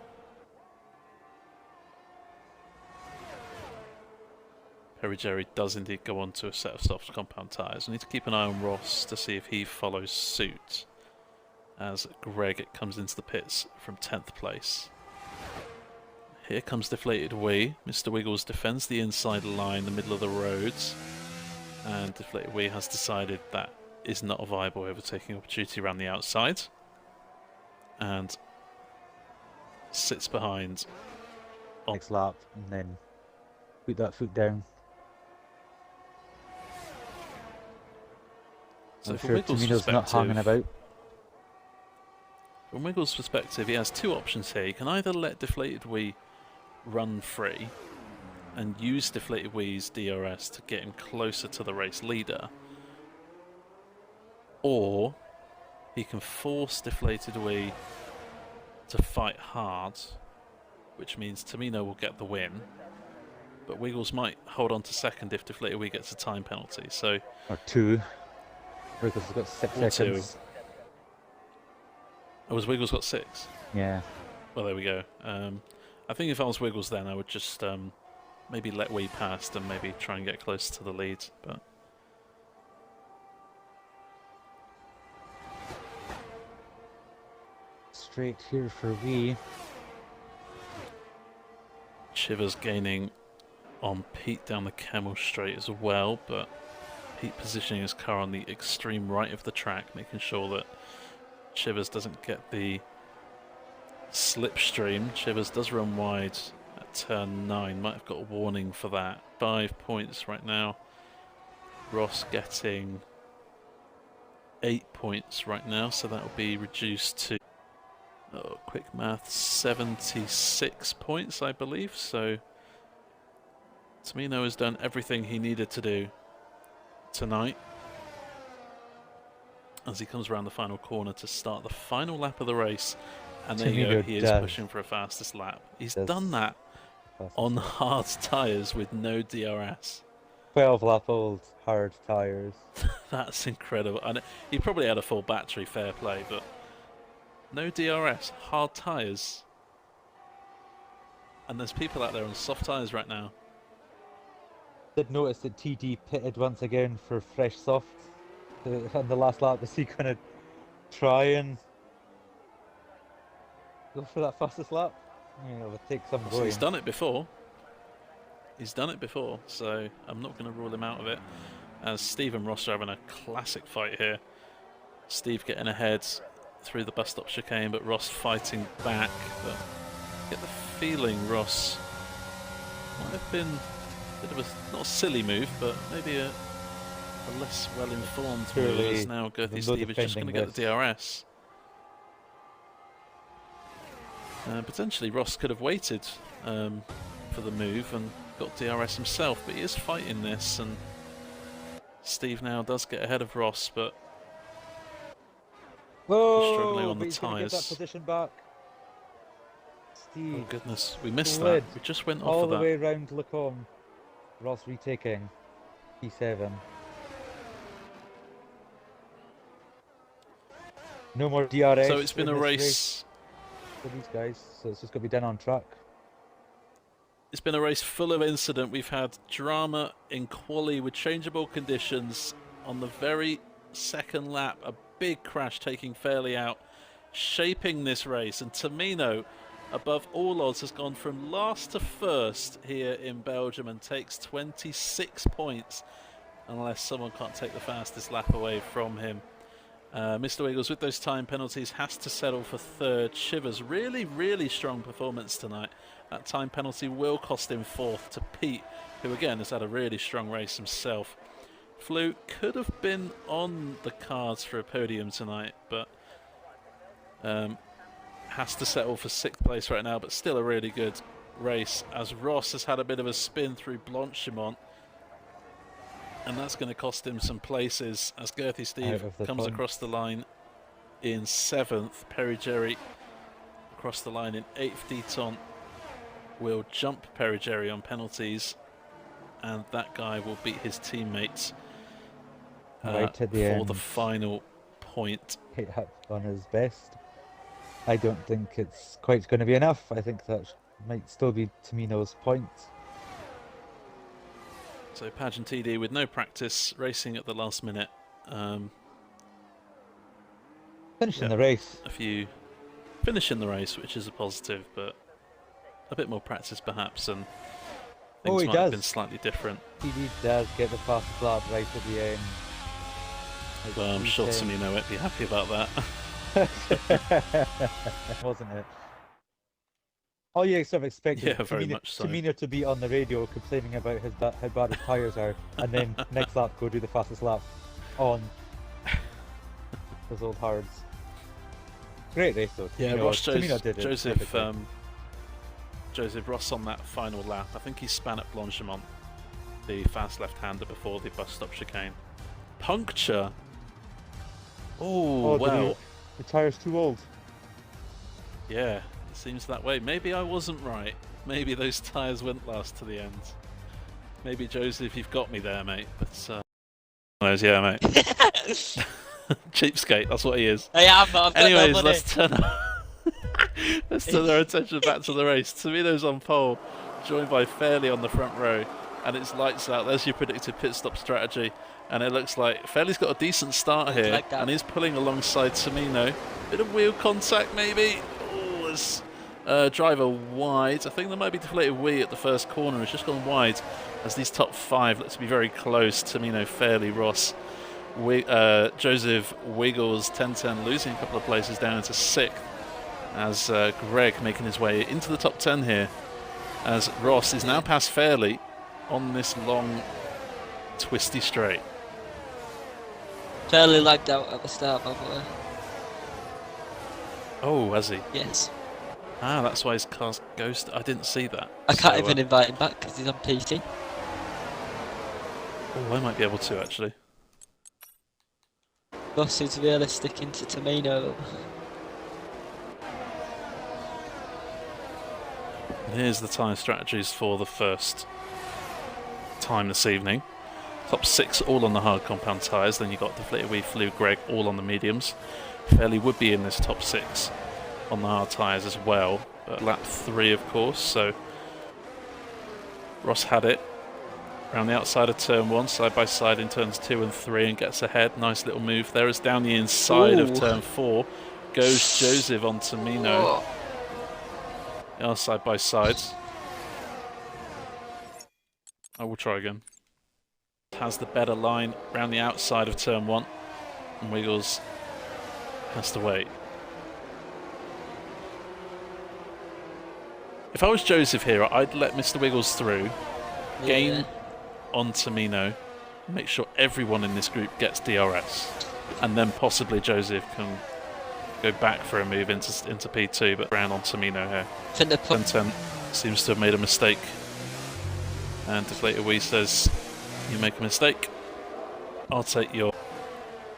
Perigeri does indeed go on to a set of soft compound tyres. We need to keep an eye on Ross to see if he follows suit as Greg comes into the pits from 10th place. Here comes Deflated Wee. Mr. Wiggles defends the inside line, the middle of the roads, and Deflated Wee has decided that is not a viable overtaking opportunity around the outside and sits behind on next lap, and then put that foot down. So I'm from sure Wiggles' Tamino's not hanging perspective, about. from Wiggles' perspective, he has two options here. He can either let Deflated Wee run free and use Deflated Wee's DRS to get him closer to the race leader, or he can force Deflated Wee to fight hard, which means Tamino will get the win, but Wiggles might hold on to second if Deflated Wee gets a time penalty. So, Or 2. Wiggles has got 6 Or seconds. 2. Oh, has Wiggles got 6? Yeah. Well, there we go. I think if I was Wiggles then I would just maybe let Wee past and maybe try and get closer to the lead. But Straight here for Wee. Chivers gaining on Pete down the Camel Straight as well, but Pete positioning his car on the extreme right of the track, making sure that Chivers doesn't get the slipstream. Chivers does run wide at turn 9, might have got a warning for that. 5 points right now. Ross getting 8 points right now, so that will be reduced to, oh, quick math, 76 points, I believe. So Tamino has done everything he needed to do tonight as he comes around the final corner to start the final lap of the race. And there you go, he is pushing for a fastest lap. He's done that on hard tyres with no DRS. 12 lap old hard tyres. That's incredible. And he probably had a full battery, fair play, but no DRS, hard tyres. And there's people out there on soft tyres right now. Did notice that TD pitted once again for fresh softs on the last lap. Is he going to try and go for that fastest lap? You know, take some So going. he's done it before. He's done it before, so I'm not going to rule him out of it. As Steve and Ross are having a classic fight here. Steve getting ahead through the bus stop chicane, but Ross fighting back. But I get the feeling Ross might have been a bit of a, not a silly move, but maybe a less well-informed move, as now Girthy Steve is just going to get the DRS. Potentially Ross could have waited for the move and got DRS himself, but he is fighting this, and Steve now does get ahead of Ross, but struggling on the tyres. Get that position back. Steve, oh goodness, we missed that. We just went off all of that. the way round Lacombe. Ross retaking P7. No more DRS. So it's been a race for these guys, so it's just got to be done on track. It's been a race full of incident. We've had drama in quali with changeable conditions. On the very second lap, a big crash taking Fairley out, shaping this race. And Tamino above all odds, has gone from last to first here in Belgium and takes 26 points, unless someone can't take the fastest lap away from him. Mr. Wiggles, with those time penalties, has to settle for third. Shivers, really, really strong performance tonight. That time penalty will cost him fourth to Pete, who again has had a really strong race himself. Flew could have been on the cards for a podium tonight, but has to settle for 6th place right now, but still a really good race, as Ross has had a bit of a spin through Blanchimont, and that's going to cost him some places as Girthy Steve comes across the line in 7th. Perry Jerry across the line in 8th. Deton will jump Perry Jerry on penalties, and that guy will beat his teammates right at the for end. the final point. On his best. I don't think it's quite going to be enough. I think that might still be Tamino's point. So Pageant TD with no practice, racing at the last minute. Finishing the race. Finishing the race, which is a positive, but a bit more practice perhaps, and things might have been slightly different. TD does get the fastest lap right at the end. Well, I'm sure Tamino won't be happy about that. Wasn't it? All you sort of expected Tamino to be on the radio complaining about how bad his tyres are, and then next lap go do the fastest lap on those old hards. Great race though. Yeah, Tamino did it. Joseph Ross on that final lap. I think he span at Blanchimont, the fast left-hander before the bus stop chicane. Puncture. Oh well. The tyre's too old. Yeah, it seems that way. Maybe I wasn't right. Maybe those tyres wouldn't last to the end. Maybe Joseph, you've got me there, mate. But yeah, mate. Cheapskate, that's what he is. I am, but I've got anyways, no money. let's turn our attention back to the race. Tamino's on pole, joined by Fairley on the front row, and it's lights out. There's your predicted pit stop strategy, and it looks like Fairley's got a decent start here, like and he's pulling alongside Tamino. Bit of wheel contact maybe. Oh, as driver wide. I think there might be deflated wheel at the first corner. It's just gone wide as these top 5 look to be very close. Tamino, Fairley, Ross. Joseph Wiggles 10-10 losing a couple of places down into 6th, as Greg making his way into the top 10 here, as Ross is now past Fairley on this long twisty straight. Fairly lagged out at the start, by the way. Oh, has he? Yes. Ah, that's why his car's ghosted. I didn't see that. I can't even invite him back because he's on PT. Oh, I might be able to actually. Ross is really sticking to Tamino. And here's the tyre strategies for the first time this evening. Top 6 all on the hard compound tyres, then you've got Deflated Wee, Flew, Greg all on the mediums. Fairley would be in this top 6 on the hard tyres as well, but lap 3 of course, so Ross had it around the outside of turn 1, side by side in turns 2 and 3, and gets ahead. Nice little move there, as down the inside of turn 4 goes Joseph on Tamino. They are side by side. I will try again. Has the better line around the outside of turn 1, and Wiggles has to wait. If I was Joseph here, I'd let Mr. Wiggles through, gain on Tamino, make sure everyone in this group gets DRS, and then possibly Joseph can go back for a move into P2, but round on Tamino here. 10-10 seems to have made a mistake, and Deflated Wee says, you make a mistake, I'll take your...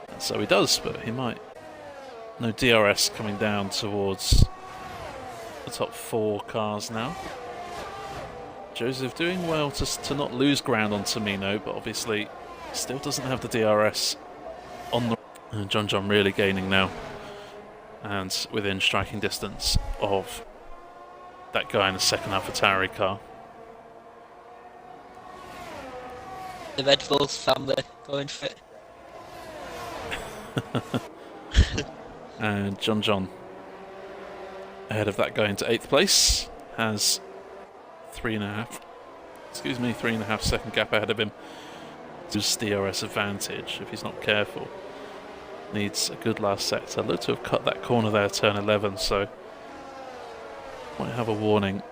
And so he does, but he might. No DRS coming down towards the top 4 cars now. Joseph doing well to not lose ground on Tamino, but obviously still doesn't have the DRS on the... And John really gaining now, and within striking distance of that guy in the second AlphaTauri car. The Red Bulls family going for it. And John ahead of that guy into 8th place, has 3.5 second gap ahead of him. Just DRS advantage if he's not careful. Needs a good last sector. Looked to have cut that corner there, turn 11, so might have a warning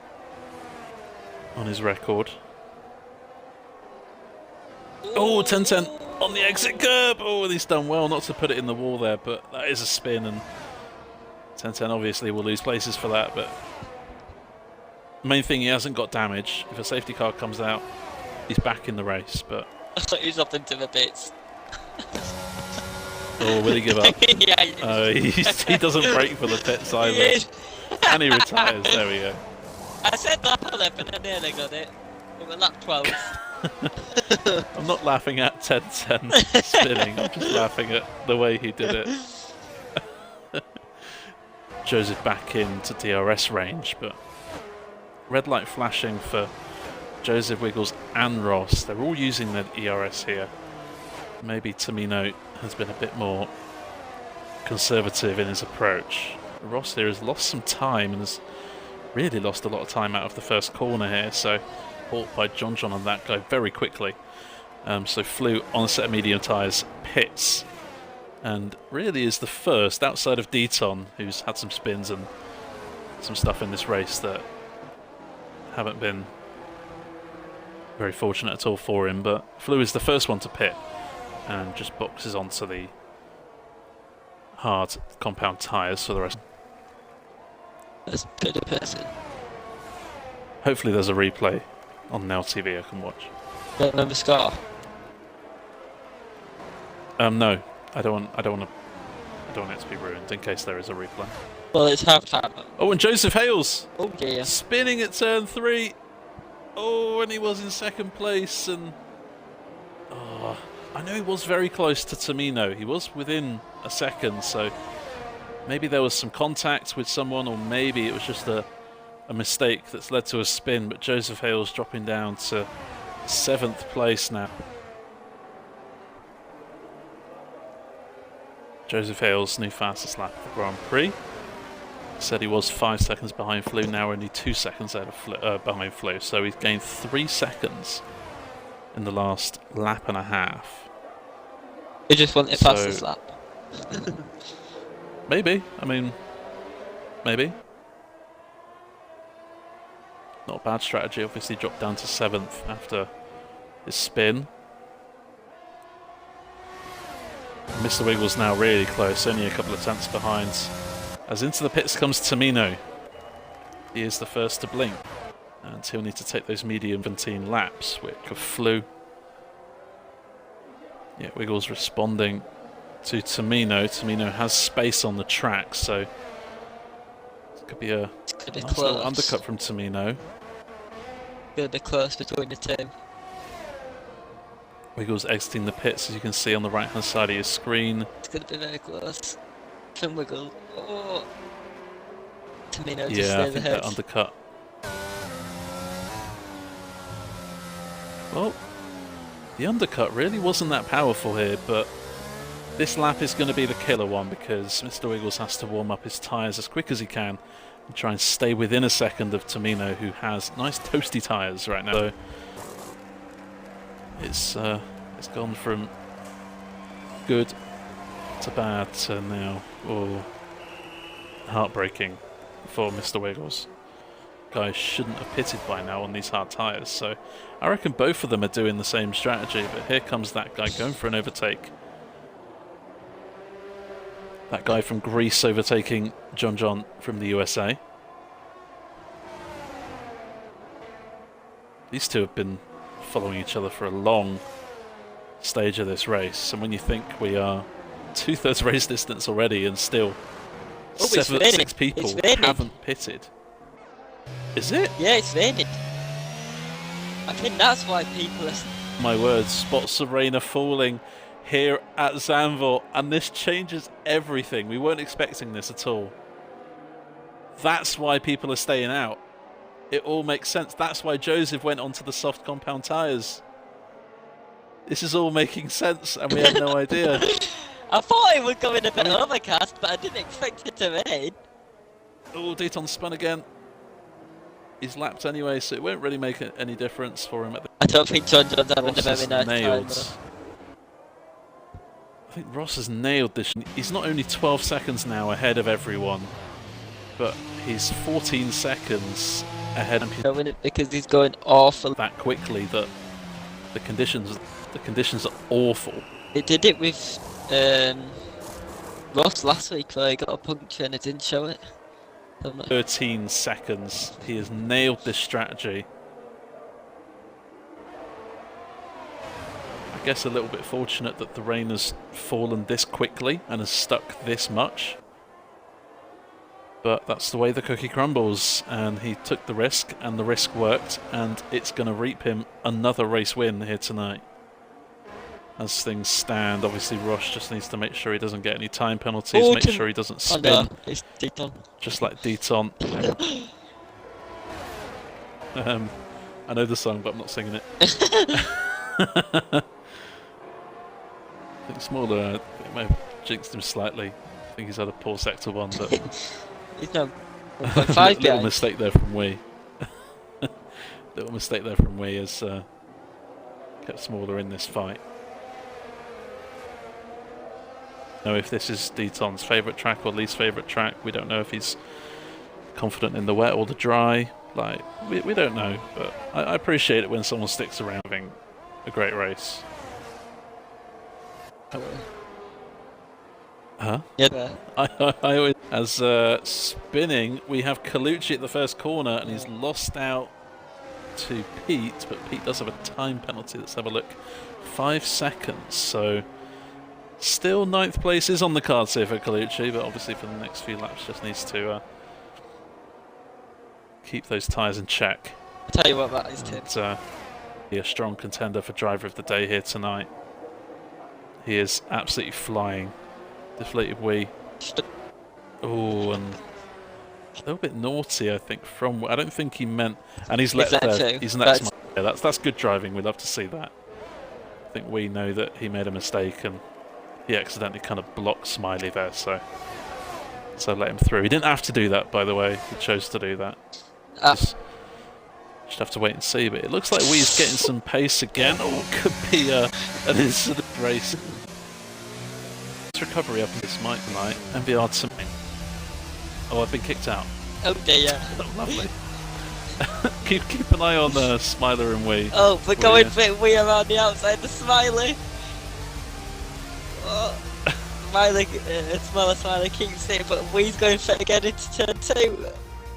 on his record. Oh, 10-10 on the exit curb. Oh, and he's done well not to put it in the wall there, but that is a spin, and 10-10 obviously will lose places for that, but main thing, he hasn't got damage. If a safety car comes out, he's back in the race, but... I thought he was up into the pits. Oh, will he give up? Yeah. He doesn't brake for the pits either. And he retires, there we go. I said lap 11 and nearly got it. We were lap 12. I'm not laughing at 10-10 spinning, I'm just laughing at the way he did it. Joseph back into DRS range, but red light flashing for Joseph Wiggles and Ross. They're all using their ERS here. Maybe Tamino has been a bit more conservative in his approach. Ross here has lost some time and has really lost a lot of time out of the first corner here, so caught by John on that guy very quickly. So flew on a set of medium tyres, pits, and really is the first outside of Deaton, who's had some spins and some stuff in this race that haven't been very fortunate at all for him, but Flew is the first one to pit and just boxes onto the hard compound tyres for the rest. That's a good person. Hopefully there's a replay on Now TV I can watch. Don't remember Scar? No, I don't want it to be ruined in case there is a replay. Well, it's half time. Oh, and Joseph Hales Oh dear. spinning at turn 3. Oh, and he was in second place, and oh, I know he was very close to Tamino. He was within a second, so maybe there was some contact with someone, or maybe it was just a mistake that's led to a spin. But Joseph Hales dropping down to 7th place now. Joseph Hales, new fastest lap of the Grand Prix. Said he was 5 seconds behind Flew, now only 2 seconds out of behind Flew. So he's gained 3 seconds in the last lap and a half. You just want it fastest lap. Maybe. I mean, maybe. Not a bad strategy. Obviously dropped down to 7th after his spin. Mr. Wiggles now really close, only a couple of tenths behind. As into the pits comes Tamino. He is the first to blink, and he'll need to take those medium 17 laps, which have Flew. Yeah, Wiggles responding to Tamino. Tamino has space on the track, so it could be a nice little undercut from Tamino. Gonna be close between the two. Wiggles exiting the pits, as you can see on the right hand side of your screen. It's gonna be very close. From Wiggle. Oh. Tamino just Yeah, I stays think ahead. that undercut. Well, the undercut really wasn't that powerful here, but this lap is going to be the killer one because Mr. Wiggles has to warm up his tyres as quick as he can and try and stay within a second of Tamino, who has nice toasty tyres right now. So it's gone from good to bad to now heartbreaking for Mr. Wiggles. Guys shouldn't have pitted by now on these hard tyres, so I reckon both of them are doing the same strategy, but here comes that guy going for an overtake. That guy from Greece overtaking John from the USA. These two have been following each other for a long stage of this race, and when you think we are 2/3 race distance already and still 6 people haven't pitted. Is it? Yeah, it's raining. I think that's why people are... My words, spots of rain are falling here at Zandvoort, and this changes everything. We weren't expecting this at all. That's why people are staying out. It all makes sense. That's why Joseph went onto the soft compound tyres. This is all making sense, and we had no idea. I thought it would go in a bit overcast, but I didn't expect it to rain. Oh, Deaton spun again. He's lapped anyway, so it won't really make any difference for him at the I don't think John's having a Ross very has nice nailed. time. I think Ross has nailed this. He's not only 12 seconds now ahead of everyone, but he's 14 seconds ahead of Though. Because he's going awful. that quickly that the conditions are awful. It did it with Ross last week where he got a puncture and it didn't show it. 13 seconds. He has nailed this strategy. I guess a little bit fortunate that the rain has fallen this quickly and has stuck this much. But that's the way the cookie crumbles, and he took the risk, and the risk worked, and it's going to reap him another race win here tonight. As things stand, obviously Ross just needs to make sure he doesn't get any time penalties, make sure he doesn't spin, it's Deaton. just like Deaton. I know the song, but I'm not singing it. I think Smaller may have jinxed him slightly. I think he's had a poor sector one, but He's now 1.5 little mistake there from Wee. Little mistake there from Wee has kept Smaller in this fight. Know if this is Deaton's favourite track or least favourite track. We don't know if he's confident in the wet or the dry. Like we don't know, but I appreciate it when someone sticks around having a great race. Huh? Yeah. I always, as spinning, we have Colucci at the first corner, and he's lost out to Pete, but Pete does have a time penalty. Let's have a look. 5 seconds, so still 9th place is on the cards here for Colucci, but obviously for the next few laps just needs to keep those tyres in check. I'll tell you what that is, Tim. And, be a strong contender for driver of the day here tonight. He is absolutely flying. Deflated Wee. Oh, and a little bit naughty, I think. I don't think he meant, and he's let there. He's net smile. Yeah, that's good driving. We'd love to see that. I think we know that he made a mistake and he accidentally kind of blocked Smiley there, so let him through. He didn't have to do that, by the way. He chose to do that. Just have to wait and see. But it looks like Wee's getting some pace again. Oh, could be an incident race. Recovery up in this mic tonight. MVR to me. Oh, I've been kicked out. Oh dear. Oh, lovely. keep an eye on Smiler and Wee. Oh, we're going for Wee around the outside the Smiley. Oh, Smiley keeps it, but Wee's going for it again into turn 2.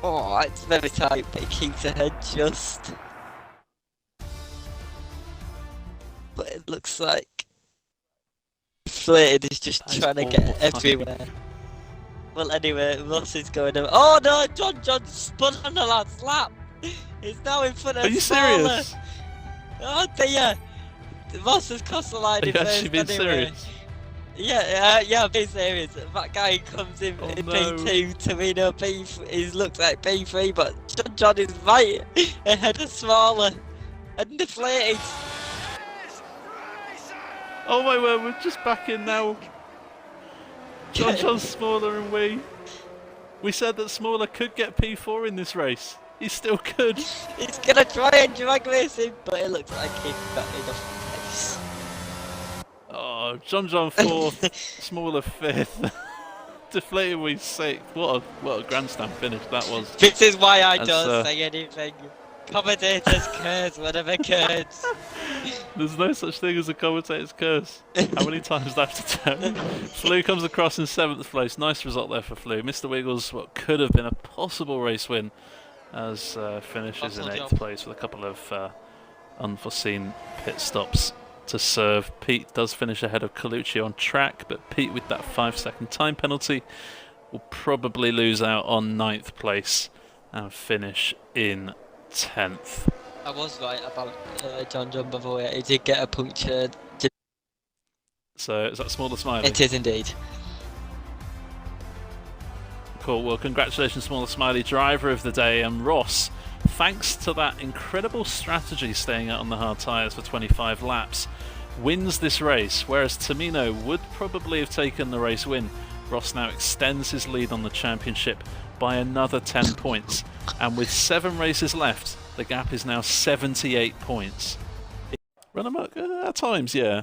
Oh, it's very tight, but he keeps ahead just. But it looks like Flated is just trying to get everywhere. Well, anyway, Ross is going over. Oh no, John spun on the last lap. He's now in front of. Are you serious? Oh dear. Ross has crossed the line. Are you actually being serious? Yeah, I'm being serious. That guy comes in P2, Torino P. He looks like P3, but John is right ahead of Smaller and Deflated. Oh my word, we're just back in now. John's Smaller and Wee. We said that Smaller could get P4 in this race. He still could. He's gonna try and drag race him, but it looks like he's got enough pace. Oh, John 4th, Smaller 5th. Deflated Wee 6th. What a grandstand finish that was. This is why I don't say anything. Commentator's curse, whatever curse. There's no such thing as a commentator's curse. How many times do I have to tell? Flew comes across in 7th place. Nice result there for Flew. Mr. Wiggles, what could have been a possible race win, as finishes in 8th place with a couple of unforeseen pit stops to serve. Pete does finish ahead of Colucci on track, but Pete, with that 5-second time penalty, will probably lose out on 9th place and finish in 10th. I was right about John by the way. He did get a puncture. So is that Smaller Smiley? It is indeed. Cool. Well, congratulations, Smaller Smiley, driver of the day, and Ross. Thanks to that incredible strategy, staying out on the hard tyres for 25 laps, wins this race. Whereas Tamino would probably have taken the race win Ross now extends his lead on the championship by another 10 points. And with 7 races left, the gap is now 78 points. Run amok? At times, yeah.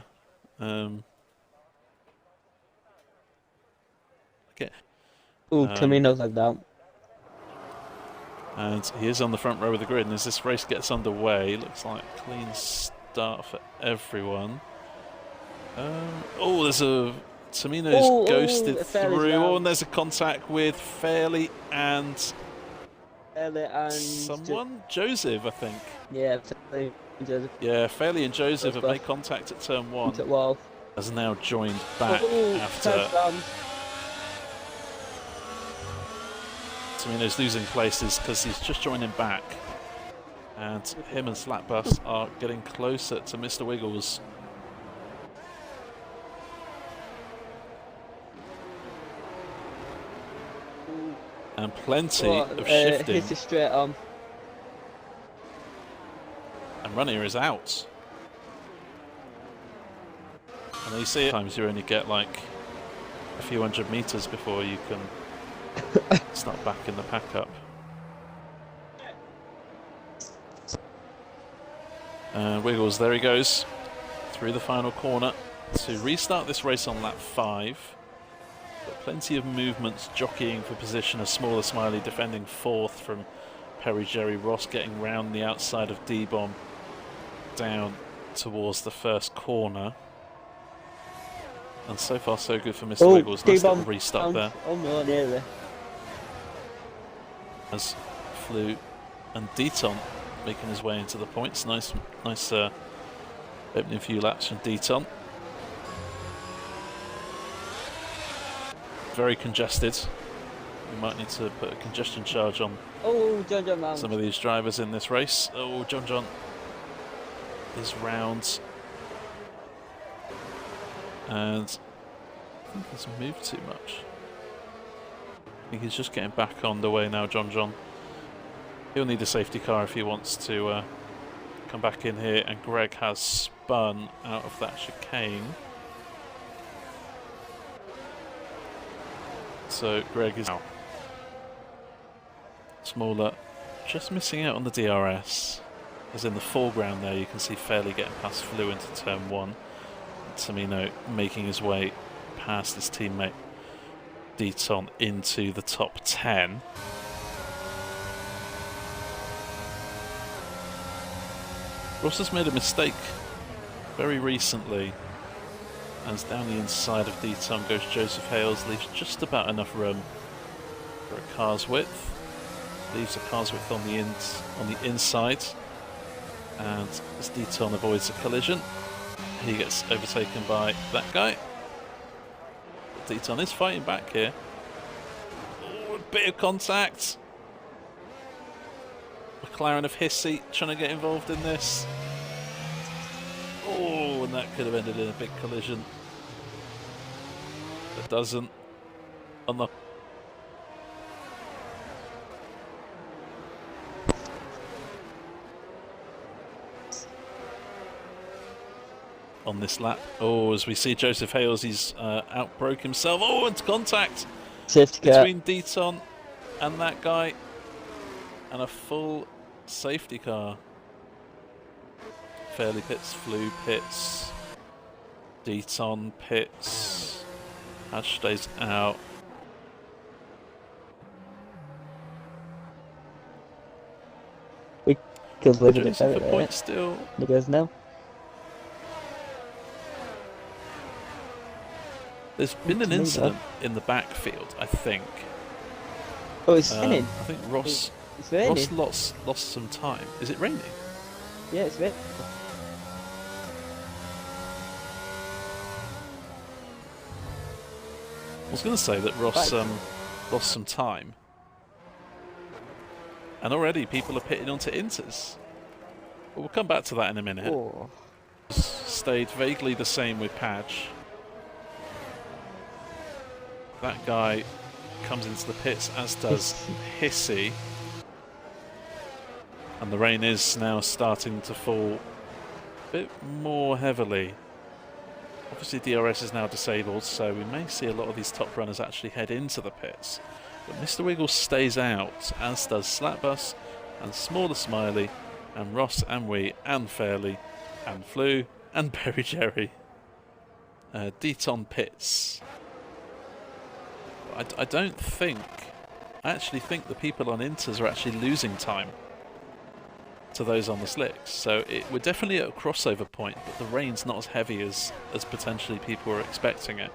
Okay. Ooh, Camino's like that. And he is on the front row of the grid, and as this race gets underway, looks like a clean start for everyone. Oh, there's a... Tamino's ghosted through. Oh, and there's a contact with Fairley and... someone? Joseph, I think. Yeah, Fairley and Joseph. Yeah, Fairley and Joseph have made contact at turn 1. Has now joined back after... Tamino's losing places because he's just joining back. And him and Slapbus are getting closer to Mr. Wiggles. And plenty of shifting. Hits it straight on. And Runnier is out. And you see at times you only get like a few hundred meters before you can start back in the pack up. And Wiggles, there he goes through the final corner to restart this race on lap 5. But plenty of movements jockeying for position. A smaller Smiley defending 4th from Perry Jerry. Ross getting round the outside of D-Bomb down towards the first corner. And so far so good for Mr. Wiggles. Nice little restart there. Oh no, nearly. As Flew and Deton making his way into the points. Nice opening few laps from Deton. Very congested. We might need to put a congestion charge on some of these drivers in this race. Oh, John is round. And I think he's moved too much. I think he's just getting back on the way now, John. He'll need a safety car if he wants to come back in here. And Greg has spun out of that chicane. So Greg is out. Smaller, just missing out on the DRS. As in the foreground there, you can see Fairley getting past Flew into turn 1. Tamino making his way past his teammate Deton into the top 10. Ross has made a mistake very recently. As down the inside of Deton goes Joseph Hales, leaves just about enough room for a car's width. Leaves a car's width on the inside, and as Deton avoids a collision, he gets overtaken by that guy. But Deton is fighting back here. Oh, a bit of contact. McLaren of Hissy trying to get involved in this. Oh, and that could have ended in a big collision. It doesn't. On this lap. Oh, as we see Joseph Hales, he's outbroke himself. Oh, into contact between Deton and that guy, and a full safety car. Fairley pits, Flew pits, Deton pits, Ash stays out. We could live in for points still. You guys know. There's been an incident in the backfield, I think. Oh, it's raining. I think Ross lost some time. Is it raining? Yeah, it's raining. I was going to say that Ross lost some time. And already people are pitting onto Inters. But we'll come back to that in a minute. Oh. Stayed vaguely the same with Padge. That guy comes into the pits, as does Hissy. And the rain is now starting to fall a bit more heavily. Obviously DRS is now disabled, so we may see a lot of these top runners actually head into the pits. But Mr. Wiggles stays out, as does Slapbus, and Smaller Smiley, and Ross, and Wee, and Fairley, and Flew, and Berry Jerry. Deton pits. I don't think... I actually think the people on Inters are actually losing time to those on the slicks. So we're definitely at a crossover point, but the rain's not as heavy as potentially people were expecting it.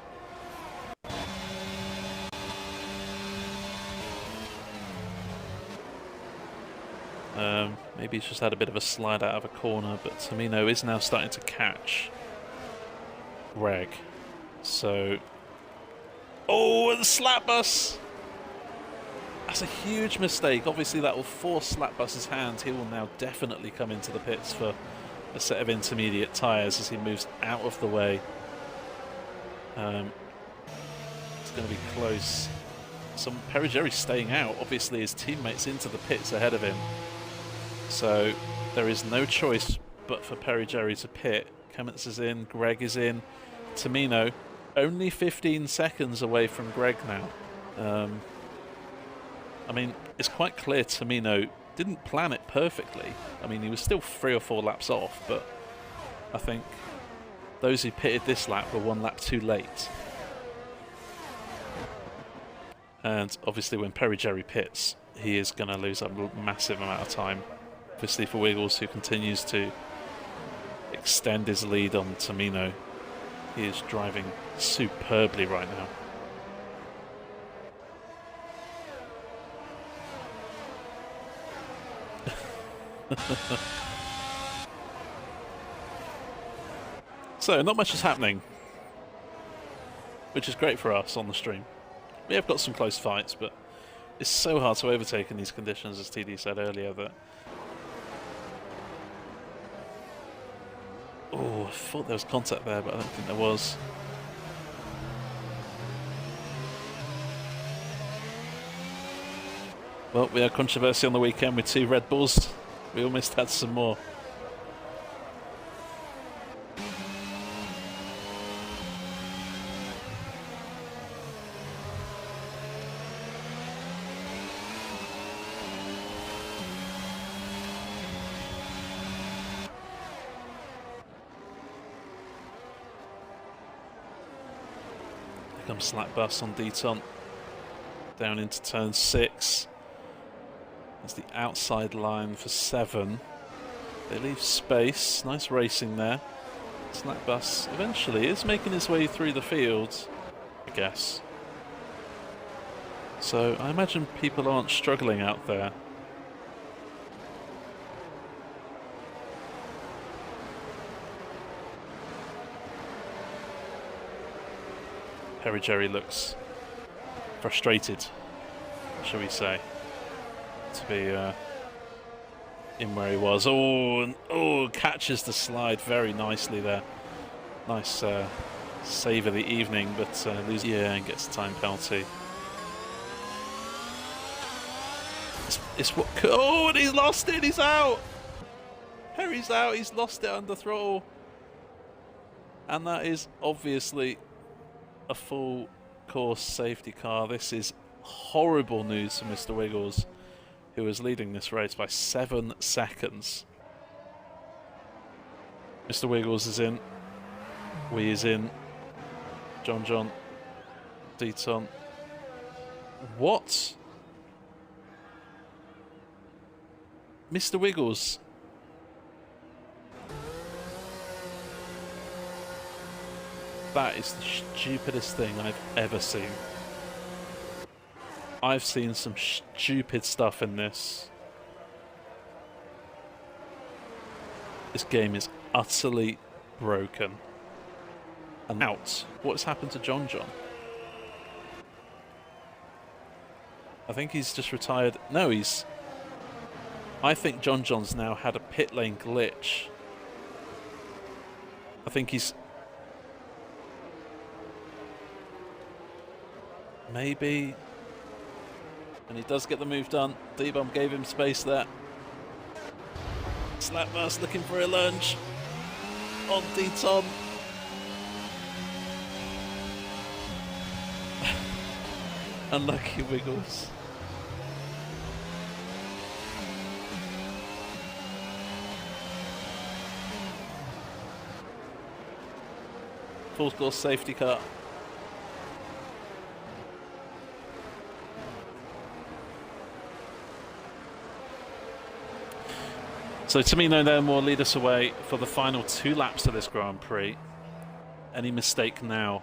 Maybe he's just had a bit of a slide out of a corner, but Tamino is now starting to catch Greg. So... Oh, and Slapbus! That's a huge mistake. Obviously that will force Slapbus's hand. He will now definitely come into the pits for a set of intermediate tyres as he moves out of the way. It's going to be close. Some Perigeri staying out. Obviously his teammates into the pits ahead of him. So there is no choice but for Perigeri to pit. Cummins is in, Greg is in. Tamino only 15 seconds away from Greg now. I mean, it's quite clear Tamino didn't plan it perfectly. I mean, he was still 3 or 4 laps off, but I think those who pitted this lap were 1 lap too late. And obviously when Perigeri pits, he is going to lose a massive amount of time. Obviously for Wiggles, who continues to extend his lead on Tamino. He is driving superbly right now. So, not much is happening, which is great for us on the stream. We have got some close fights, but it's so hard to overtake in these conditions, as TD said earlier, that... Oh, I thought there was contact there, but I don't think there was. Well, we had controversy on the weekend with 2 Red Bulls. We almost had some more. Here comes Slapbus on Deton. Down into turn 6. That's the outside line for 7. They leave space. Nice racing there. Slapbus eventually is making his way through the field, I guess. So I imagine people aren't struggling out there. Perigeri looks frustrated, shall we say, to be in where he was. Oh, and oh, catches the slide very nicely there. Nice save of the evening, but loses, yeah, and gets a time penalty. It's what? Oh, and he's lost it. He's out. Perry's out. He's lost it under throttle, and that is obviously a full course safety car. This is horrible news for Mr. Wiggles, who is leading this race by 7 seconds. Mr. Wiggles is in. Wee is in. John. Deton. What? Mr. Wiggles. That is the stupidest thing I've ever seen. I've seen some stupid stuff in this. This game is utterly broken. And out. What's happened to John? I think he's just retired. No, he's... I think John's now had a pit lane glitch. I think he's... Maybe... And he does get the move done. D-Bomb gave him space there. Slapbus looking for a lunge on Deton. Unlucky Wiggles. Full course safety car. So Tamino then will lead us away for the final 2 laps of this Grand Prix. Any mistake now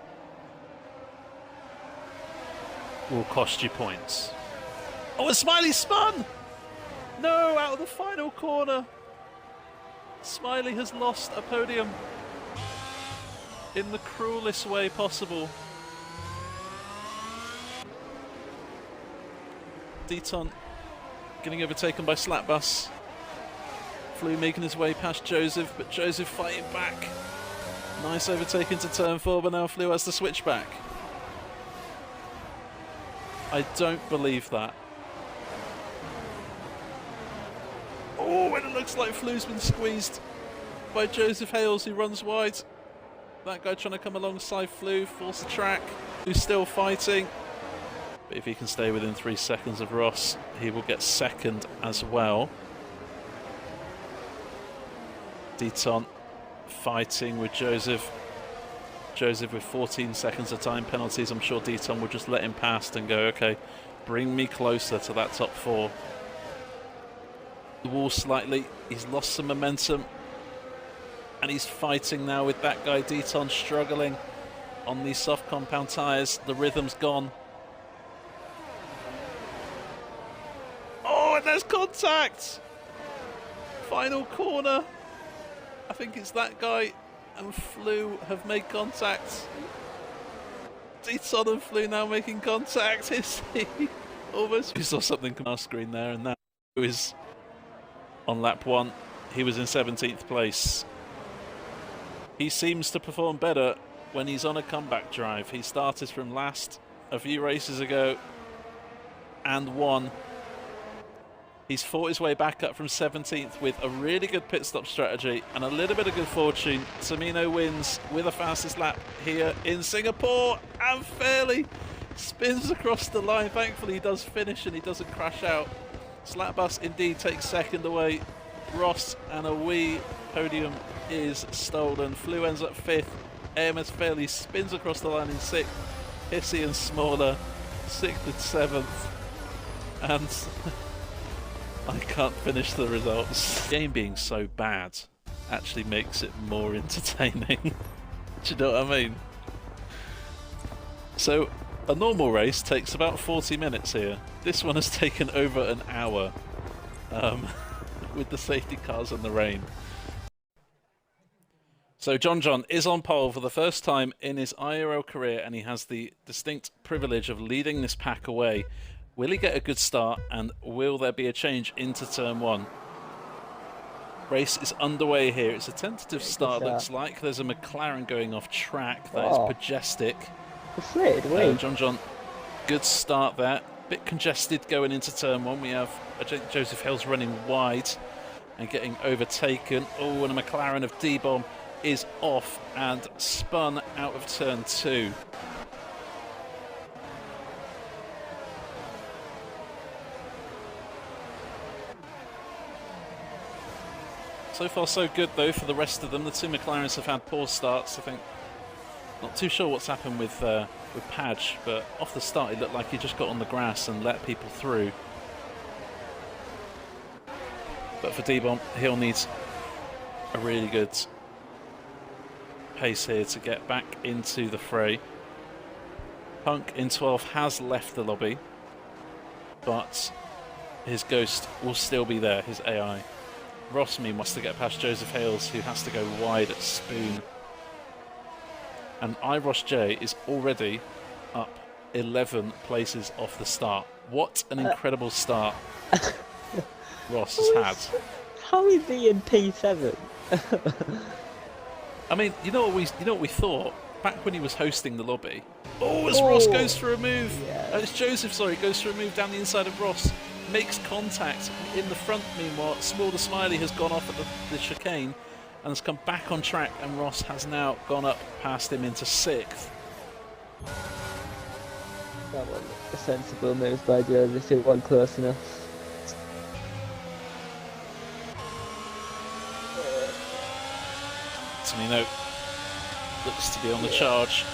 will cost you points. Oh, and Smiley spun! No, out of the final corner. Smiley has lost a podium in the cruelest way possible. Deton getting overtaken by Slapbus. Flew making his way past Joseph, but Joseph fighting back. Nice overtake into turn 4, but now Flew has the switchback. I don't believe that. Oh, and it looks like Flew's been squeezed by Joseph Hales, who runs wide. That guy trying to come alongside Flew, force the track. Who's still fighting. But if he can stay within 3 seconds of Ross, he will get second as well. Deton fighting with Joseph. Joseph with 14 seconds of time penalties. I'm sure Deton will just let him past and go, okay, bring me closer to that top 4. The wall slightly. He's lost some momentum. And he's fighting now with that guy Deton, struggling on these soft compound tyres. The rhythm's gone. Oh, and there's contact! Final corner. I think it's that guy and Flew have made contact. Deton and Flew now making contact. Is he almost? We saw something come on our screen there, and that is on lap 1. He was in 17th place. He seems to perform better when he's on a comeback drive. He started from last a few races ago and won. He's fought his way back up from 17th with a really good pit stop strategy and a little bit of good fortune. Tamino wins with a fastest lap here in Singapore and fairly spins across the line. Thankfully he does finish and he doesn't crash out. Slapbus indeed takes second away. Ross and a wee podium is stolen. Flew ends up 5th. AMS fairly spins across the line in 6th. Hissy and Smaller 6th and 7th. And I can't finish the results. The game being so bad actually makes it more entertaining. Do you know what I mean? So a normal race takes about 40 minutes here. This one has taken over an hour with the safety cars and the rain. So John is on pole for the first time in his IIRL career, and he has the distinct privilege of leading this pack away. Will he get a good start, and will there be a change into turn 1? Race is underway here. It's a tentative start, looks like. There's a McLaren going off track. That is Majestic. John, good start there. Bit congested going into turn 1. We have Joseph Hales running wide and getting overtaken. Oh, and a McLaren of D-Bomb is off and spun out of turn 2. So far so good though for the rest of them. The 2 McLarens have had poor starts, I think. Not too sure what's happened with Padge, but off the start it looked like he just got on the grass and let people through. But for D-Bomb, he'll need a really good pace here to get back into the fray. Punk in 12 has left the lobby, but his ghost will still be there, his AI. Ross wants to get past Joseph Hales, who has to go wide at Spoon. And iRoss J is already up 11 places off the start. What an incredible start Ross has had. How is he in P7? I mean, you know what we thought back when he was hosting the lobby. Oh, as Ross goes for a move. It's Joseph, sorry, goes for a move down the inside of Ross. Makes contact in the front. Meanwhile, Small Smiley has gone off at the chicane and has come back on track, and Ross has now gone up past him into 6th. That was a sensible move by Jones if it wasn't close enough. Tamino looks to be on the charge.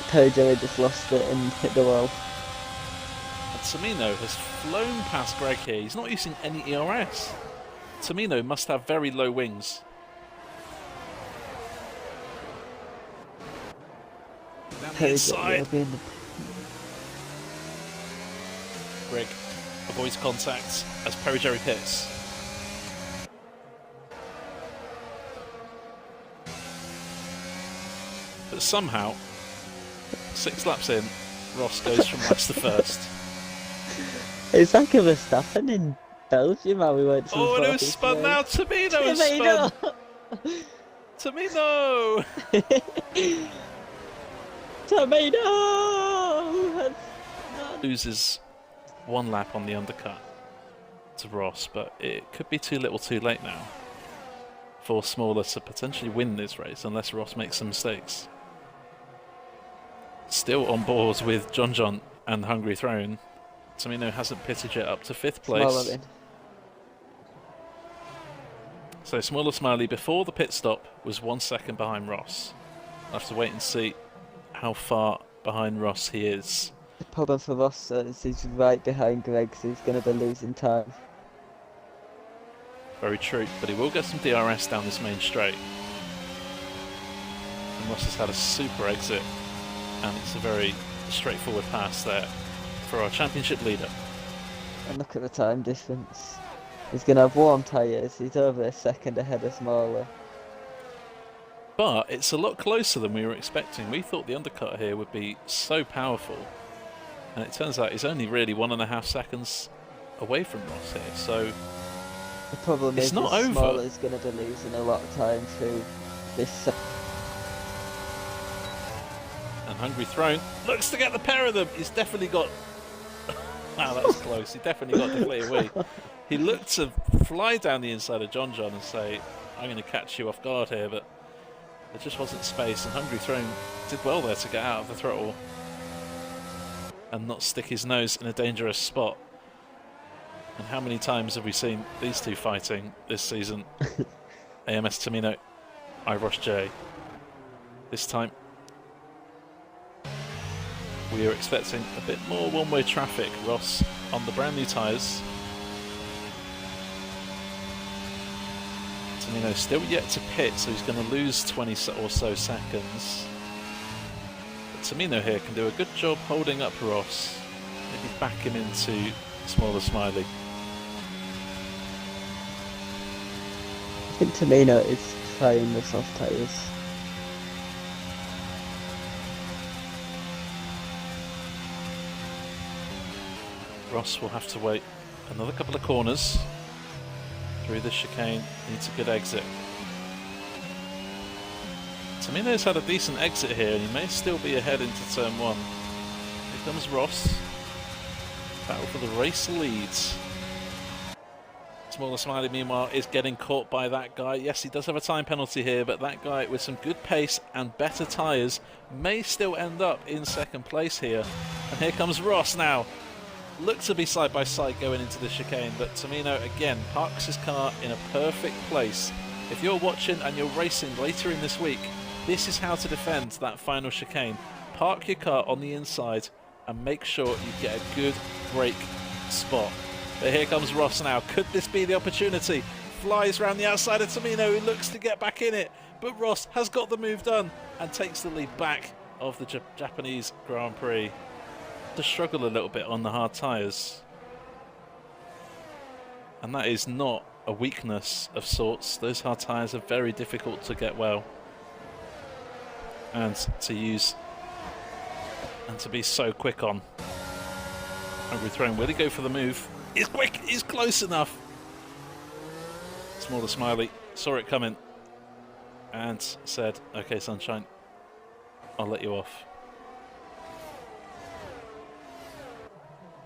Pedro just lost it and hit the wall. And Tamino has flown past Greg here. He's not using any ERS. Tamino must have very low wings. Down the inside. Greg avoids contact as Perry pits. But somehow, 6 laps in, Ross goes from last to first. It's like a Verstappen in Belgium, how we went to Oh, and it was spun now. Tamino is spun. Tamino! Tamino! Loses 1 lap on the undercut to Ross, but it could be too little too late now for Smaller to potentially win this race unless Ross makes some mistakes. Still on board with John and Hungary Throne. Tamino hasn't pitted yet, up to 5th place. So Smaller Smiley before the pit stop was 1 second behind Ross. I'll have to wait and see how far behind Ross he is. The problem for Ross is he's right behind Greg, so he's going to be losing time. Very true, but he will get some DRS down this main straight. And Ross has had a super exit, and it's a very straightforward pass there for our championship leader. And look at the time difference. He's going to have warm tyres, he's over a second ahead of Smaller. But it's a lot closer than we were expecting. We thought the undercut here would be so powerful, and it turns out he's only really 1.5 seconds away from Ross here, so the problem it's is not that over. Smaller's going to be losing a lot of time through this. And Hungry Throne looks to get the pair of them. He's definitely got... Wow, that was close. He definitely got deflated away. He looked to fly down the inside of John and say, I'm going to catch you off guard here, but there just wasn't space, and Hungry Throne did well there to get out of the throttle and not stick his nose in a dangerous spot. And how many times have we seen these two fighting this season? AMS Tamino, Ross J. This time we are expecting a bit more one-way traffic. Ross on the brand new tyres. Tamino still yet to pit, so he's going to lose 20 or so seconds. But Tamino here can do a good job holding up Ross. Maybe back him into Smaller Smiley. I think Tamino is trying the soft tyres. Ross will have to wait another couple of corners through this chicane. Needs a good exit. Tamino's had a decent exit here, and he may still be ahead into turn 1. Here comes Ross. Battle for the race leads. Smaller Smiley, meanwhile, is getting caught by that guy. Yes, he does have a time penalty here, but that guy with some good pace and better tyres may still end up in 2nd place here. And here comes Ross now. Look to be side by side going into the chicane, but Tamino again parks his car in a perfect place. If you're watching and you're racing later in this week, this is how to defend that final chicane. Park your car on the inside and make sure you get a good brake spot. But here comes Ross now. Could this be the opportunity? Flies around the outside of Tamino, who looks to get back in it, but Ross has got the move done and takes the lead back of the Japanese Grand Prix. To struggle a little bit on the hard tyres, and that is not a weakness of sorts. Those hard tyres are very difficult to get well and to use and to be so quick on. Hungry Throne, will he go for the move? He's quick, he's close enough. Smaller Smiley saw it coming and said, okay sunshine, I'll let you off.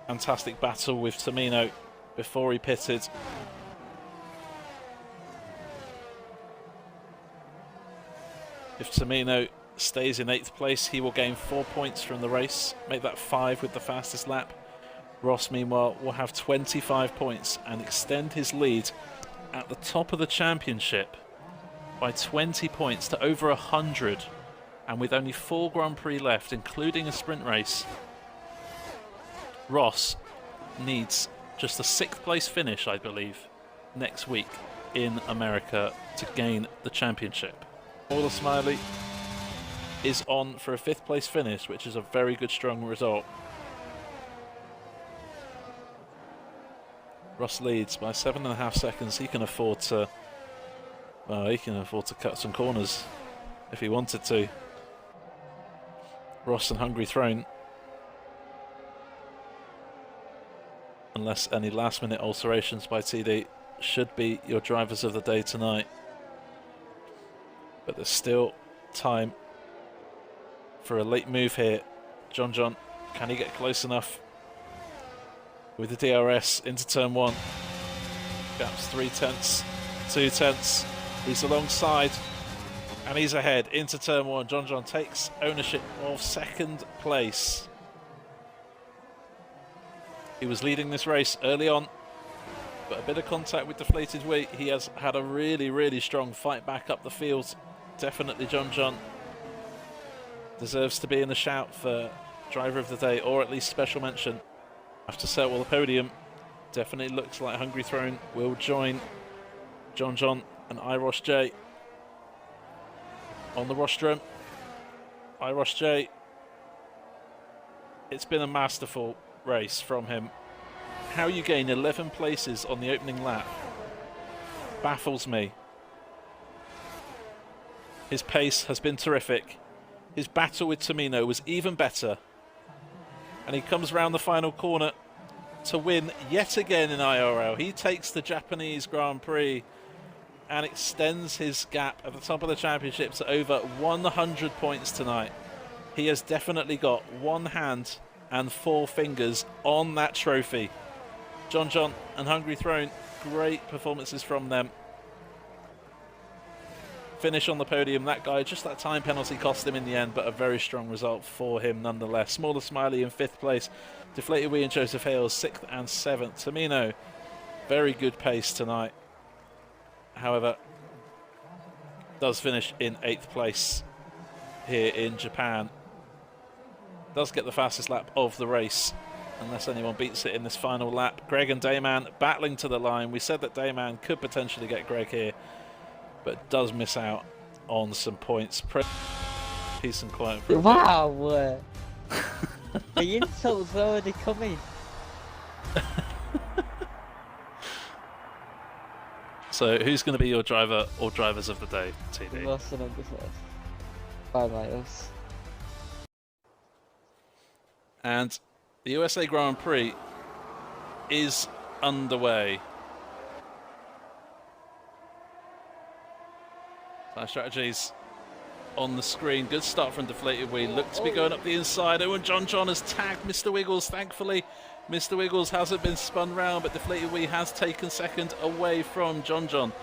Fantastic battle with Tamino before he pitted. If Tamino stays in 8th place, he will gain 4 points from the race, make that 5 with the fastest lap. Ross, meanwhile, will have 25 points and extend his lead at the top of the championship by 20 points to over 100. And with only 4 Grand Prix left, including a sprint race, Ross needs just a 6th place finish, I believe, next week in America to gain the championship. Imola Smiley is on for a 5th place finish, which is a very good, strong result. Ross leads by 7.5 seconds. He can afford to, well, he can afford to cut some corners if he wanted to. Ross and Hungary Throne, unless any last-minute alterations by TD, should be your drivers of the day tonight. But there's still time for a late move here. John, can he get close enough with the DRS into turn 1? Gaps 3 tenths, 2 tenths. He's alongside and he's ahead into turn 1. John takes ownership of 2nd place. He was leading this race early on, but a bit of contact with deflated wing. He has had a really, really strong fight back up the field. Definitely John deserves to be in the shout for driver of the day, or at least special mention. After settle the podium, definitely looks like Hungary Throne will join John and IIRL J on the rostrum. IIRL J, it's been a masterful race from him. How you gain 11 places on the opening lap baffles me. His pace has been terrific. His battle with Tamino was even better. And he comes round the final corner to win yet again in IIRL. He takes the Japanese Grand Prix and extends his gap at the top of the championship to over 100 points tonight. He has definitely got one hand and 4 fingers on that trophy. John and Hungary Throne, great performances from them. Finish on the podium, that guy, just that time penalty cost him in the end, but a very strong result for him nonetheless. Smaller Smiley in 5th place, Deflated Wee and Joseph Hales 6th and 7th. Tamino, very good pace tonight. However, does finish in 8th place here in Japan. Does get the fastest lap of the race, unless anyone beats it in this final lap. Greg and Dayman battling to the line. We said that Dayman could potentially get Greg here, but does miss out on some points. Peace and quiet. Wow! The insults already coming. So, who's going to be your driver or drivers of the day, TD? Ross and Hungary first. 5 miles. And the USA Grand Prix is underway. Our strategies on the screen. Good start from Deflated Wee. Looked to be going up the inside. Oh, and John has tagged Mr. Wiggles. Thankfully, Mr. Wiggles hasn't been spun round, but Deflated Wee has taken 2nd away from John.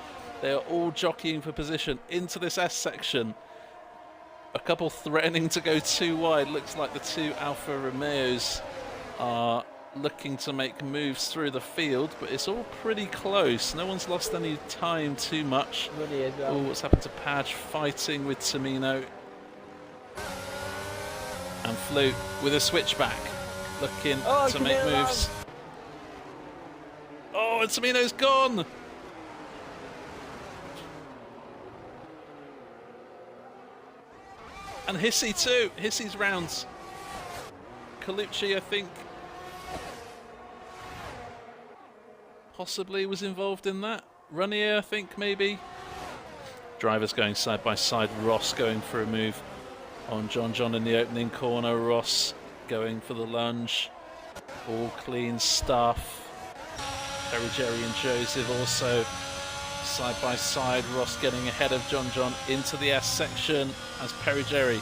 They are all jockeying for position into this S section. A couple threatening to go too wide. Looks like the 2 Alfa Romeos are looking to make moves through the field, but it's all pretty close. No one's lost any time too much. Oh, what's happened to Padge? Fighting with Tamino. And Flute with a switchback, looking to make moves. Oh, and Tamino's gone! And Hissy too. Hissy's rounds. Colucci, I think, possibly was involved in that. Runier, I think, maybe. Drivers going side by side. Ross going for a move on John in the opening corner. Ross going for the lunge. All clean stuff. Perry, Jerry and Joseph also side by side. Ross getting ahead of John into the S section as Perry Jerry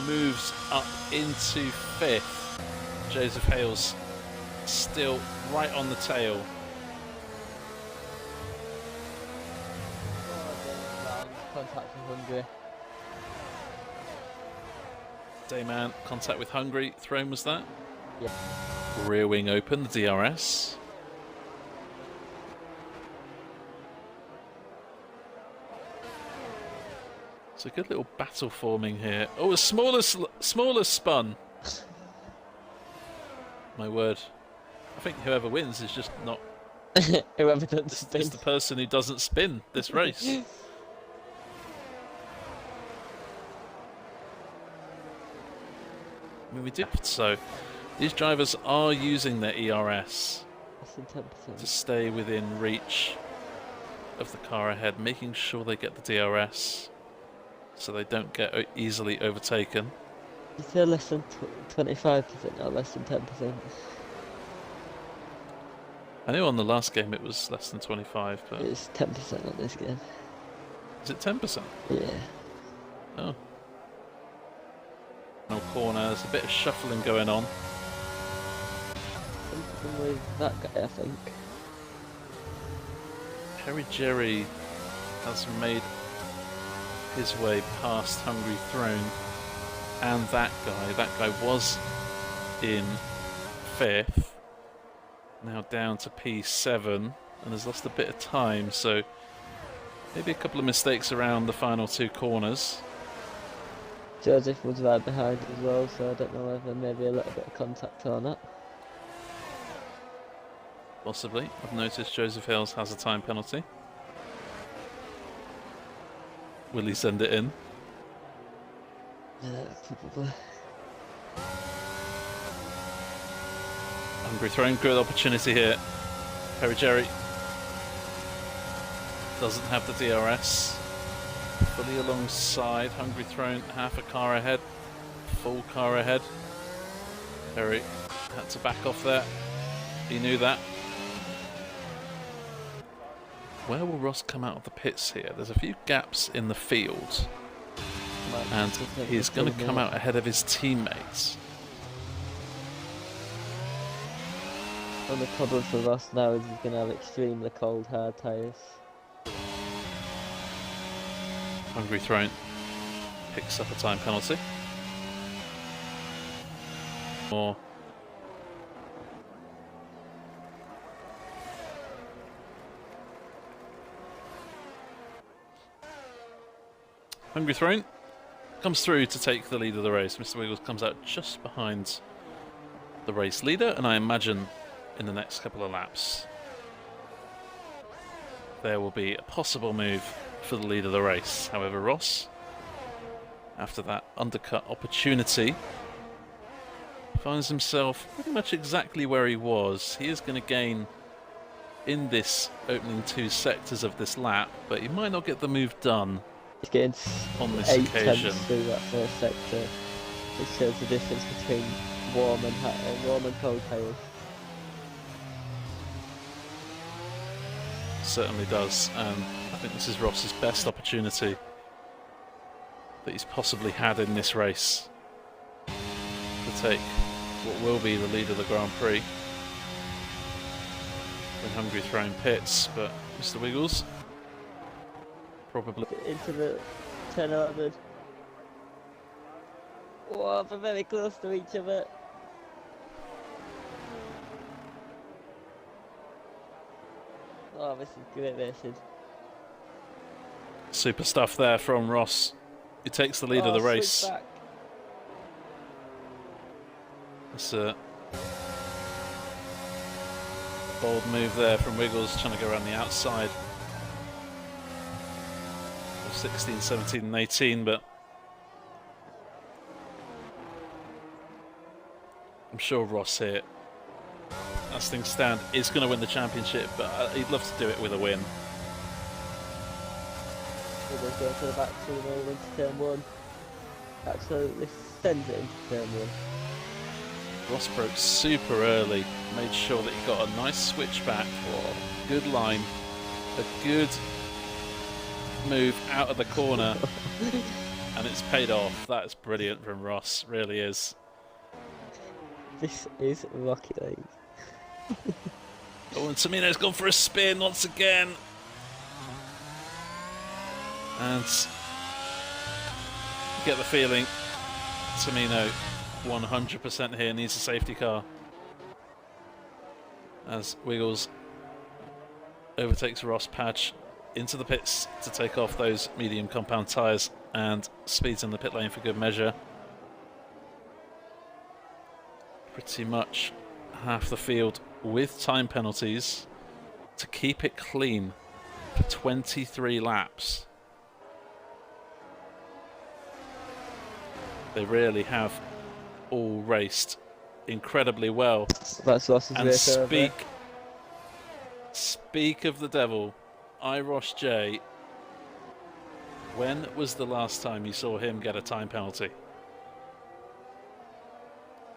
moves up into 5th. Joseph Hales still right on the tail. Contact from Hungary. Dayman, contact with Hungary. Throne was that? Yeah. Rear wing open, the DRS. It's a good little battle forming here. Oh, a smaller spun. My word. I think whoever wins is just not... Whoever doesn't spin. It's the person who doesn't spin this race. I mean, we did so. These drivers are using their ERS Less than 10%. to stay within reach of the car ahead, making sure they get the DRS so they don't get easily overtaken. You say less than 25% or less than 10%? I know on the last game it was less than 25, but It's 10% on this game. is it 10%? Yeah. Oh. No corner, there's a bit of shuffling going on. Something with that guy, I think. Perry Jerry has made his way past Hungry Throne and that guy. That guy was in 5th, now down to P7 and has lost a bit of time, so maybe a couple of mistakes around the final 2 corners. Joseph was right behind as well, so I don't know whether maybe a little bit of contact or not. Possibly. I've noticed Joseph Hills has a time penalty. Will he send it in? Yeah, probably. Hungry Throne, good opportunity here. Perry Jerry doesn't have the DRS. Fully alongside. Hungry Throne, half a car ahead. Full car ahead. Perry had to back off there. He knew that. Where will Ross come out of the pits here? There's a few gaps in the field. And he's going to come out ahead of his teammates. And the problem for Ross now is he's going to have extremely cold hard tyres. Hungry Throne picks up a time penalty. More. Hungry Throne comes through to take the lead of the race. Mr. Wiggles comes out just behind the race leader, and I imagine in the next couple of laps there will be a possible move for the lead of the race. However, Ross, after that undercut opportunity, finds himself pretty much exactly where he was. He is going to gain in this opening 2 sectors of this lap, but he might not get the move done. He's getting on this 8 occasion. tenths through that first sector. It shows the difference between warm and cold tyres. Certainly does, and I think this is Ross's best opportunity that he's possibly had in this race to take what will be the lead of the Grand Prix when Hungry Throne pits. But Mr. Wiggles probably Into the 10-11. Oh, they're very close to each other. Oh, this is great racing. super stuff there from Ross, who takes the lead of the race. Back. It's a bold move there from Wiggles, trying to go around the outside of 16, 17 and 18, but I'm sure Ross here, as things stand, is going to win the championship, but he'd love to do it with a win. Wiggles go to the back to the middle into turn 1. Absolutely sends it into turn 1. Ross broke super early, made sure that he got a nice switch back, good line, a good move out of the corner, and it's paid off. That's brilliant from Ross, really is. This is Rocket League. Oh, and Tamino's gone for a spin once again. And you get the feeling Tamino 100% here needs a safety car as Wiggles overtakes Ross. Padge into the pits to take off those medium compound tyres and speeds in the pit lane for good measure. Pretty much half the field with time penalties to keep it clean for 23 laps. They really have all raced incredibly well. That's Ross's And race over. speak of the devil, Ross J. When was the last time you saw him get a time penalty?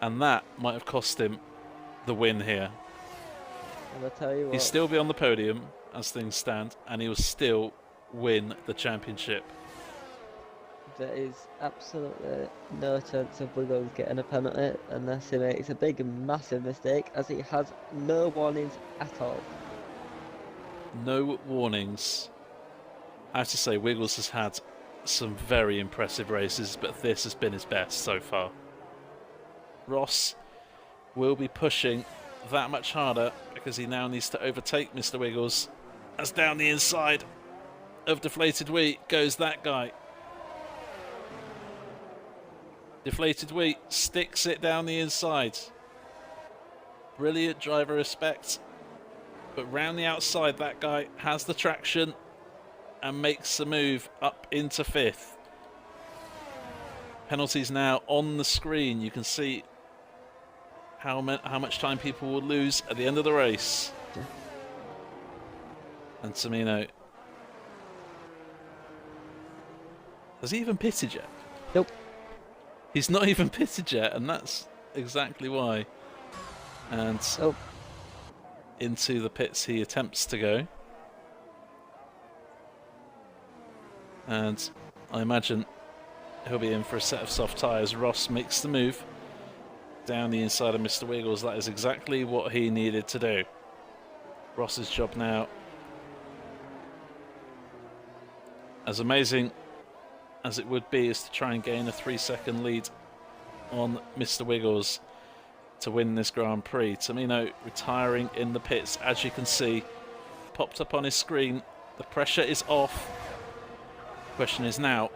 And that might have cost him the win here. And I'll tell you what, He'd still be on the podium as things stand, and he will still win the championship. there is absolutely no chance of Wiggles getting a penalty unless he makes a big and massive mistake, as he has no warnings at all. No warnings. I have to say, Wiggles has had some very impressive races, but this has been his best so far. Ross will be pushing that much harder because he now needs to overtake Mr. Wiggles, as down the inside of Deflated Wheat goes that guy. Deflated Wheat sticks it down the inside. Brilliant driver respect. But round the outside, that guy has the traction and makes the move up into fifth. Penalties now on the screen. You can see how much time people will lose at the end of the race. And Tamino. Has he even pitted yet? Nope. He's not even pitted yet, and that's exactly why. And into the pits he attempts to go. And I imagine he'll be in for a set of soft tyres. Ross makes the move down the inside of Mr. Wiggles. That is exactly what he needed to do. Ross's job now, as amazing as it would be, is to try and gain a 3-second lead on Mr. Wiggles to win this Grand Prix. Tamino retiring in the pits, as you can see, popped up on his screen. The pressure is off. Question is now,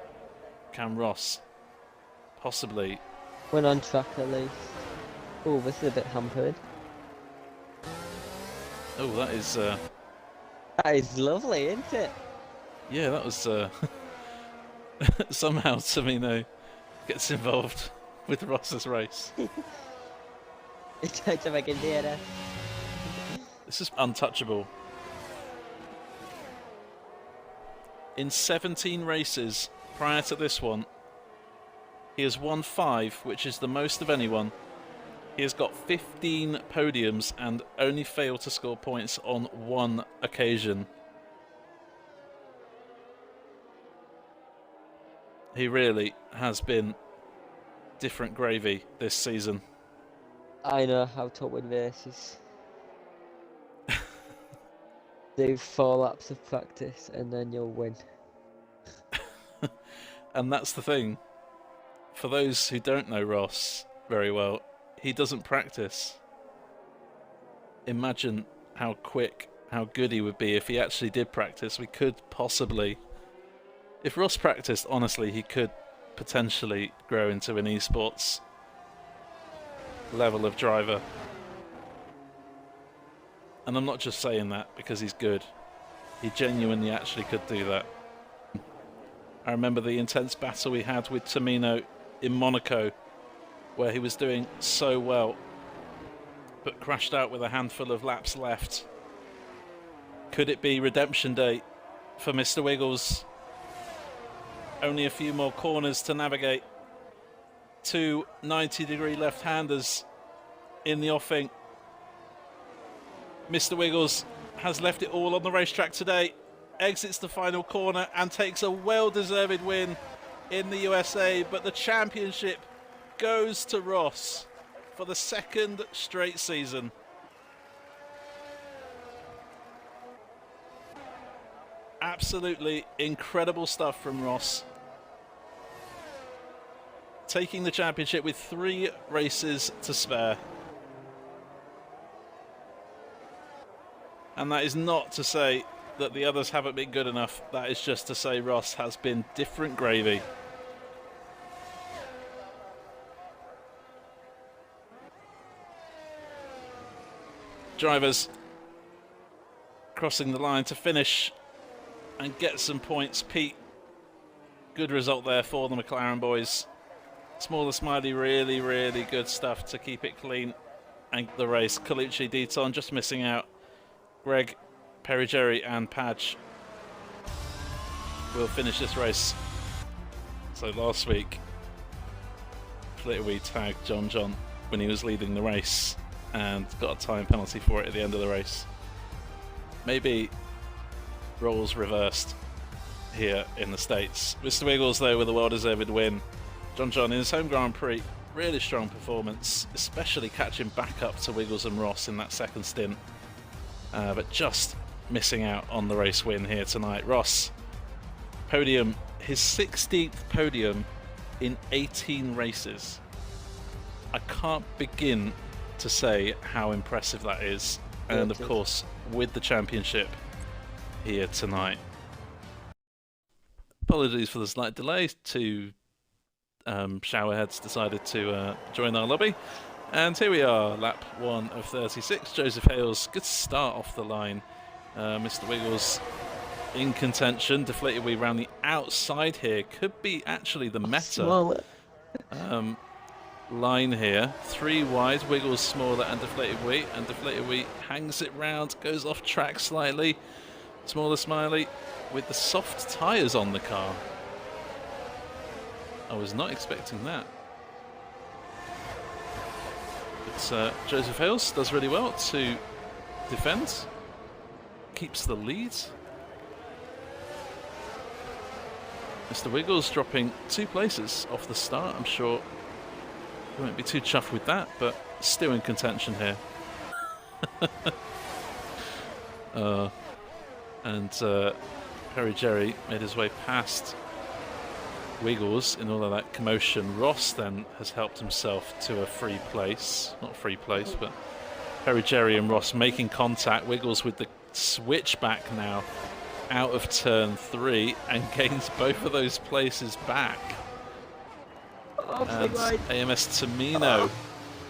can Ross possibly Went on track at least. Oh, this is a bit hampered. Oh, that is That is lovely, isn't it? yeah, that was somehow Tamino gets involved with Ross's race. He tried to make a DNF. This is untouchable. In 17 races prior to this one, he has won 5, which is the most of anyone. He has got 15 podiums and only failed to score points on 1 occasion. He really has been different gravy this season. I know how to win races. Do 4 laps of practice and then you'll win. And that's the thing. For those who don't know Ross very well, he doesn't practice. Imagine how quick, how good he would be if he actually did practice. We could possibly... If Ross practiced, honestly, he could potentially grow into an esports level of driver. And I'm not just saying that because he's good. He genuinely actually could do that. I remember the intense battle we had with Tamino in Monaco, where he was doing so well, but crashed out with a handful of laps left. Could it be redemption day for Mr. Wiggles? Only a few more corners to navigate. 2 90-degree left-handers in the offing. Mr. Wiggles has left it all on the racetrack today, exits the final corner and takes a well-deserved win in the USA, but the championship goes to Ross for the 2nd straight season. Absolutely incredible stuff from Ross. taking the championship with 3 races to spare. And that is not to say that the others haven't been good enough. That is just to say Ross has been different gravy. Drivers crossing the line to finish and get some points. Pete, good result there for the McLaren boys. Smaller Smiley, really, really good stuff to keep it clean and the race. Colucci, Deaton just missing out. Greg, Perigeri and Padge will finish this race. So last week, Flitterwee tagged John when he was leading the race and got a time penalty for it at the end of the race. Maybe roles reversed here in the States. Mr. Wiggles, though, with a well-deserved win. John in his home Grand Prix, really strong performance, especially catching back up to Wiggles and Ross in that second stint. But just missing out on the race win here tonight. Ross, podium, his 16th podium in 18 races. I can't begin to say how impressive that is. And of course, with the championship here tonight. Apologies for the slight delay. 2 showerheads decided to join our lobby. And here we are, lap 1 of 36. Joseph Hales, good start off the line. Mr. Wiggles in contention. Deflated Wee round the outside here. Could be actually the meta line here. 3 wide, Wiggles smaller and Deflated Wee. And Deflated Wee hangs it round, goes off track slightly. Smaller Smiley with the soft tyres on the car. I was not expecting that. But Joseph Hales does really well to defend. Keeps the lead. Mr. Wiggles dropping 2 places off the start. I'm sure he won't be too chuffed with that, but still in contention here. And Perigeri made his way past Wiggles in all of that commotion. Ross then has helped himself to a free place. Not free place, but Perigeri and Ross making contact. Wiggles with the switchback now out of turn 3 and gains both of those places back. And AMS Tamino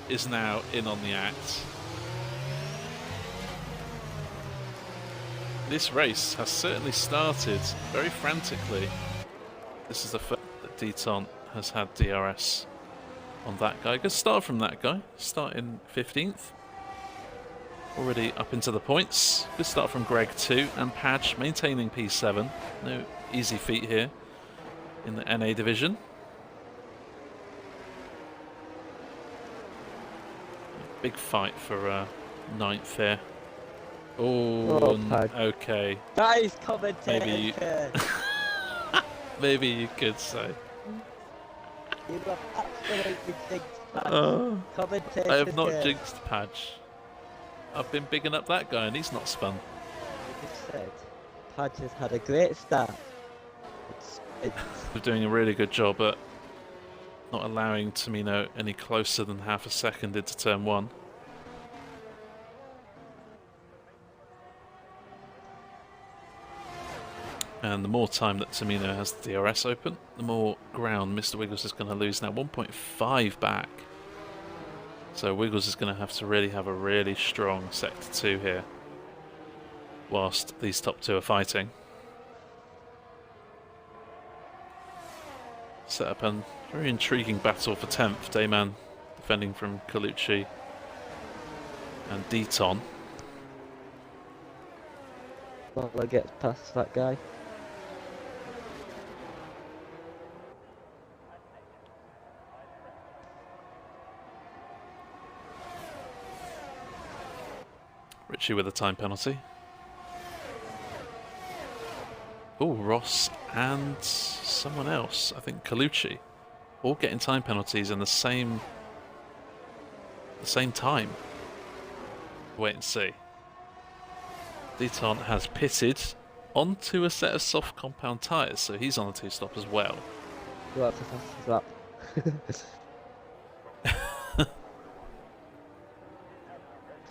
is now in on the act. This race has certainly started very frantically. This is the first that Deaton has had DRS on that guy. Good start from that guy, starting 15th. Already up into the points. Good start from Greg too, and Padge maintaining P7. No easy feat here in the NA division. Big fight for 9th here. Oh, okay. Nice commentator. Maybe you could say. You got absolutely jinxed, Padge. I have not jinxed Padge. I've been bigging up that guy and he's not spun. You just said Padge has had a great start. They're doing a really good job at not allowing Tamino any closer than half a second into turn 1. And the more time that Tamino has the DRS open, the more ground Mr. Wiggles is going to lose now. 1.5 back. So Wiggles is going to have to really have a really strong Sector 2 here, whilst these top 2 are fighting. Set up a very intriguing battle for 10th. Dayman defending from Colucci and Deaton. Well, gets past that guy. Richie with a time penalty. Oh, Ross and someone else, I think Colucci, all getting time penalties in the same time. Wait and see. Deaton has pitted onto a set of soft compound tyres, so he's on the 2-stop as well. Go up to fastest lap.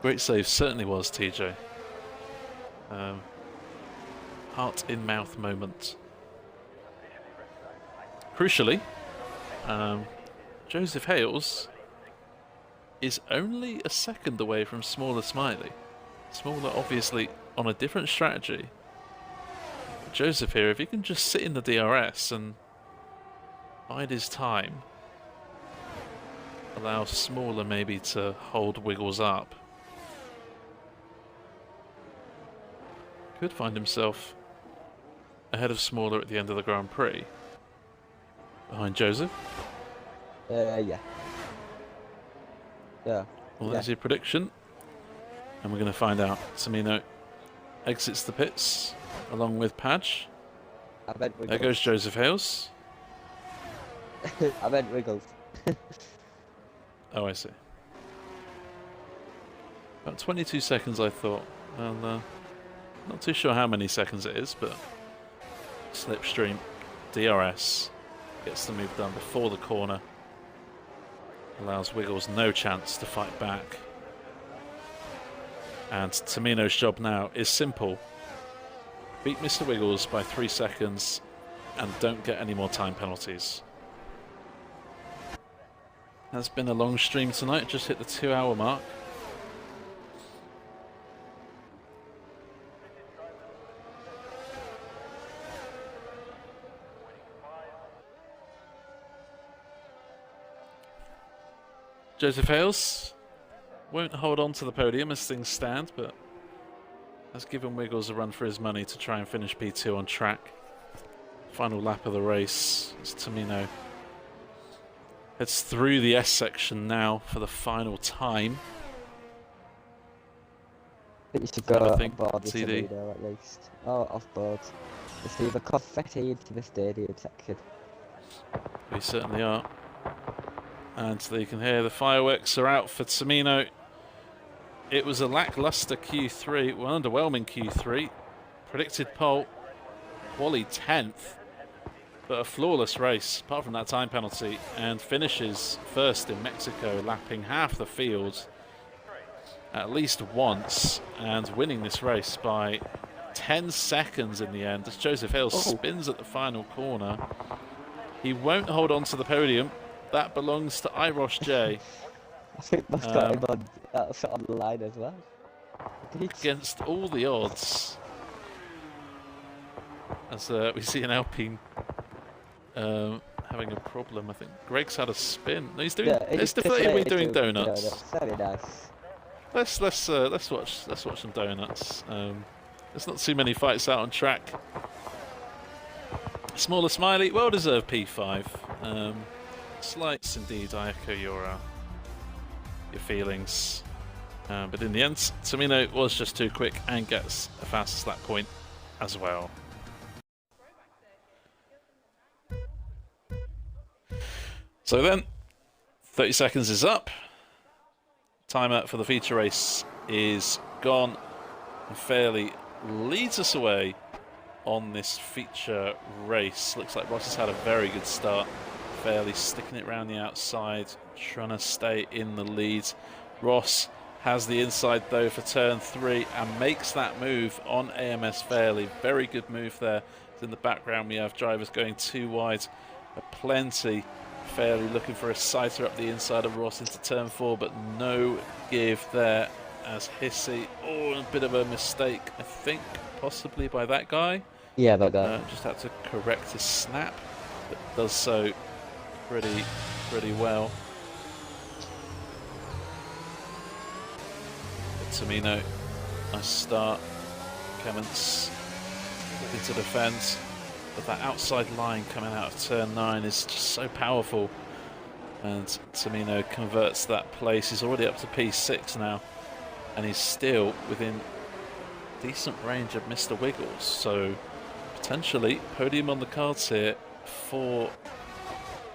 Great save, certainly was, TJ. Heart in mouth moment. Crucially, Joseph Hales is only a second away from Smaller Smiley. Smaller obviously on a different strategy. But Joseph here, if he can just sit in the DRS and bide his time, allow Smaller maybe to hold Wiggles up, could find himself ahead of Smaller at the end of the Grand Prix. Behind Joseph. Yeah. Well, there's your prediction. And we're going to find out. Tamino exits the pits along with Padge. There goes Joseph Hales. I meant Wiggles. Oh, I see. About 22 seconds, I thought. Well, not too sure how many seconds it is, but slipstream, DRS, gets the move done before the corner. Allows Wiggles no chance to fight back. And Tamino's job now is simple. Beat Mr. Wiggles by 3 seconds and don't get any more time penalties. Has been a long stream tonight, just hit the 2-hour mark. Joseph Hales won't hold on to the podium as things stand, but has given Wiggles a run for his money to try and finish P2 on track. Final lap of the race as Tamino heads through the S section now for the final time. I think you should go I on think board with CD. Tamino at least. Oh, off board. Just leave a confetti into the stadium section. We certainly are. And so you can hear the fireworks are out for Tamino. It was a lackluster Q3, well, underwhelming Q3. Predicted pole, Wally 10th, but a flawless race, apart from that time penalty, and finishes first in Mexico, lapping half the field at least once, and winning this race by 10 seconds in the end, as Joseph Hales spins at the final corner. He won't hold on to the podium. That belongs to Irosh J. I think that's got him on the line as well. Against all the odds. As we see an Alpine having a problem. I think Greg's had a spin. No, he's doing. Yeah, it's deflating. Doing donuts. Very nice. Let's watch some donuts. There's not too many fights out on track. Smaller Smiley, well deserved P5. Slights indeed. I echo your feelings. But in the end, Tamino was just too quick and gets a fastest lap point as well. So then, 30 seconds is up. Timer for the feature race is gone. And Fairley leads us away on this feature race. Looks like Ross has had a very good start. Fairley sticking it around the outside, trying to stay in the lead. Ross has the inside though for turn 3 and makes that move on AMS Fairley. Very good move there. In the background we have drivers going too wide. Plenty. Fairley looking for a sighter up the inside of Ross into turn 4, but no give there as Hissy. Oh, a bit of a mistake, I think, possibly by that guy. Yeah, that guy. Just had to correct his snap, but does so pretty well. But Tamino, nice start. Clements looking to defend, but that outside line coming out of turn 9 is just so powerful. And Tamino converts that place. He's already up to P6 now, and he's still within decent range of Mr. Wiggles. So potentially podium on the cards here for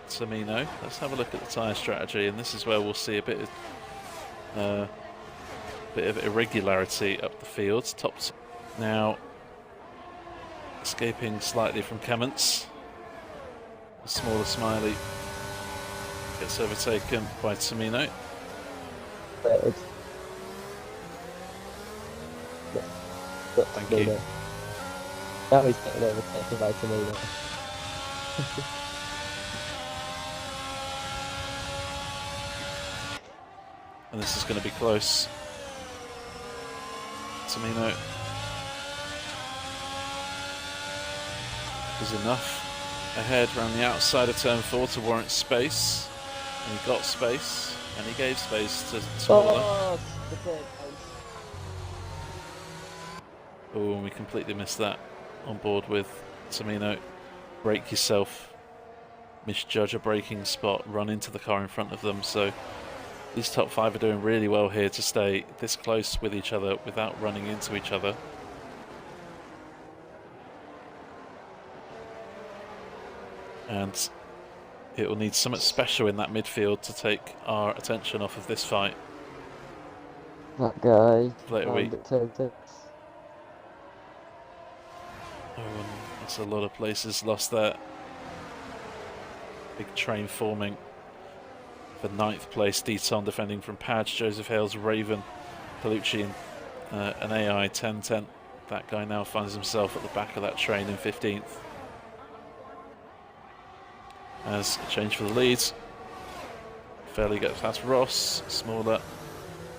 Tamino. Let's have a look at the tyre strategy, and this is where we'll see a bit of irregularity up the field. Topped now, escaping slightly from Clements. Smaller Smiley Gets overtaken by Tamino. Third. Thank you. Now he's getting overtaken by Tamino. And this is going to be close. Tamino is enough ahead around the outside of turn 4 to warrant space. And he got space, and he gave space to Smaller. Oh, the third place. Oh, and we completely missed that on board with Tamino. Brake yourself. Misjudge a braking spot, run into the car in front of them. So these top 5 are doing really well here to stay this close with each other without running into each other. And it will need something special in that midfield to take our attention off of this fight. That guy. Later week. Turn 6. Oh, and that's a lot of places lost there. Big train forming. For 9th place, Deton defending from Padge, Joseph Hales, Raven, Palucci, and an AI 10-10. That guy now finds himself at the back of that train in 15th. As a change for the leads. Fairly gets past Ross, Smaller.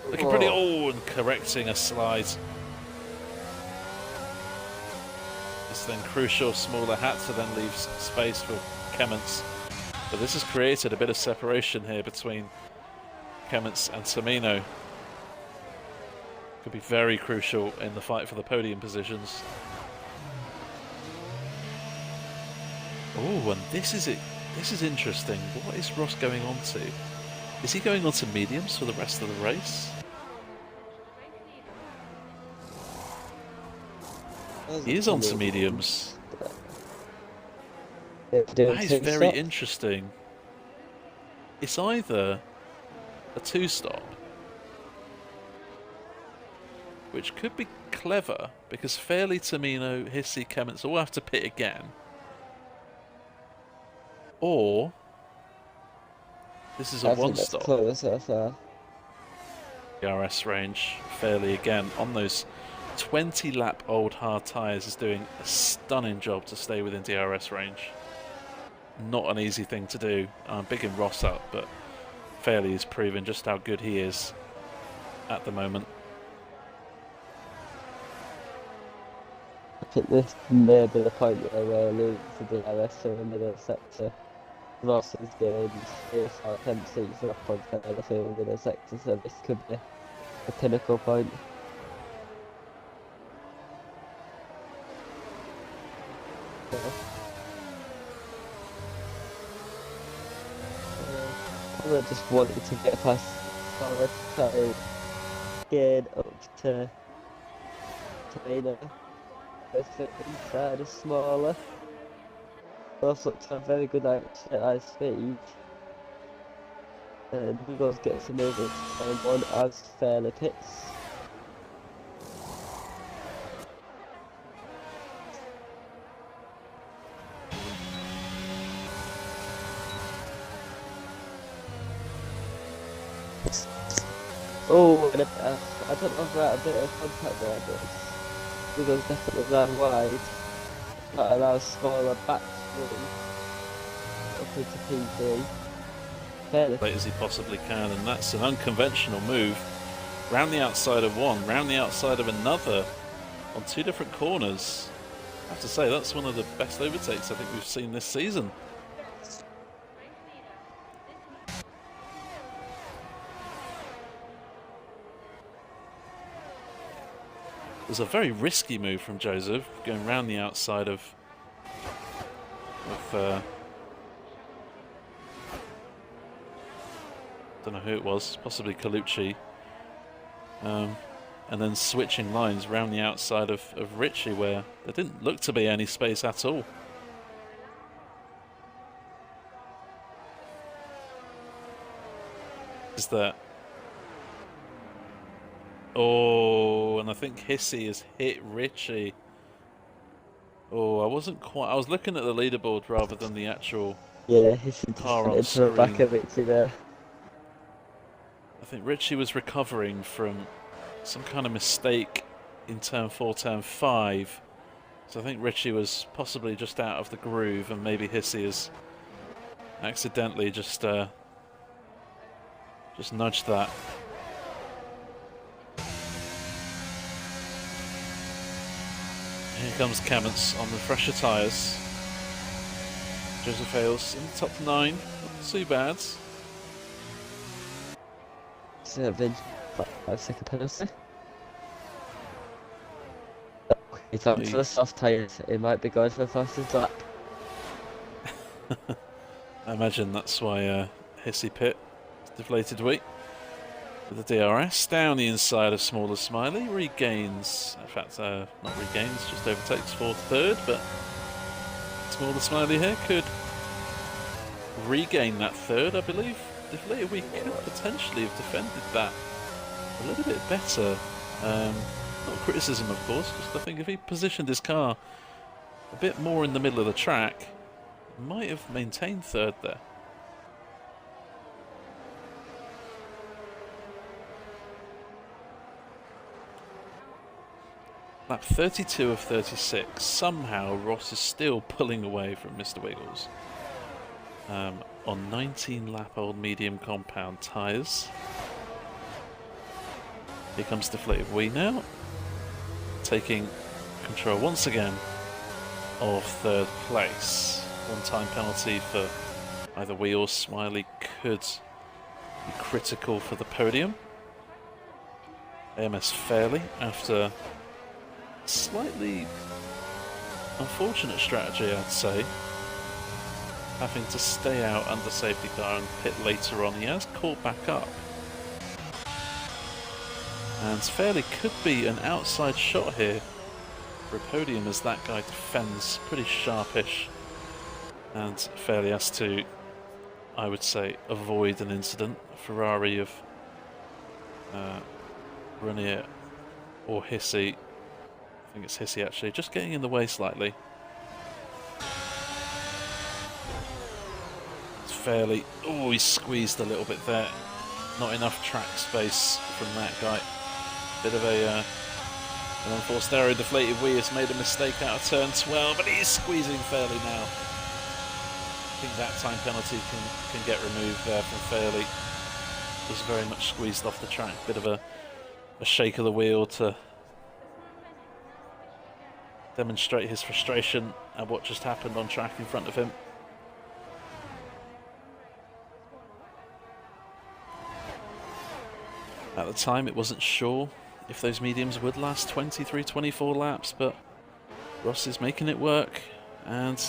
Looking pretty, and correcting a slide. It's then crucial, Smaller had to then leave space for Kemments. But this has created a bit of separation here between Kemments and Tamino. Could be very crucial in the fight for the podium positions. Oh, and this is it. This is interesting. What is Ross going on to? Is he going on to mediums for the rest of the race? He is on to mediums. That is very interesting. It's either a 2-stop, which could be clever because Fairley, Tamino, Hissy, Kemments all have to pit again. Or this is a 1-stop. DRS range, Fairley again on those 20-lap-old hard tyres is doing a stunning job to stay within DRS range. Not an easy thing to do. I'm bigging Ross up, but Fairley is proving just how good he is at the moment. I think this may be the point where we're losing to DRS in the middle sector. Ross is gained 10 seats up on the field in the sector, so this could be a pinnacle point. I just wanted to get past Solid, so gain up to Tamino. Inside is Smaller. Ross looks to have very good action at high speed. And Wiggles gets a move into turn 1 as Fairley pits. Oh, and I don't know if that a bit of contact there, but Wiggles definitely ran wide. That allows Smaller back up into P3. Fairly Late as he possibly can, and that's an unconventional move. Round the outside of one, round the outside of another, on 2 different corners. I have to say, that's one of the best overtakes I think we've seen this season. It was a very risky move from Joseph, going round the outside of don't know who it was, possibly Colucci, and then switching lines round the outside of Ritchie, where there didn't look to be any space at all. Is that? Oh, and I think Hissy has hit Ritchie. Oh, I wasn't quite. I was looking at the leaderboard rather than the actual Yeah, he just car on wanted to the back screen. of it there. I think Richie was recovering from some kind of mistake in turn 4, turn 5. So I think Richie was possibly just out of the groove, and maybe Hissy has accidentally just nudged that. Here comes Kamens on the fresher tyres. Joseph Hales in the top 9, not too bad. 5-second penalty. He's up to the soft tyres, it might be going for the fastest lap. I imagine that's why Hissy pit deflated wheat. With the DRS down the inside of Smaller Smiley, regains, in fact not regains, just overtakes 4th, 3rd, but Smaller Smiley here could regain that 3rd, I believe. Deflated wheat could potentially have defended that a little bit better. Not criticism, of course, just I think if he positioned his car a bit more in the middle of the track, he might have maintained 3rd there. Lap 32 of 36. Somehow Ross is still pulling away from Mr. Wiggles on 19 lap old medium compound tyres. Here comes Deflated Wee now, taking control once again of 3rd place. One-time penalty for either Wee or Smiley could be critical for the podium. AMS fairly after slightly unfortunate strategy, I'd say, having to stay out under safety car and pit later on. He has caught back up, and fairly could be an outside shot here for a podium as that guy defends pretty sharpish, and fairly has to, I would say, avoid an incident. A Ferrari of Renier or Hissy, I think it's Hissy actually, just getting in the way slightly. It's fairly, oh, he's squeezed a little bit there. Not enough track space from that guy. Bit of an unforced error. Deflated Wee has made a mistake out of turn 12, but he's squeezing fairly now. I think that time penalty can get removed there from Fairley. Was very much squeezed off the track. Bit of a shake of the wheel to demonstrate his frustration at what just happened on track in front of him. At the time, it wasn't sure if those mediums would last 23, 24 laps, but Ross is making it work, and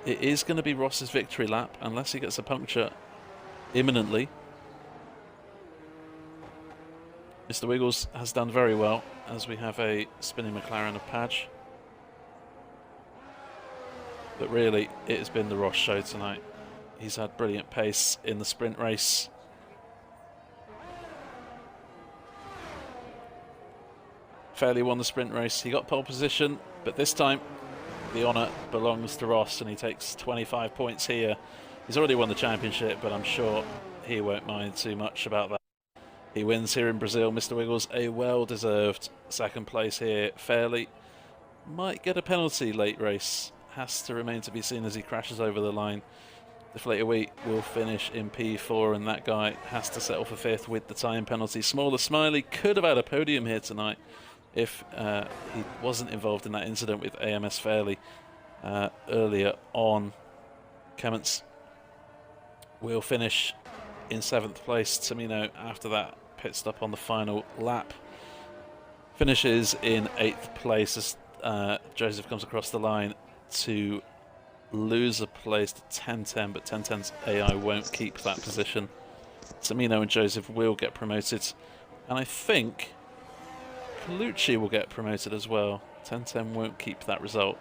it is going to be Ross's victory lap unless he gets a puncture imminently. Mr. Wiggles has done very well as we have a spinning McLaren of Padge. But really, it has been the Ross show tonight. He's had brilliant pace in the sprint race. Fairly won the sprint race. He got pole position, but this time the honour belongs to Ross, and he takes 25 points here. He's already won the championship, but I'm sure he won't mind too much about that. He wins here in Brazil. Mr. Wiggles, a well-deserved second place here. Fairly might get a penalty late race. Has to remain to be seen as he crashes over the line. Deflated Wheat will finish in P4, and that guy has to settle for 5th with the time penalty. Smaller Smiley could have had a podium here tonight if he wasn't involved in that incident with AMS Fairley earlier on. Kamens will finish in 7th place. Tamino, after that pit stop on the final lap, finishes in 8th place as Joseph comes across the line to lose a place to 1010, but 1010's AI won't keep that position. Tamino and Joseph will get promoted, and I think Colucci will get promoted as well. 1010 won't keep that result.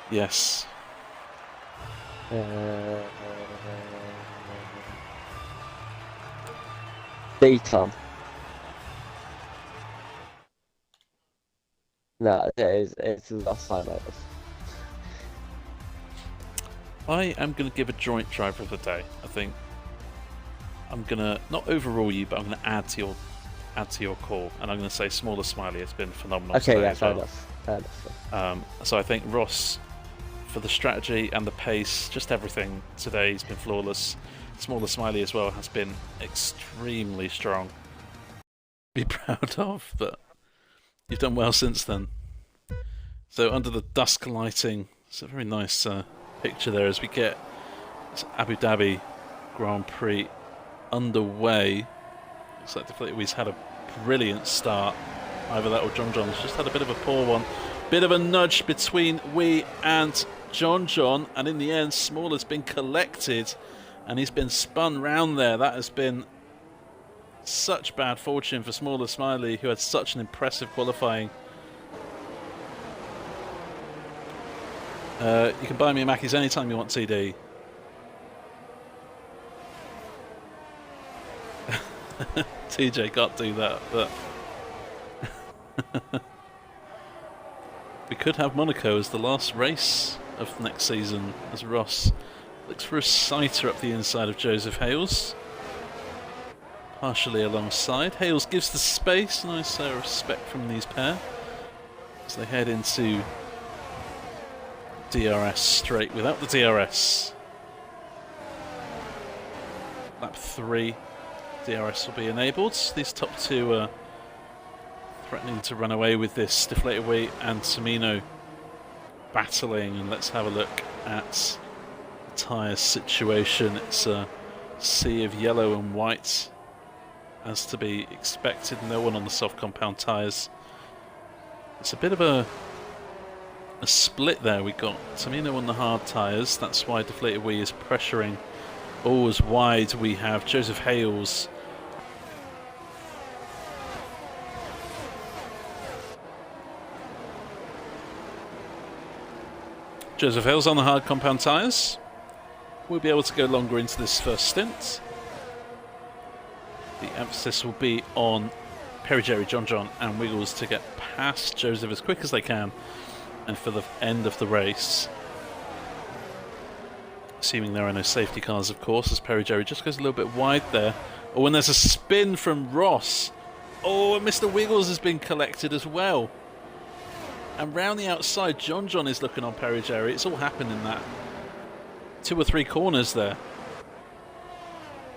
Yes. Dayton. No, it's lost 5 hours. I am going to give a joint driver of the day. I think I'm going to not overrule you, but I'm going to add to your call, and I'm going to say Smaller Smiley has been phenomenal. Okay, today yeah, as fair well. enough. Fair enough. So I think Ross, for the strategy and the pace, just everything today, he's been flawless. Smaller Smiley as well has been extremely strong. Be proud of, but you've done well since then. So under the dusk lighting, it's a very nice picture there as we get Abu Dhabi Grand Prix underway. Looks like Deflated Wee's had a brilliant start. Either that or John John's just had a bit of a poor one. Bit of a nudge between Wee and John, and in the end, Smaller's been collected, and he's been spun round there. That has been such bad fortune for Smaller Smiley, who had such an impressive qualifying. You can buy me a Mackies anytime you want, TD. TJ can't do that, but we could have Monaco as the last race of next season, as Ross looks for a sighter up the inside of Joseph Hales. Partially alongside. Hales gives the space, nice respect from these pair as they head into DRS straight without the DRS. Lap 3, DRS will be enabled. These top two are threatening to run away with this. Deflated Wee and Tamino battling, and let's have a look at the tyre situation. It's a sea of yellow and white, as to be expected. No one on the soft compound tyres. It's a bit of a split there. We got Tamino on the hard tyres. That's why Deflated Wee is pressuring always wide. We have Joseph Hales on the hard compound tyres. We'll be able to go longer into this first stint. The emphasis will be on Perry Jerry, John and Wiggles to get past Joseph as quick as they can, and for the end of the race, assuming there are no safety cars, of course, as Perry Jerry just goes a little bit wide there. Oh, and there's a spin from Ross. Oh, and Mr. Wiggles has been collected as well. And round the outside, John is looking on Perry Jerry. It's all happened in that 2 or 3 corners there.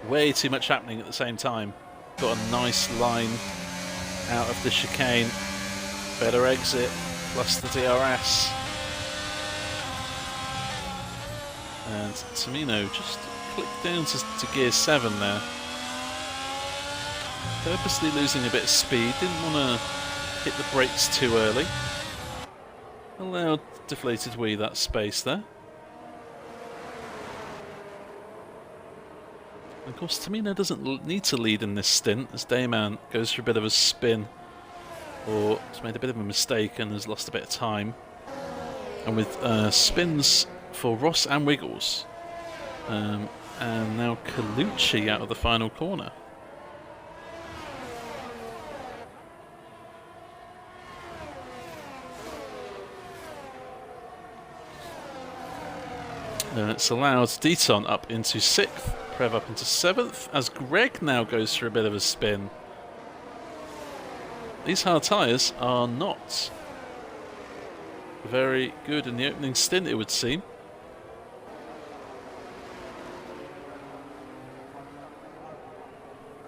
Way too much happening at the same time. Got a nice line out of the chicane. Better exit, plus the DRS. And Tamino just clicked down to gear 7 there. Purposely losing a bit of speed. Didn't want to hit the brakes too early. Allowed Deflated Wee that space there. And of course, Tamino doesn't need to lead in this stint, as Dayman goes for a bit of a spin, or has made a bit of a mistake and has lost a bit of time. And with spins for Ross and Wiggles, and now Colucci out of the final corner. It's allowed Deaton up into 6th, Prev up into 7th, as Greg now goes for a bit of a spin. These hard tyres are not very good in the opening stint, it would seem.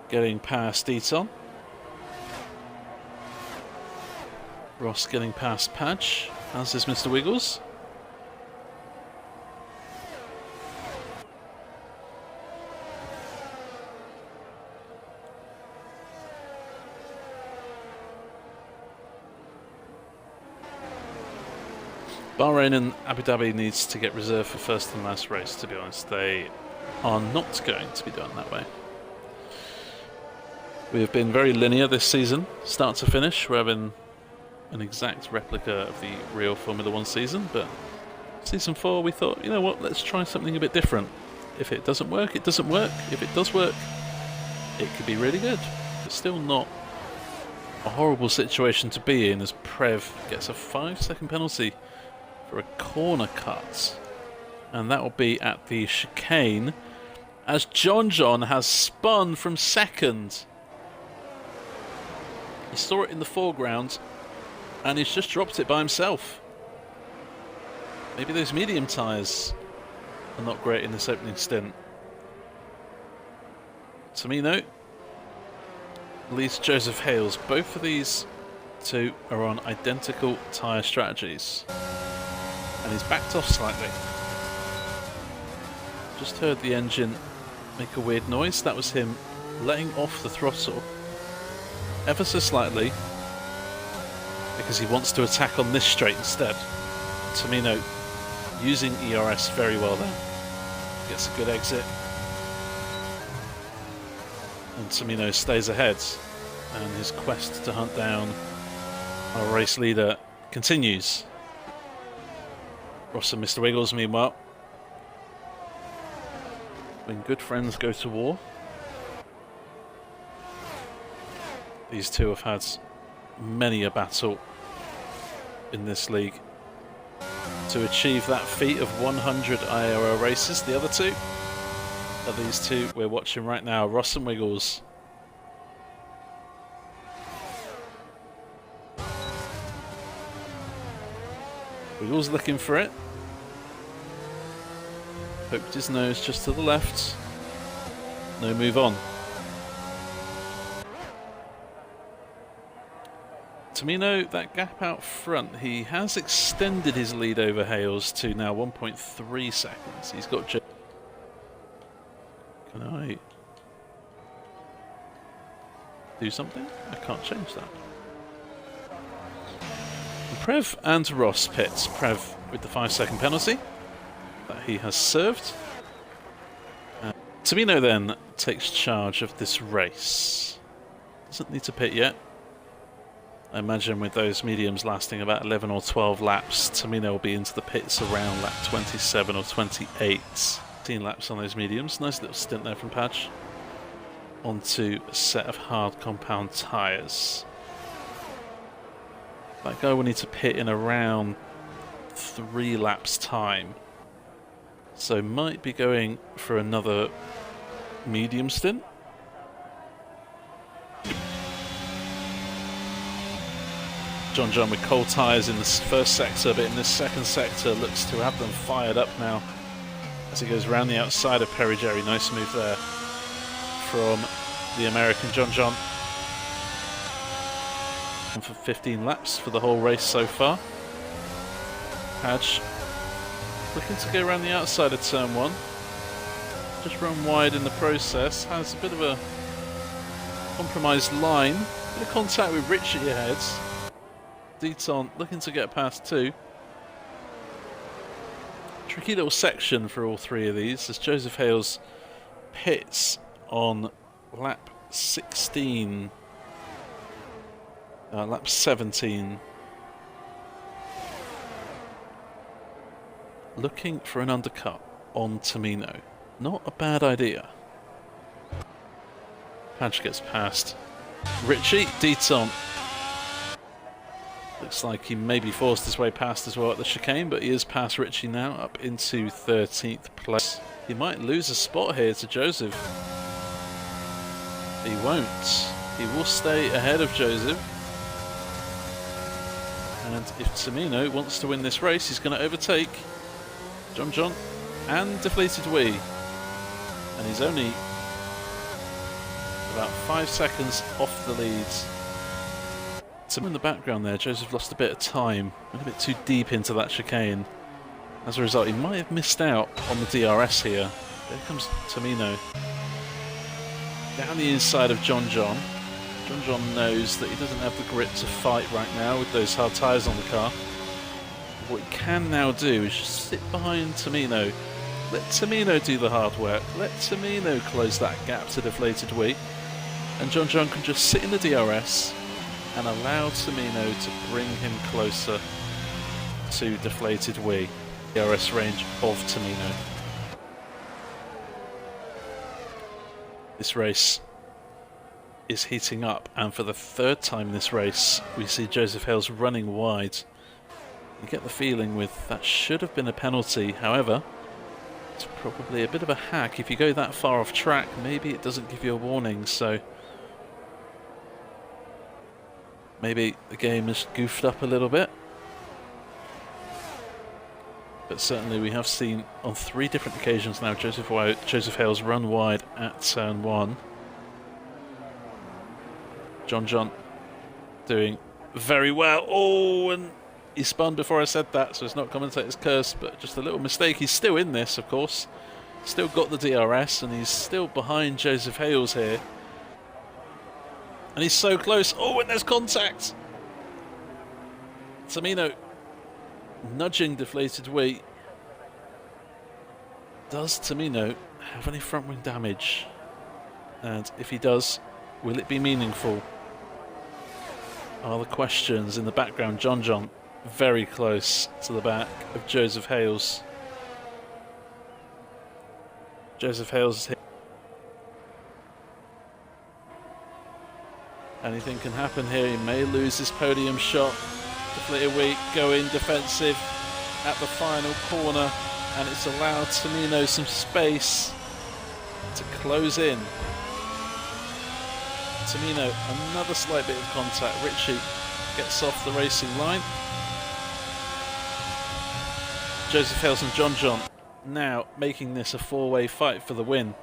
Getting past Deaton. Ross getting past Padge, as is Mr. Wiggles. Bahrain and Abu Dhabi needs to get reserved for first and last race, to be honest. They are not going to be done that way. We have been very linear this season, start to finish. We're having an exact replica of the real Formula 1 season, but season 4 we thought, you know what, let's try something a bit different. If it doesn't work, it doesn't work. If it does work, it could be really good. It's still not a horrible situation to be in, as Prev gets a 5-second penalty for a corner cut. and that will be at the chicane, as John has spun from second. He saw it in the foreground, and he's just dropped it by himself. Maybe those medium tyres are not great in this opening stint. Tamino leads Joseph Hales. Both of these two are on identical tyre strategies. And he's backed off slightly. Just heard the engine make a weird noise. That was him letting off the throttle ever so slightly because he wants to attack on this straight instead. Tamino using ERS very well there. Gets a good exit. And Tamino stays ahead, and his quest to hunt down our race leader continues. Ross and Mr. Wiggles, meanwhile, when good friends go to war, these two have had many a battle in this league to achieve that feat of 100 IIRL races. The other two are these two we're watching right now, Ross and Wiggles. Wiggles looking for it. Poked his nose just to the left. No move on. Tamino, that gap out front, he has extended his lead over Hales to now 1.3 seconds. He's got... Can I do something? I can't change that. Prev and Ross pits. Prev with the 5-second penalty that he has served. Tamino then takes charge of this race. Doesn't need to pit yet. I imagine with those mediums lasting about 11 or 12 laps, Tamino will be into the pits around lap 27 or 28. 15 laps on those mediums. Nice little stint there from Padge. Onto a set of hard compound tyres. That guy will need to pit in around 3 laps time. So might be going for another medium stint. John with cold tyres in the first sector, but in this second sector looks to have them fired up now as he goes around the outside of Perry Jerry. Nice move there from the American John. And for 15 laps for the whole race so far. Padge looking to go around the outside of turn 1. Just run wide in the process. Has a bit of a compromised line. Bit of contact with Richie ahead. Deaton looking to get past 2. Tricky little section for all 3 of these as Joseph Hales pits on lap 16. Lap 17. Looking for an undercut on Tamino. Not a bad idea. Padge gets past Richie. Deaton looks like he maybe forced his way past as well at the chicane, but he is past Richie now, up into 13th place. He might lose a spot here to Joseph. He won't. He will stay ahead of Joseph. And if Tamino wants to win this race, he's going to overtake John and Deflated Wee. And he's only about 5 seconds off the leads. In the background there, Joseph lost a bit of time, went a bit too deep into that chicane. As a result, he might have missed out on the DRS here. There comes Tamino. Down the inside of John. John knows that he doesn't have the grip to fight right now with those hard tyres on the car. What he can now do is just sit behind Tamino. Let Tamino do the hard work. Let Tamino close that gap to Deflated Wee. And John can just sit in the DRS and allow Tamino to bring him closer to Deflated Wee. DRS range of Tamino. This race is heating up, and for the 3rd time this race we see Joseph Hales running wide. You get the feeling with that should have been a penalty. However, It's probably a bit of a hack. If you go that far off track, maybe it doesn't give you a warning, so maybe the game has goofed up a little bit. But certainly we have seen on 3 different occasions now Joseph Hales run wide at turn 1. John doing very well. Oh, and he spun before I said that, so it's not commentator's curse, but just a little mistake. He's still in this, of course. Still got the DRS, and he's still behind Joseph Hales here. And he's so close. Oh, and there's contact. Tamino nudging deflated wheat. Does Tamino have any front wing damage? And if he does, will it be meaningful? Are the questions in the background. John very close to the back of Joseph Hales. Joseph Hales is here. Anything can happen here. He may lose his podium shot. Deflated wheat going defensive at the final corner, and it's allowed Tamino some space to close in. Tamino, another slight bit of contact. Ritchie gets off the racing line. Joseph Hales and John now making this a 4-way fight for the win.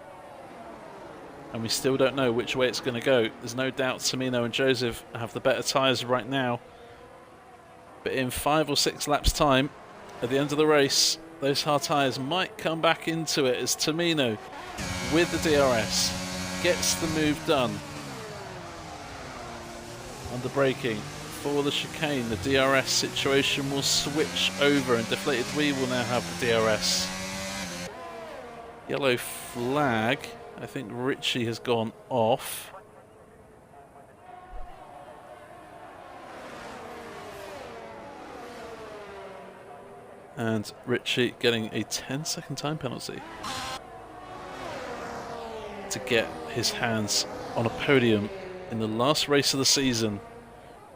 And we still don't know which way it's going to go. There's no doubt Tamino and Joseph have the better tyres right now. But in 5 or 6 laps time, at the end of the race, those hard tyres might come back into it as Tamino, with the DRS, gets the move done. Under braking for the chicane, the DRS situation will switch over and deflated wheat will now have the DRS. Yellow flag. I think Ritchie has gone off. And Ritchie getting a 10-second time penalty to get his hands on a podium in the last race of the season.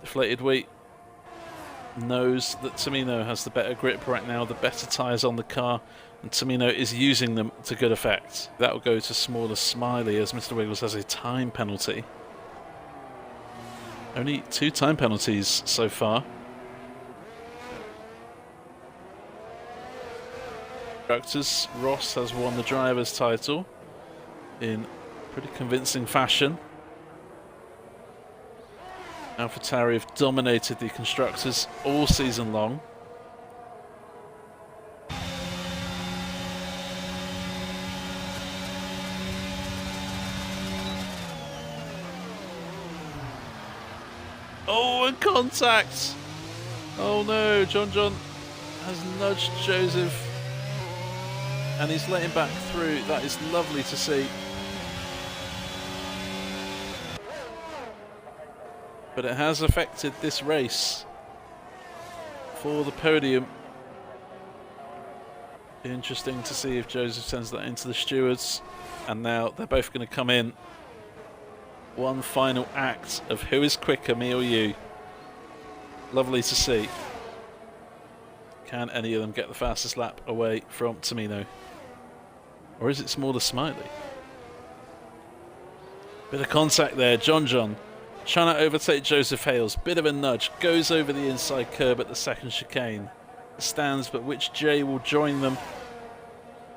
Deflated wheat knows that Tamino has the better grip right now, the better tyres on the car, and Tamino is using them to good effect. That will go to Smaller Smiley as Mr. Wiggles has a time penalty. Only 2 time penalties so far. Constructors, Ross has won the driver's title in pretty convincing fashion. AlphaTauri have dominated the constructors all season long. Oh, and contact! Oh no, John has nudged Joseph and he's let him back through. That is lovely to see. But it has affected this race for the podium. Interesting to see if Joseph sends that into the stewards. And now they're both going to come in. One final act of who is quicker, me or you. Lovely to see. Can any of them get the fastest lap away from Tamino? Or is it Smaller Smiley? Bit of contact there. John trying to overtake Joseph Hales. Bit of a nudge. Goes over the inside curb at the second chicane. Stands, but which J will join them?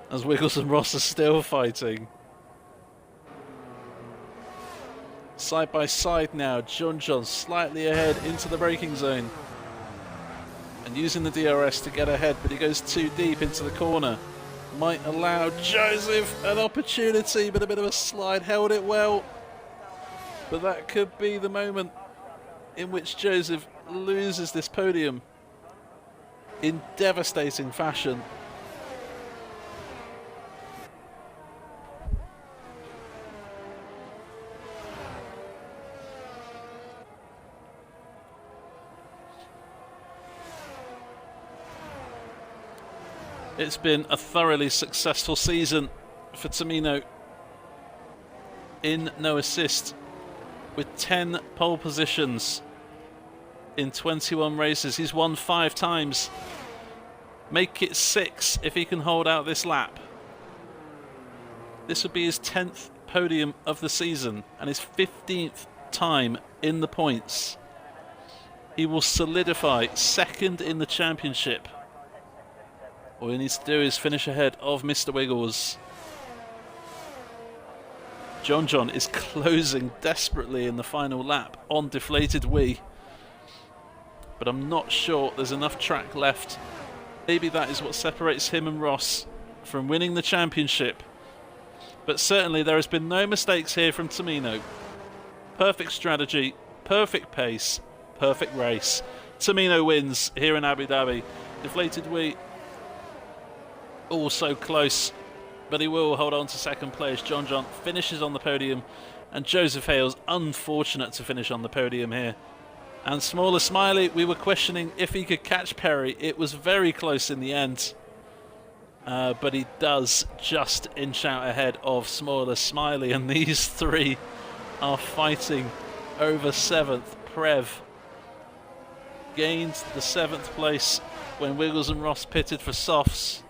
As Wiggles and Ross are still fighting. Side by side now. John slightly ahead into the braking zone. And using the DRS to get ahead, but he goes too deep into the corner. Might allow Joseph an opportunity, but a bit of a slide. Held it well. But that could be the moment in which Joseph loses this podium in devastating fashion. It's been a thoroughly successful season for Tamino in no assist, with 10 pole positions in 21 races. He's won 5 times. Make it 6 if he can hold out this lap. This would be his 10th podium of the season and his 15th time in the points. He will solidify second in the championship. All he needs to do is finish ahead of Mr. Wiggles. John is closing desperately in the final lap on deflated wee. But I'm not sure there's enough track left. Maybe that is what separates him and Ross from winning the championship. But certainly there has been no mistakes here from Tamino. Perfect strategy, perfect pace, perfect race. Tamino wins here in Abu Dhabi. Deflated wee. All so close, but he will hold on to second place. John finishes on the podium, and Joseph Hale's unfortunate to finish on the podium here. And Smaller Smiley, we were questioning if he could catch Perry. It was very close in the end, but he does just inch out ahead of Smaller Smiley, and these three are fighting over 7th. Prev gained the 7th place when Wiggles and Ross pitted for softs.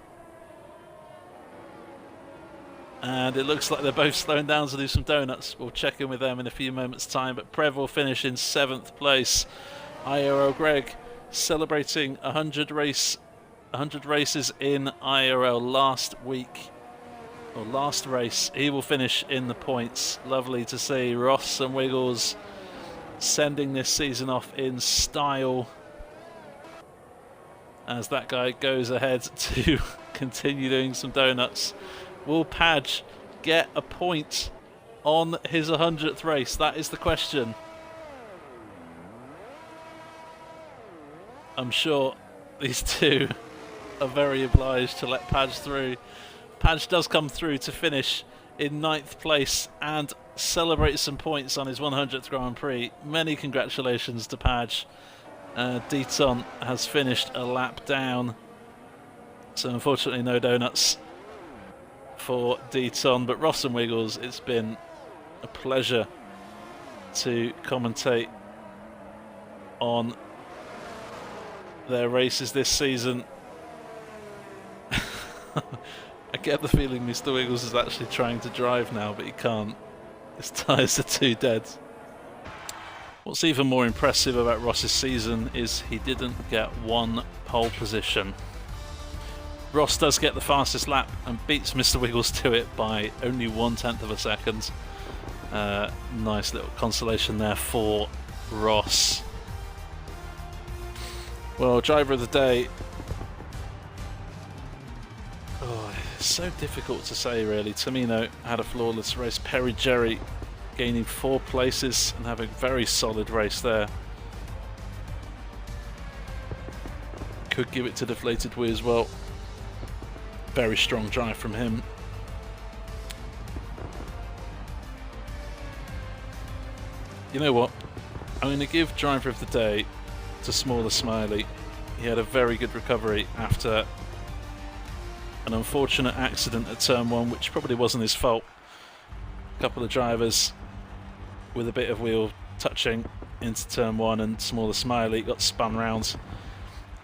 And it looks like they're both slowing down to do some donuts. We'll check in with them in a few moments' time. But Prev will finish in 7th place. IIRL Greg celebrating 100 races in IIRL last week. Or last race. He will finish in the points. Lovely to see Ross and Wiggles sending this season off in style. As that guy goes ahead to continue doing some donuts. Will Padge get a point on his 100th race? That is the question. I'm sure these two are very obliged to let Padge through. Padge does come through to finish in 9th place and celebrate some points on his 100th Grand Prix. Many congratulations to Padge. Deaton has finished a lap down, so unfortunately no donuts for Deaton, but Ross and Wiggles, it's been a pleasure to commentate on their races this season. I get the feeling Mr. Wiggles is actually trying to drive now, but he can't. His tyres are too dead. What's even more impressive about Ross's season is he didn't get one pole position. Ross does get the fastest lap and beats Mr. Wiggles to it by only 1/10 of a second. Nice little consolation there for Ross. Well, driver of the day. Oh, it's so difficult to say, really. Tamino had a flawless race. Perry Jerry gaining 4 places and having a very solid race there. Could give it to Deflated Wee as well. Very strong drive from him. You know what? I'm going to give driver of the day to Smaller Smiley. He had a very good recovery after an unfortunate accident at turn 1, which probably wasn't his fault. A couple of drivers with a bit of wheel touching into turn 1, and Smaller Smiley got spun round,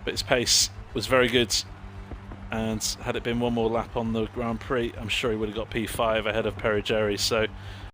but his pace was very good. And had it been one more lap on the Grand Prix, I'm sure he would have got P5 ahead of Perry Jerry. So